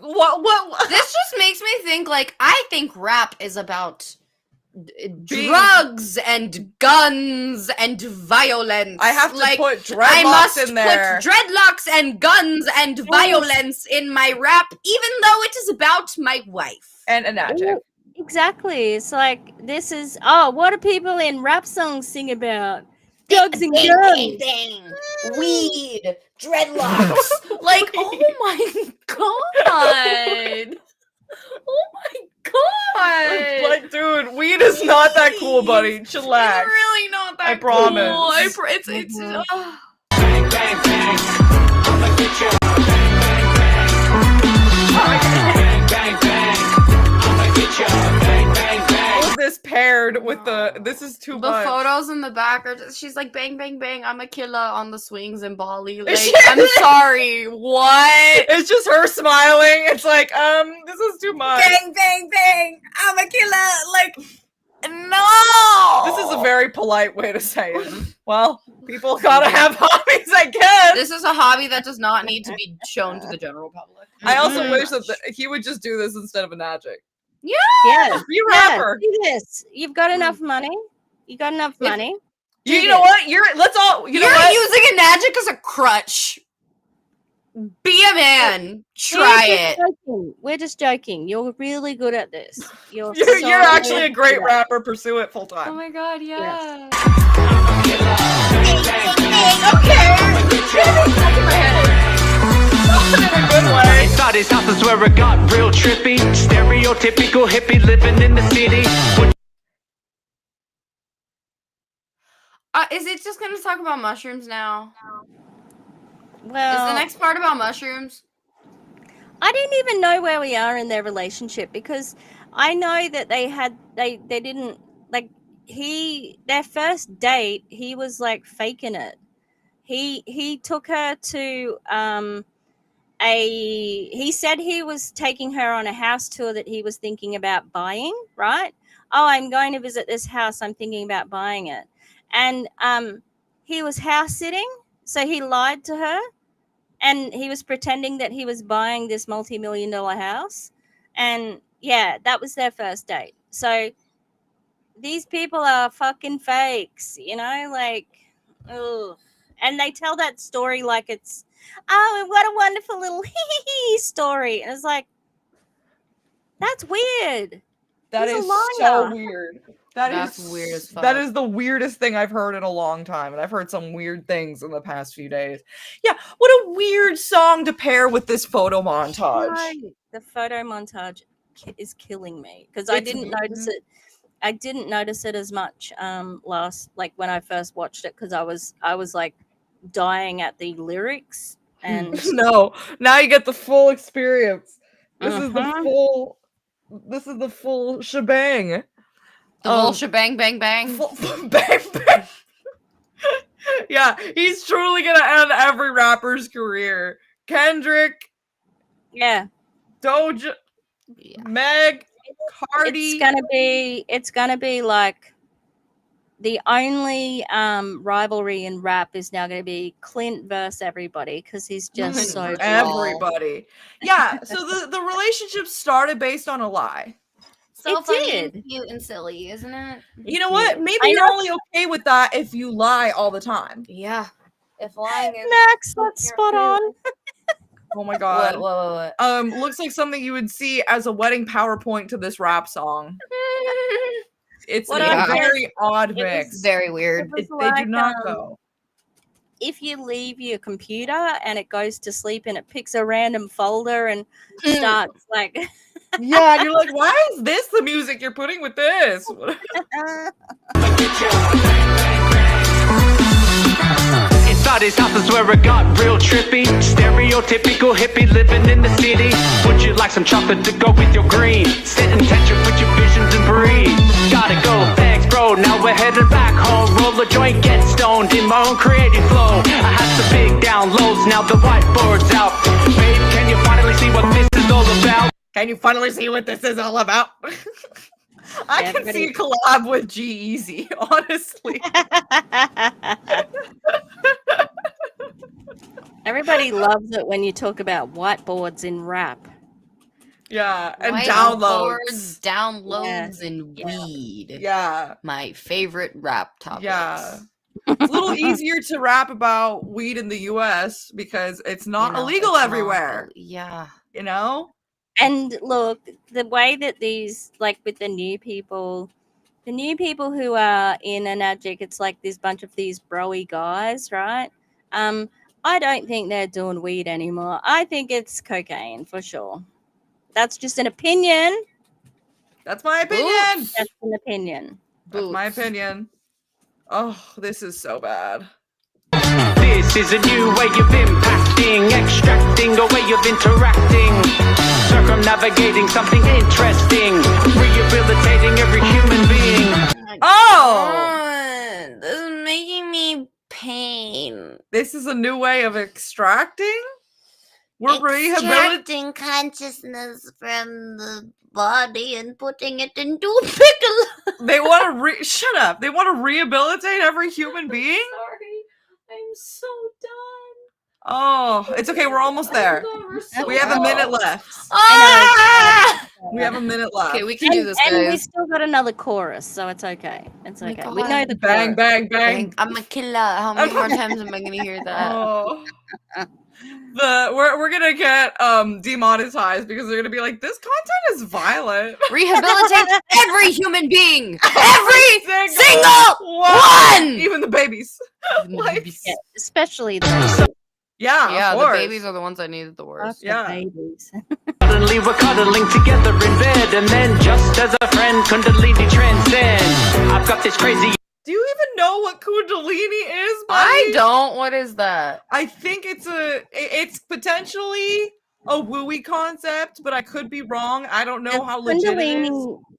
what This just makes me think, like, I think rap is about drugs and guns and violence. I have to like, put I must dreadlocks in there. put dreadlocks and guns and violence in my rap, even though it is about my wife. And an adjective. Exactly. It's like this is what do people in rap songs sing about? Drugs and guns. Weed, dreadlocks. Like, oh my god. Oh my god. Like, dude, weed is not that cool, buddy. Chillax. It's really not that I promise. cool. It's All of this this paired with this is too much. The photos in the back are just, she's like, bang, bang, bang, I'm a killer on the swings in Bali. Like, I'm sorry, what? It's just her smiling. It's like, this is too much. Bang, bang, bang, I'm a killer. Like, no! This is a very polite way to say it. Well, people gotta have hobbies, I guess. This is a hobby that does not need to be shown to the general public. I also wish that he would just do this instead of a magic. Yeah. Be a rapper. Do this. You've got enough money. You got enough money. You know what? You're using a magic as a crutch. Be a man. Try it. We're just joking. You're really good at this. You're actually a great rapper. Pursue it full time. Oh my god, yeah. Inside his house is where it got real trippy. Stereotypical hippie living in the city. Is it just going to talk about mushrooms now? Well, is the next part about mushrooms? I didn't even know where we are in their relationship, because I know that they didn't, like, their first date, he was like faking it. He took her to he said he was taking her on a house tour that he was thinking about buying, right? Oh, I'm going to visit this house, I'm thinking about buying it. And he was house sitting, so he lied to her, and he was pretending that he was buying this multi-million-dollar house. And yeah, that was their first date. So these people are fucking fakes, you know, like, ugh. And they tell that story like it's, oh, what a wonderful little story. And it's like, that's weird. That is so weird. That's weird as fuck. That is the weirdest thing I've heard in a long time. And I've heard some weird things in the past few days. Yeah, what a weird song to pair with this photo montage. Right. The photo montage is killing me, because I didn't notice it. I didn't notice it as much like when I first watched it, because I was like dying at the lyrics. And no, now you get the full experience. This is the full shebang. The full shebang, bang, bang. Bang, bang. Yeah, he's truly gonna end every rapper's career. Kendrick, yeah, Doja, Meg, Cardi. It's gonna be like, the only rivalry in rap is now going to be Clint versus everybody, because he's just so everybody. Yeah, so the relationship started based on a lie. So it funny did. and cute and silly, isn't it? You know what? Maybe you're only okay with that if you lie all the time. Yeah. If lying is Max, that's spot on. Oh my god. What? Looks like something you would see as a wedding PowerPoint to this rap song. It's a very odd mix. Very weird. They do not go. If you leave your computer and it goes to sleep and it picks a random folder and starts like... Yeah, and you're like, why is this the music you're putting with this? Inside his house is where it got real trippy. Stereotypical hippie living in the city. Would you like some chocolate to go with your green? Sit in tension with your visions and breathe. Gotta go, thanks bro, now we're headed back home. Roll a joint, get stoned in my own creative flow. I had some big downloads, now the whiteboard's out. Babe, can you finally see what this is all about? Can you finally see what this is all about? I can see a collab with G-Eazy, honestly. Everybody loves it when you talk about whiteboards in rap. Yeah, and downloads, and weed. Yeah. My favorite rap topics. Yeah. It's a little easier to rap about weed in the US because it's not illegal everywhere. Yeah. You know? And look, the way that these, like with the new people who are in Anagic, it's like this bunch of these broy guys, right? I don't think they're doing weed anymore. I think it's cocaine for sure. That's just an opinion. That's my opinion. Oops. That's an opinion. That's my opinion. Oh, this is so bad. This is a new way of impacting, extracting a way of interacting, circumnavigating something interesting, rehabilitating every human being. Oh! This is making me pain. This is a new way of extracting? We're extracting consciousness from the body and putting it into a pickle. They want to shut up. They want to rehabilitate every human being? Sorry, I'm so done. Oh, it's okay. We're almost there. We have a minute left. Ah! We have a minute left. Okay, we can do this, guys. And we still got another chorus, so it's okay. It's okay. We know the bang, chorus. bang, bang. I'm a killer. How many more times am I gonna hear that? Oh. We're gonna get demonetized because they're gonna be like, this content is violent. Rehabilitate every human being. Every single one. Even the babies. Yeah, especially the Yeah, the of course. babies are the ones I needed the worst. Yeah. babies. Suddenly we're cuddling together in bed, and then just as a friend, Kundalini transcend. I've got this crazy. Do you even know what Kundalini is, buddy? I don't. What is that? I think it's potentially a wooey concept, but I could be wrong. I don't know how legit it is.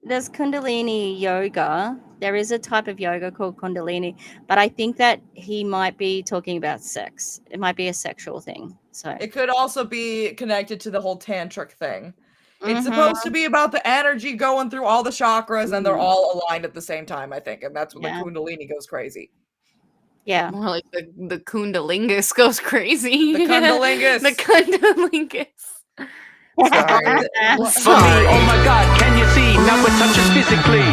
There's Kundalini yoga. There is a type of yoga called Kundalini, but I think that he might be talking about sex. It might be a sexual thing. So It could also be connected to the whole tantric thing. It's supposed to be about the energy going through all the chakras, and they're all aligned at the same time, I think. And that's when the Kundalini goes crazy. Yeah. More like the Kundalingus goes crazy. The Kundalingus. The Kundalingus. Sorry. For me, oh my God, can you see? Now we're touching physically.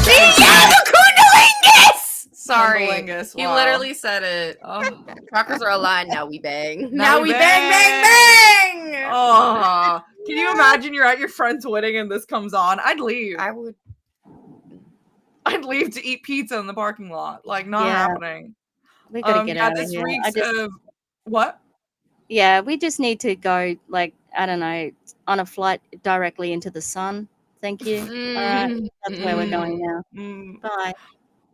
Yeah, the Kundalingus! Sorry. Kundalingus, You wow. literally said it. Oh, chakras are aligned. Now we bang. Now Now we we bang, bang, bang! Oh, can you imagine you're at your friend's wedding and this comes on? I'd leave. I would. I'd leave to eat pizza in the parking lot. Like, not happening. We gotta get out of here. Reeks of what? Yeah, we just need to go, like, I don't know, on a flight directly into the sun. Thank you. All right, that's where we're going now. Bye.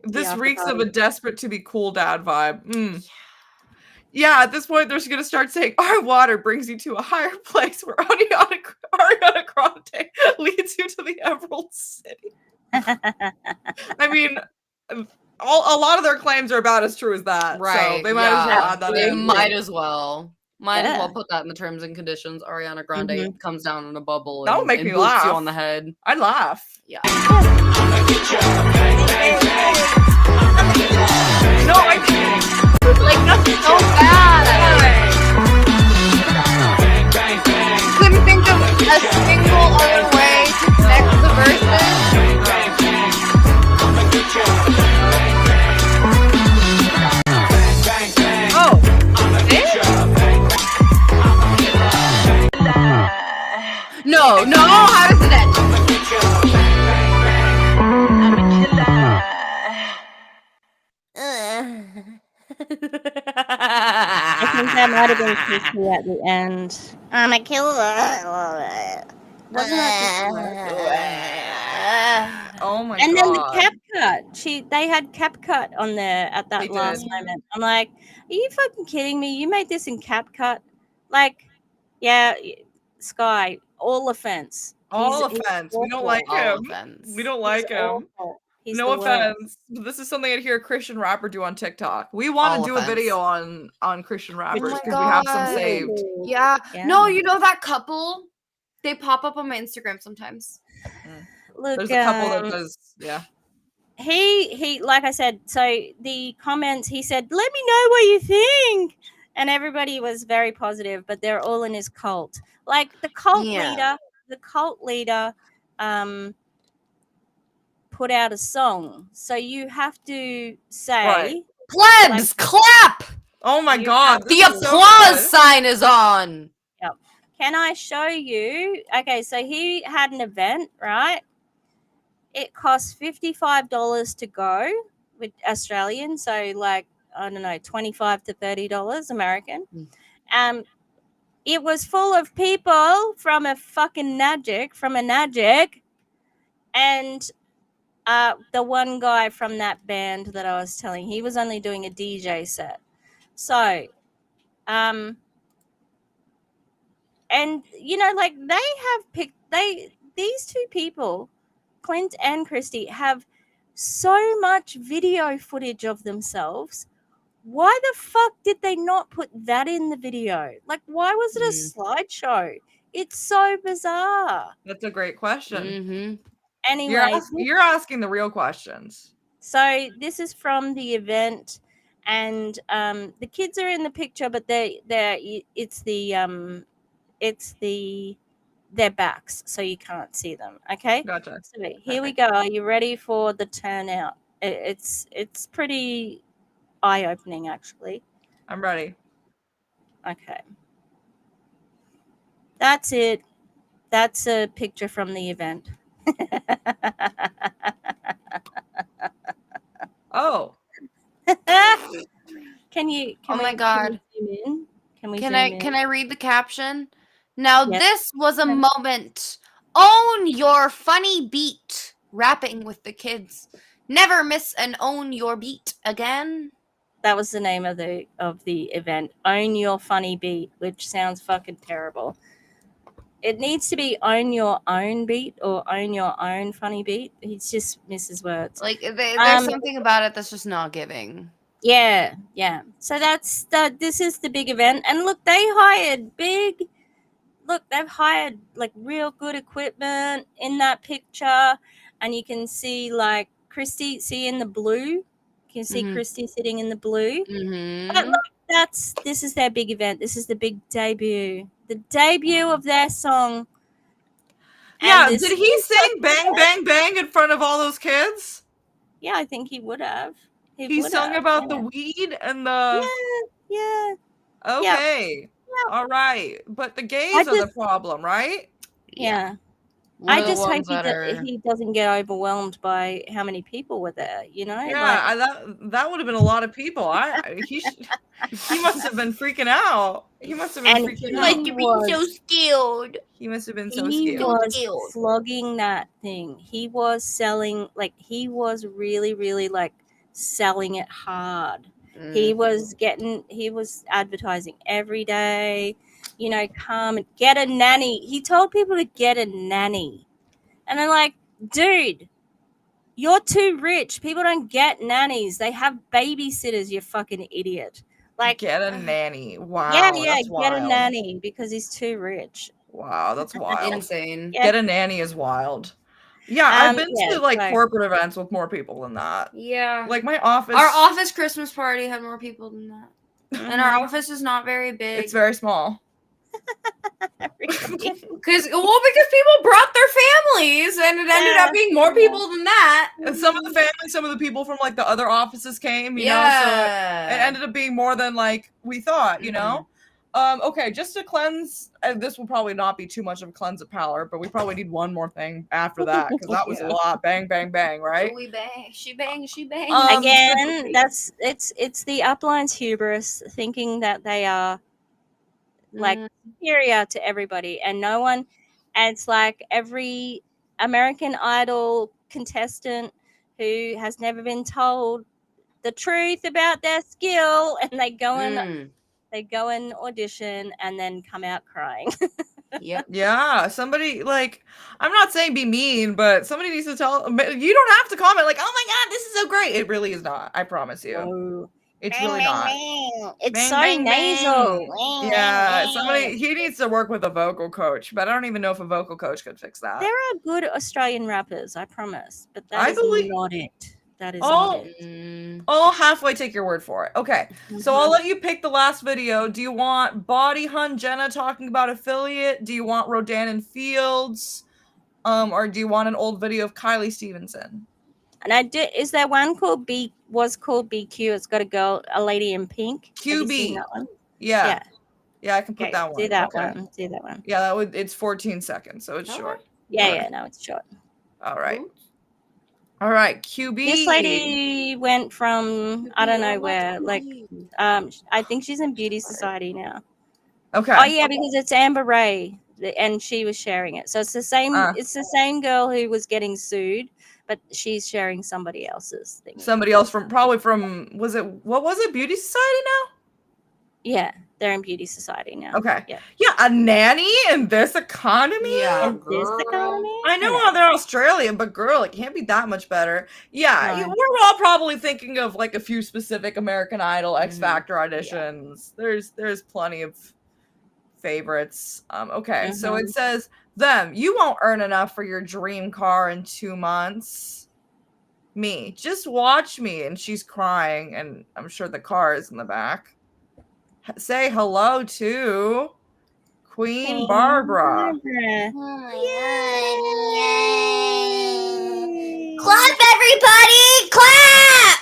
This Yeah, reeks of bye. a desperate to be cool dad vibe. Yeah, at this point, they're just going to start saying, our water brings you to a higher place where Ariana Grande leads you to the Emerald City. I mean, a lot of their claims are about as true as that. Right. So they might as well add that They in. might as well. Might as Yeah. well put that in the terms and conditions. Ariana Grande comes down in a bubble That would and, make and me boots laugh. you on the head. I'd laugh. Yeah. No, I can't. Like, that's so bad. Couldn't think of a single other way to connect the verses. Oh. No, how does it end? I think that might have been Chrissy at the end. I'm a killer. Wasn't that Oh my And god. then the cap cut. They had cap cut on there at that They last did. moment. I'm like, are you fucking kidding me? You made this in cap cut? Like, yeah, Sky, all offense. All He's offense. We don't awful. like All him. offense. We don't like He's him. awful. He's No the worst. offense. This is something I'd hear a Christian rapper do on TikTok. We want All to do offense. a video on Christian rappers my because we have some God. saved. Yeah. Yeah. No, you know that couple? They pop up on my Instagram sometimes. Look, There's a couple that does, yeah. he like I said, so the comments, he said, let me know what you think, and everybody was very positive, but they're all in his cult. Like the cult leader put out a song, so you have to say Right. Plebs, clap! Oh my You god. The this is so applause good. sign is on. can I show you? Okay, so he had an event, right? It cost $55 to go with Australian, so like, I don't know, $25 to $30 American. It was full of people from a fucking Nagic, and the one guy from that band that I was telling, he was only doing a DJ set. So And like they have picked these two people, Clint and Christy, have so much video footage of themselves. Why the fuck did they not put that in the video? Like, why was it a slideshow? It's so bizarre. That's a great question. Mm-hmm. Anyway, you're asking the real questions. So this is from the event, and the kids are in the picture, but it's their backs, so you can't see them. Okay. Gotcha. So here we go. Are you ready for the turnout? It's pretty eye-opening, actually. I'm ready. Okay. That's it. That's a picture from the event. Oh. Can we God. zoom in? Can I read the caption? Now Yes. this was a moment. Own your funny beat. Rapping with the kids. Never miss an own your beat again. That was the name of the event. Own your funny beat, which sounds fucking terrible. It needs to be own your own beat or own your own funny beat. He just misses words. Like there's something about it that's just not giving. Yeah. So this is the big event, and look, they've hired like real good equipment in that picture, and you can see like Christy. See in the blue, you can see Christy sitting in the blue. Mm-hmm. But look, this is their big event. This is the big debut. The debut of their song. Yeah, did he sing Bang Bang Bang in front of all those kids? Yeah, I think he would have. He sung about the weed and the... Yeah. Okay. Yep. All right. But the gays are the problem, right? Yeah. I just hope he doesn't get overwhelmed by how many people were there, Yeah, that would have been a lot of people. He must have been freaking out. He must have been freaking out. He was so scared. He must have been so scared. He was flogging that thing. He was selling, like, he was really, really, like, selling it hard. He was advertising every day, come and get a nanny. He told people to get a nanny. And I'm like, dude, you're too rich. People don't get nannies. They have babysitters, you fucking idiot. Like, get a nanny. Wow. Yeah, get a nanny because he's too rich. Wow, that's wild. Insane. Yeah. Get a nanny is wild. Yeah, I've been to like corporate events with more people than that. Yeah. Like my office. Our office Christmas party had more people than that. And our office is not very big. It's very small. Because people brought their families and it ended up being more people than that. And some of the families, some of the people from like the other offices came, you know, so it ended up being more than like we thought, you know. Okay, just to cleanse, this will probably not be too much of a cleanse of palate, but we probably need one more thing after that because that was a lot. Bang, bang, bang, right? We bang, she bang, she bang. Again, it's the upline's hubris, thinking that they are like superior to everybody, and no one. And it's like every American Idol contestant who has never been told the truth about their skill, and they go and audition and then come out crying. Yep. Yeah, somebody, like, I'm not saying be mean, but somebody needs to tell. You don't have to comment like, "Oh my god, this is so great." It really is not. I promise you. Oh. It's really not. It's bang, so bang, nasal. Bang. Yeah, he needs to work with a vocal coach, but I don't even know if a vocal coach could fix that. There are good Australian rappers, I promise, but that is not it. That is not it. I'll halfway take your word for it. Okay, so I'll let you pick the last video. Do you want Body Hun Jenna talking about affiliate? Do you want Rodan and Fields? Or do you want an old video of Kylie Stevenson? And is there one called BQ? It's got a lady in pink. QB. That one? Yeah, I can put that one. Do that one. Do that one. Yeah, it's 14 seconds, so it's short. Yeah, no, it's short. All right. All right, QB. This lady went from I don't know where. Like, I think she's in Beauty Society now. Okay. Oh yeah, because it's Amber Ray, and she was sharing it. So it's the same. It's the same girl who was getting sued, but she's sharing somebody else's thing. Somebody else what was it, Beauty Society now? Yeah, they're in beauty society now. Okay. Yeah. Yeah, a nanny in this economy? Yeah, In this economy? I know how they're Australian, but girl, it can't be that much better. Yeah, No. we're all probably thinking of like a few specific American Idol X Factor auditions. There's plenty of favorites. Okay, so it says them. You won't earn enough for your dream car in 2 months. Me, just watch me, and she's crying, and I'm sure the car is in the back. Say hello to Queen Barbara. Oh my god. Yay. Clap, everybody! Clap!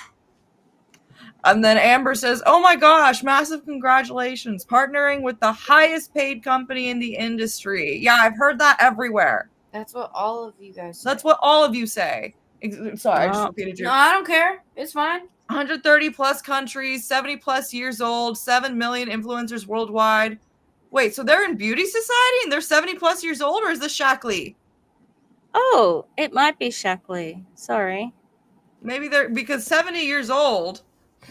And then Amber says, oh my gosh, massive congratulations. Partnering with the highest paid company in the industry. Yeah, I've heard that everywhere. That's what all of you guys say. That's what all of you say. Sorry, I just repeated you. No, I don't care. It's fine. 130 plus countries, 70 plus years old, 7 million influencers worldwide. Wait, so they're in beauty society and they're 70 plus years old, or is this Shackley? Oh, it might be Shackley. Sorry. Maybe they're because 70 years old.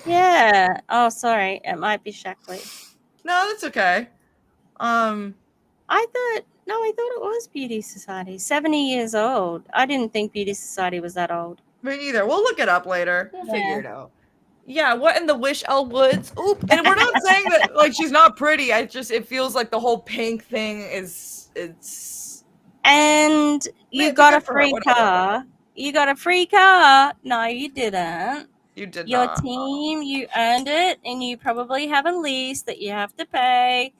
Yeah. Oh, sorry. It might be Shackley. No, that's okay. I thought it was Beauty Society. 70 years old. I didn't think Beauty Society was that old. Me neither. We'll look it up later. We'll figure it out. Yeah, what in the Wish Elle Woods? Oop. And we're not saying that like she's not pretty. It feels like the whole pink thing it's And you got a free car. You got a free car. No, you didn't. You did Your not. team, you earned it, and you probably have a lease that you have to pay.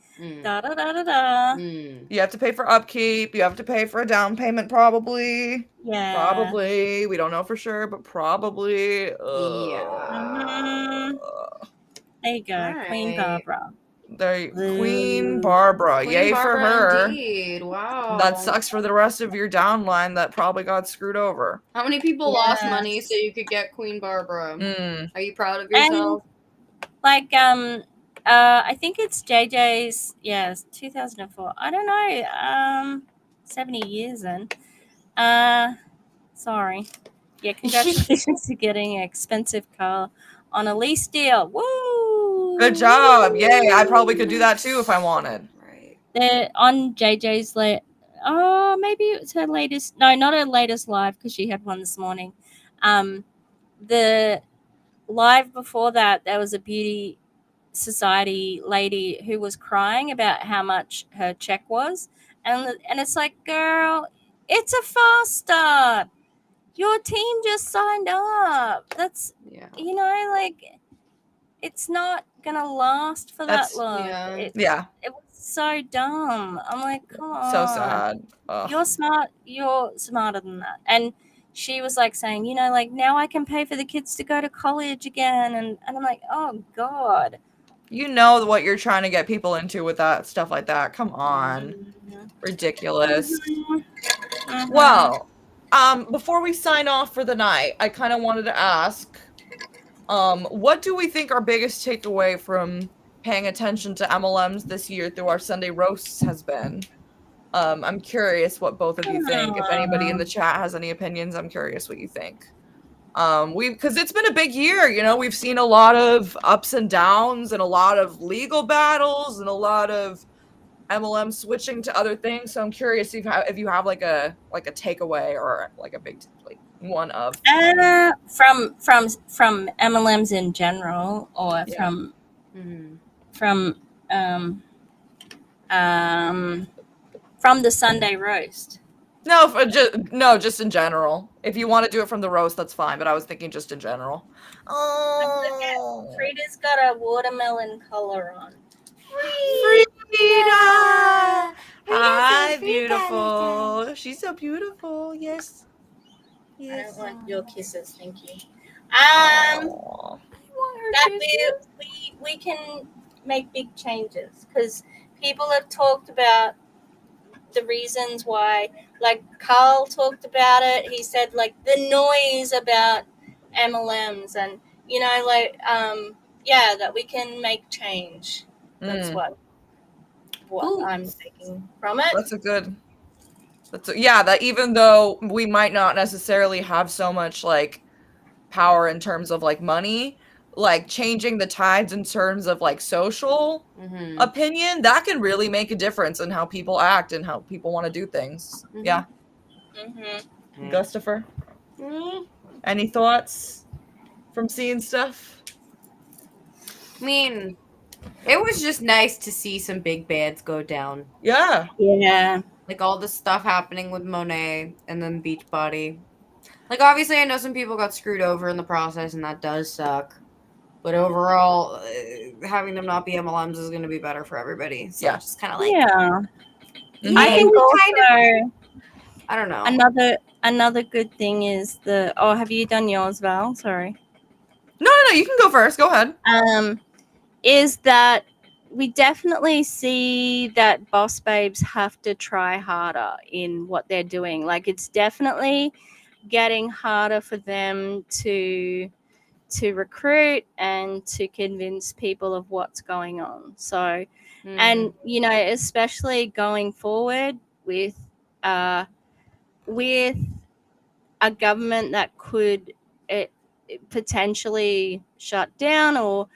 Da da da da da. You have to pay for upkeep. You have to pay for a down payment, probably. Yeah. Probably. We don't know for sure, but probably. Yeah. There you go, All Queen right. Barbara. Queen Barbara. Queen Yay Barbara for her. Indeed. Wow. That sucks for the rest of your downline that probably got screwed over. How many people lost money so you could get Queen Barbara? Are you proud of yourself? And, like, I think it's JJ's, it's 2004. I don't know, 70 years in. Sorry. Yeah, congratulations to getting an expensive car on a lease deal. Woo! Good job. Yay. I probably could do that too if I wanted. Right. On JJ's maybe it was her latest. No, not her latest live because she had one this morning. The live before that, there was a beauty society lady who was crying about how much her check was, and it's like, girl, it's a fast start. Your team just signed up. That's it's not gonna last for that long. It was so dumb. I'm like, come on. So sad. Ugh. You're smart. You're smarter than that. And she was like saying, now I can pay for the kids to go to college again. And I'm like, oh God. You know what you're trying to get people into with that stuff like that. Come on. Ridiculous. Well, before we sign off for the night, I kind of wanted to ask, what do we think our biggest takeaway from paying attention to MLMs this year through our Sunday roasts has been? I'm curious what both of you think. If anybody in the chat has any opinions, I'm curious what you think. Because it's been a big year, we've seen a lot of ups and downs and a lot of legal battles and a lot of MLM switching to other things. So I'm curious if you have like a takeaway or like a big one of from MLMs in general, or from the Sunday roast. Just in general. If you want to do it from the roast, that's fine. But I was thinking just in general. Oh, Frida's got a watermelon collar on. Frida! Hi, beautiful. She's so beautiful. Yes. I don't want your kisses, thank you. Aww. That we can make big changes because people have talked about the reasons why, like Carl talked about it. He said like the noise about MLMs and that we can make change. That's what I'm taking from it. That even though we might not necessarily have so much like power in terms of like money, like changing the tides in terms of like social Mm-hmm. opinion, that can really make a difference in how people act and how people want to do things. Mhm. Yeah. Mm-hmm. Gustafer, Mm-hmm. any thoughts from seeing stuff? I mean, it was just nice to see some big bads go down. Yeah. Yeah. Like all the stuff happening with Monet and then Beachbody. Like obviously I know some people got screwed over in the process and that does suck. But overall, having them not be MLMs is going to be better for everybody. So just kind of like, Yeah. Mhm. I think also I don't know. another good thing is have you done yours, Val? Sorry. No, you can go first. Go ahead. Is that we definitely see that boss babes have to try harder in what they're doing. Like it's definitely getting harder for them to recruit and to convince people of what's going on. So, and you know, especially going forward with a government that could potentially shut down or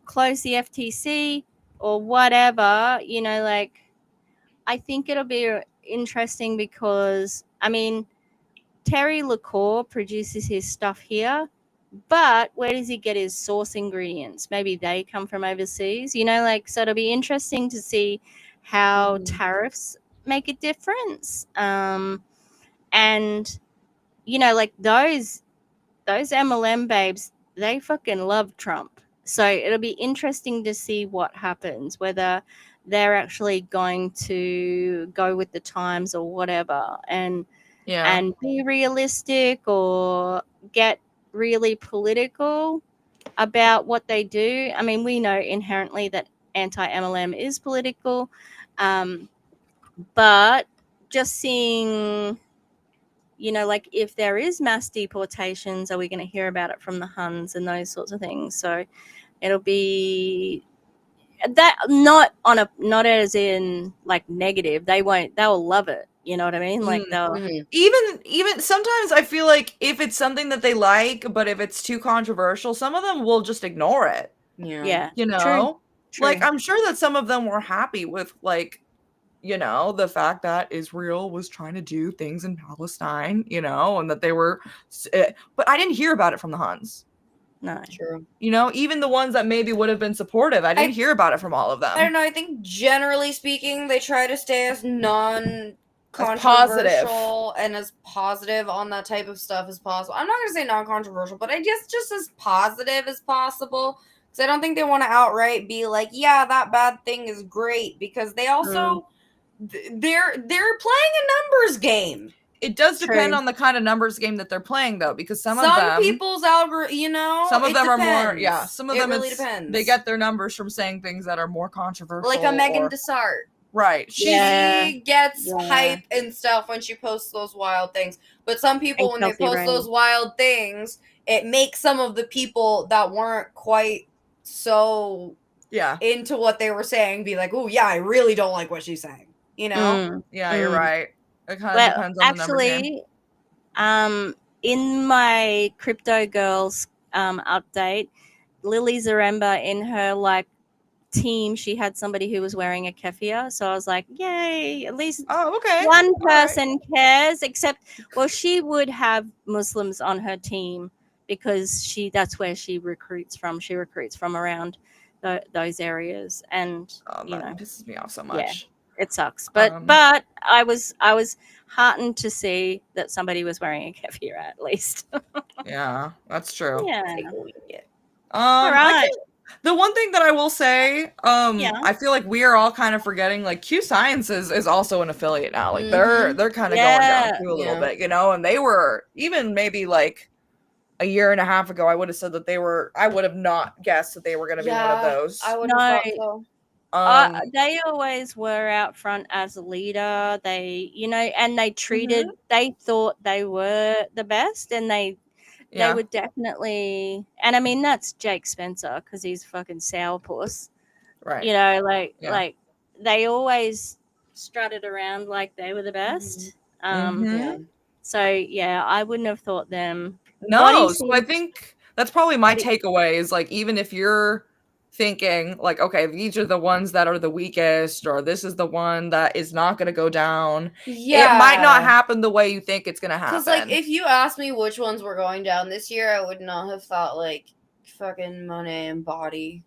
close the FTC or whatever, you know, like I think it'll be interesting because I mean Terry LaCour produces his stuff here, but where does he get his source ingredients? Maybe they come from overseas, you know, like so it'll be interesting to see how tariffs make a difference. And you know, like those MLM babes, they fucking love Trump. So it'll be interesting to see what happens, whether they're actually going to go with the times or whatever and be realistic or get really political about what they do. I mean, we know inherently that anti-MLM is political, but just seeing, you know, like if there is mass deportations, are we going to hear about it from the Huns and those sorts of things? So it'll be that not as in like negative. They'll love it. You know what I mean? Like they'll even sometimes I feel like if it's something that they like, but if it's too controversial, some of them will just ignore it. yeah. You know? True. Like I'm sure that some of them were happy with like, you know, the fact that Israel was trying to do things in Palestine, you know, and that they were but I didn't hear about it from the Huns. No. True. You know, even the ones that maybe would have been supportive, I didn't hear about it from all of them. I don't know. I think generally speaking, they try to stay as non-controversial and as positive on that type of stuff as possible. I'm not going to say non-controversial, but I guess just as positive as possible. Because I don't think they want to outright be like, yeah, that bad thing is great. Because they also, they're playing a numbers game. It does depend on the kind of numbers game that they're playing, though, because some of them people's algorithm, you know, some of them depends. are more, some of them really depends. They get their numbers from saying things that are more controversial, like a Megan Desart. Right. She gets hype and stuff when she posts those wild things. But some people, when they post those wild things, it makes some of the people that weren't quite so into what they were saying be like, oh, yeah, I really don't like what she's saying. You know? Yeah, you're right. It kind of depends on the number game. In my Crypto Girls update, Lily Zaremba in her like team, she had somebody who was wearing a keffiyeh, so I was like, yay, at least one person cares. Except, well, she would have Muslims on her team because that's where she recruits from. She recruits from around those areas, and you know, pisses me off so much. It sucks, but I was heartened to see that somebody was wearing a keffiyeh at least. Yeah, that's true. Yeah. All right. The one thing that I will say, I feel like we are all kind of forgetting, like Q Science is also an affiliate now. Like they're kind of going down too a little bit, you know. And they were even maybe like a year and a half ago, I would have said that they were. I would have not guessed that they were going to be one of those. I would have thought so. They always were out front as a leader. They, you know, and they treated. They thought they were the best, and they would definitely. And I mean, that's Jake Spencer because he's fucking sourpuss, right? You know, like they always strutted around like they were the best. So yeah, I wouldn't have thought them. No, so I think That's probably my takeaway is like, even if you're thinking like, okay, these are the ones that are the weakest, or this is the one that is not going to go down. Yeah. It might not happen the way you think it's going to happen. Because, like, if you asked me which ones were going down this year, I would not have thought, like, fucking Monet and Body.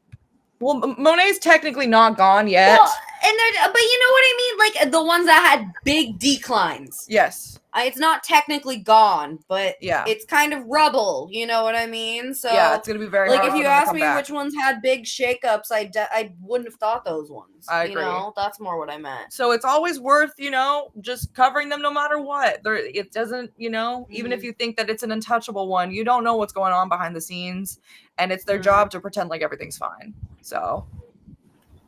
Well, Monet's technically not gone yet. Well, but you know what I mean? Like, the ones that had big declines. Yes. It's not technically gone, but yeah, it's kind of rubble. You know what I mean? So yeah, it's gonna be very like hard if you for them to asked come me back. which ones had big shakeups, I wouldn't have thought those ones. I agree. You know, that's more what I meant. So it's always worth, you know, just covering them no matter what. It doesn't, you know, even if you think that it's an untouchable one, you don't know what's going on behind the scenes, and it's their job to pretend like everything's fine. So.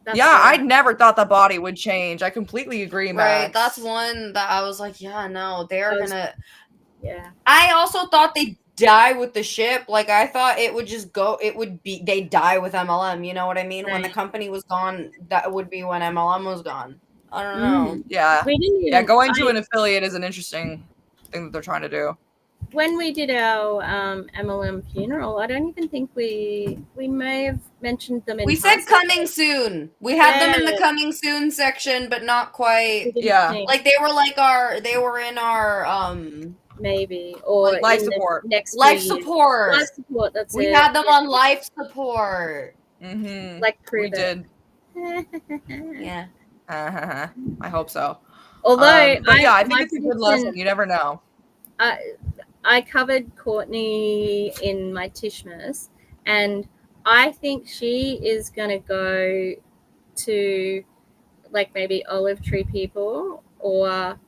That's I'd never thought the Body would change. I completely agree, Max. Right, that's one that I was like, yeah, no, they're gonna. Yeah. I also thought they'd die with the ship. Like, I thought it would just go. It would be they'd die with MLM. You know what I mean? Right. When the company was gone, that would be when MLM was gone. I don't know. Yeah, going to an affiliate is an interesting thing that they're trying to do. When we did our MLM funeral, I don't even think we may have mentioned them. We said coming soon. We had them in the coming soon section, but not quite. Yeah, like they were in our maybe or like life support. Next life support. Life support. That's we had them on life support. Mm-hmm. Like we did. Yeah. I hope so. Although, but yeah, I think it's a good lesson. You never know. I covered Courtney in my Tishmas, and I think she is going to go to like maybe Olive Tree people or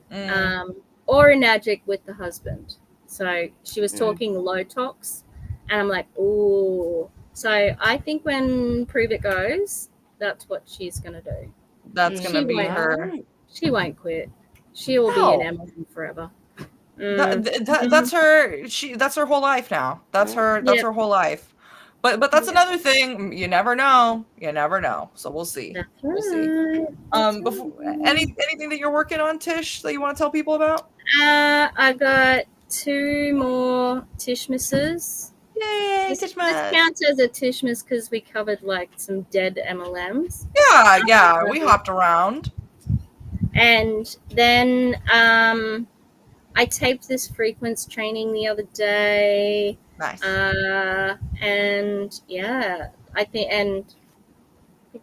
Enagic with the husband. So she was talking low tox, and I'm like, ooh. So I think when Prove It goes, that's what she's going to do. That's going to be her. She won't quit. She will be in Amazon forever. That's her. That's her whole life now. That's her. That's her whole life. But that's another thing. You never know. You never know. So we'll see. We'll see. Before anything that you're working on, Tish, that you want to tell people about? I got 2 more Tishmases. Yay! This counts as a Tishmas because we covered like some dead MLMs. Yeah. We hopped around. And then I taped this Frequence training the other day. Nice. And yeah, I think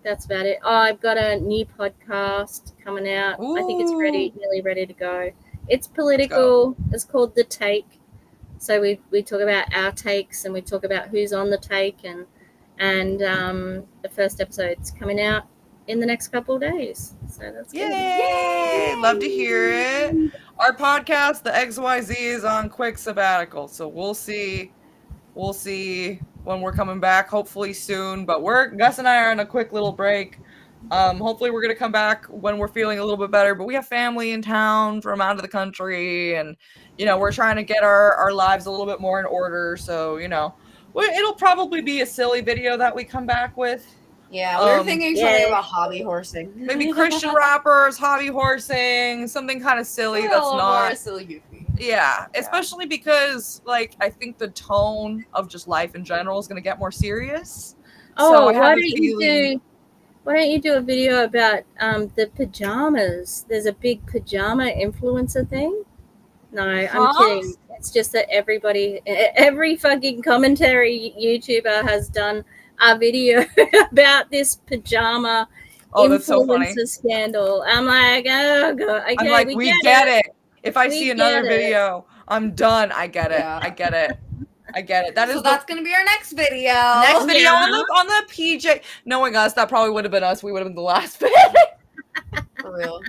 that's about it. Oh, I've got a new podcast coming out. Ooh. I think it's nearly ready to go. It's political. It's called The Take. So we talk about our takes and we talk about who's on the take and the first episode's coming out in the next couple of days. So that's good. Yay! Love to hear it. Our podcast, the XYZ, is on quick sabbatical. So we'll see when we're coming back, hopefully soon. But Gus and I are on a quick little break. Hopefully we're going to come back when we're feeling a little bit better. But we have family in town from out of the country. And, we're trying to get our lives a little bit more in order. So, it'll probably be a silly video that we come back with. Yeah, we were thinking something about hobby horsing. Maybe Christian rappers, hobby horsing, something kind of silly that's not silly goofy. Yeah, especially because I think the tone of just life in general is going to get more serious. Oh, so why don't you do a video about the pajamas? There's a big pajama influencer thing. No, I'm kidding. It's just that every fucking commentary YouTuber has done a video about this pajama influencer scandal. I'm like, oh god, okay, I'm like, we get it. If I see another video, I'm done. I get it. Yeah. I get it. That's gonna be our next video. Next video on the PJ. Knowing us, that probably would have been us. We would have been the last bit. For real.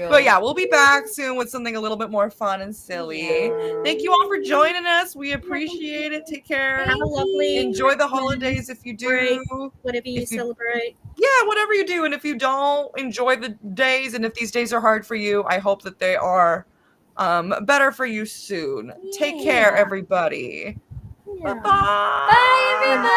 But yeah, we'll be back soon with something a little bit more fun and silly. Yeah. Thank you all for joining us. We appreciate it. Take care. Have a lovely enjoy the holidays if you do. Whatever you celebrate. Yeah, whatever you do. And if you don't, enjoy the days. And if these days are hard for you, I hope that they are better for you soon. Yeah. Take care, everybody. Yeah. Bye-bye. Bye, everybody.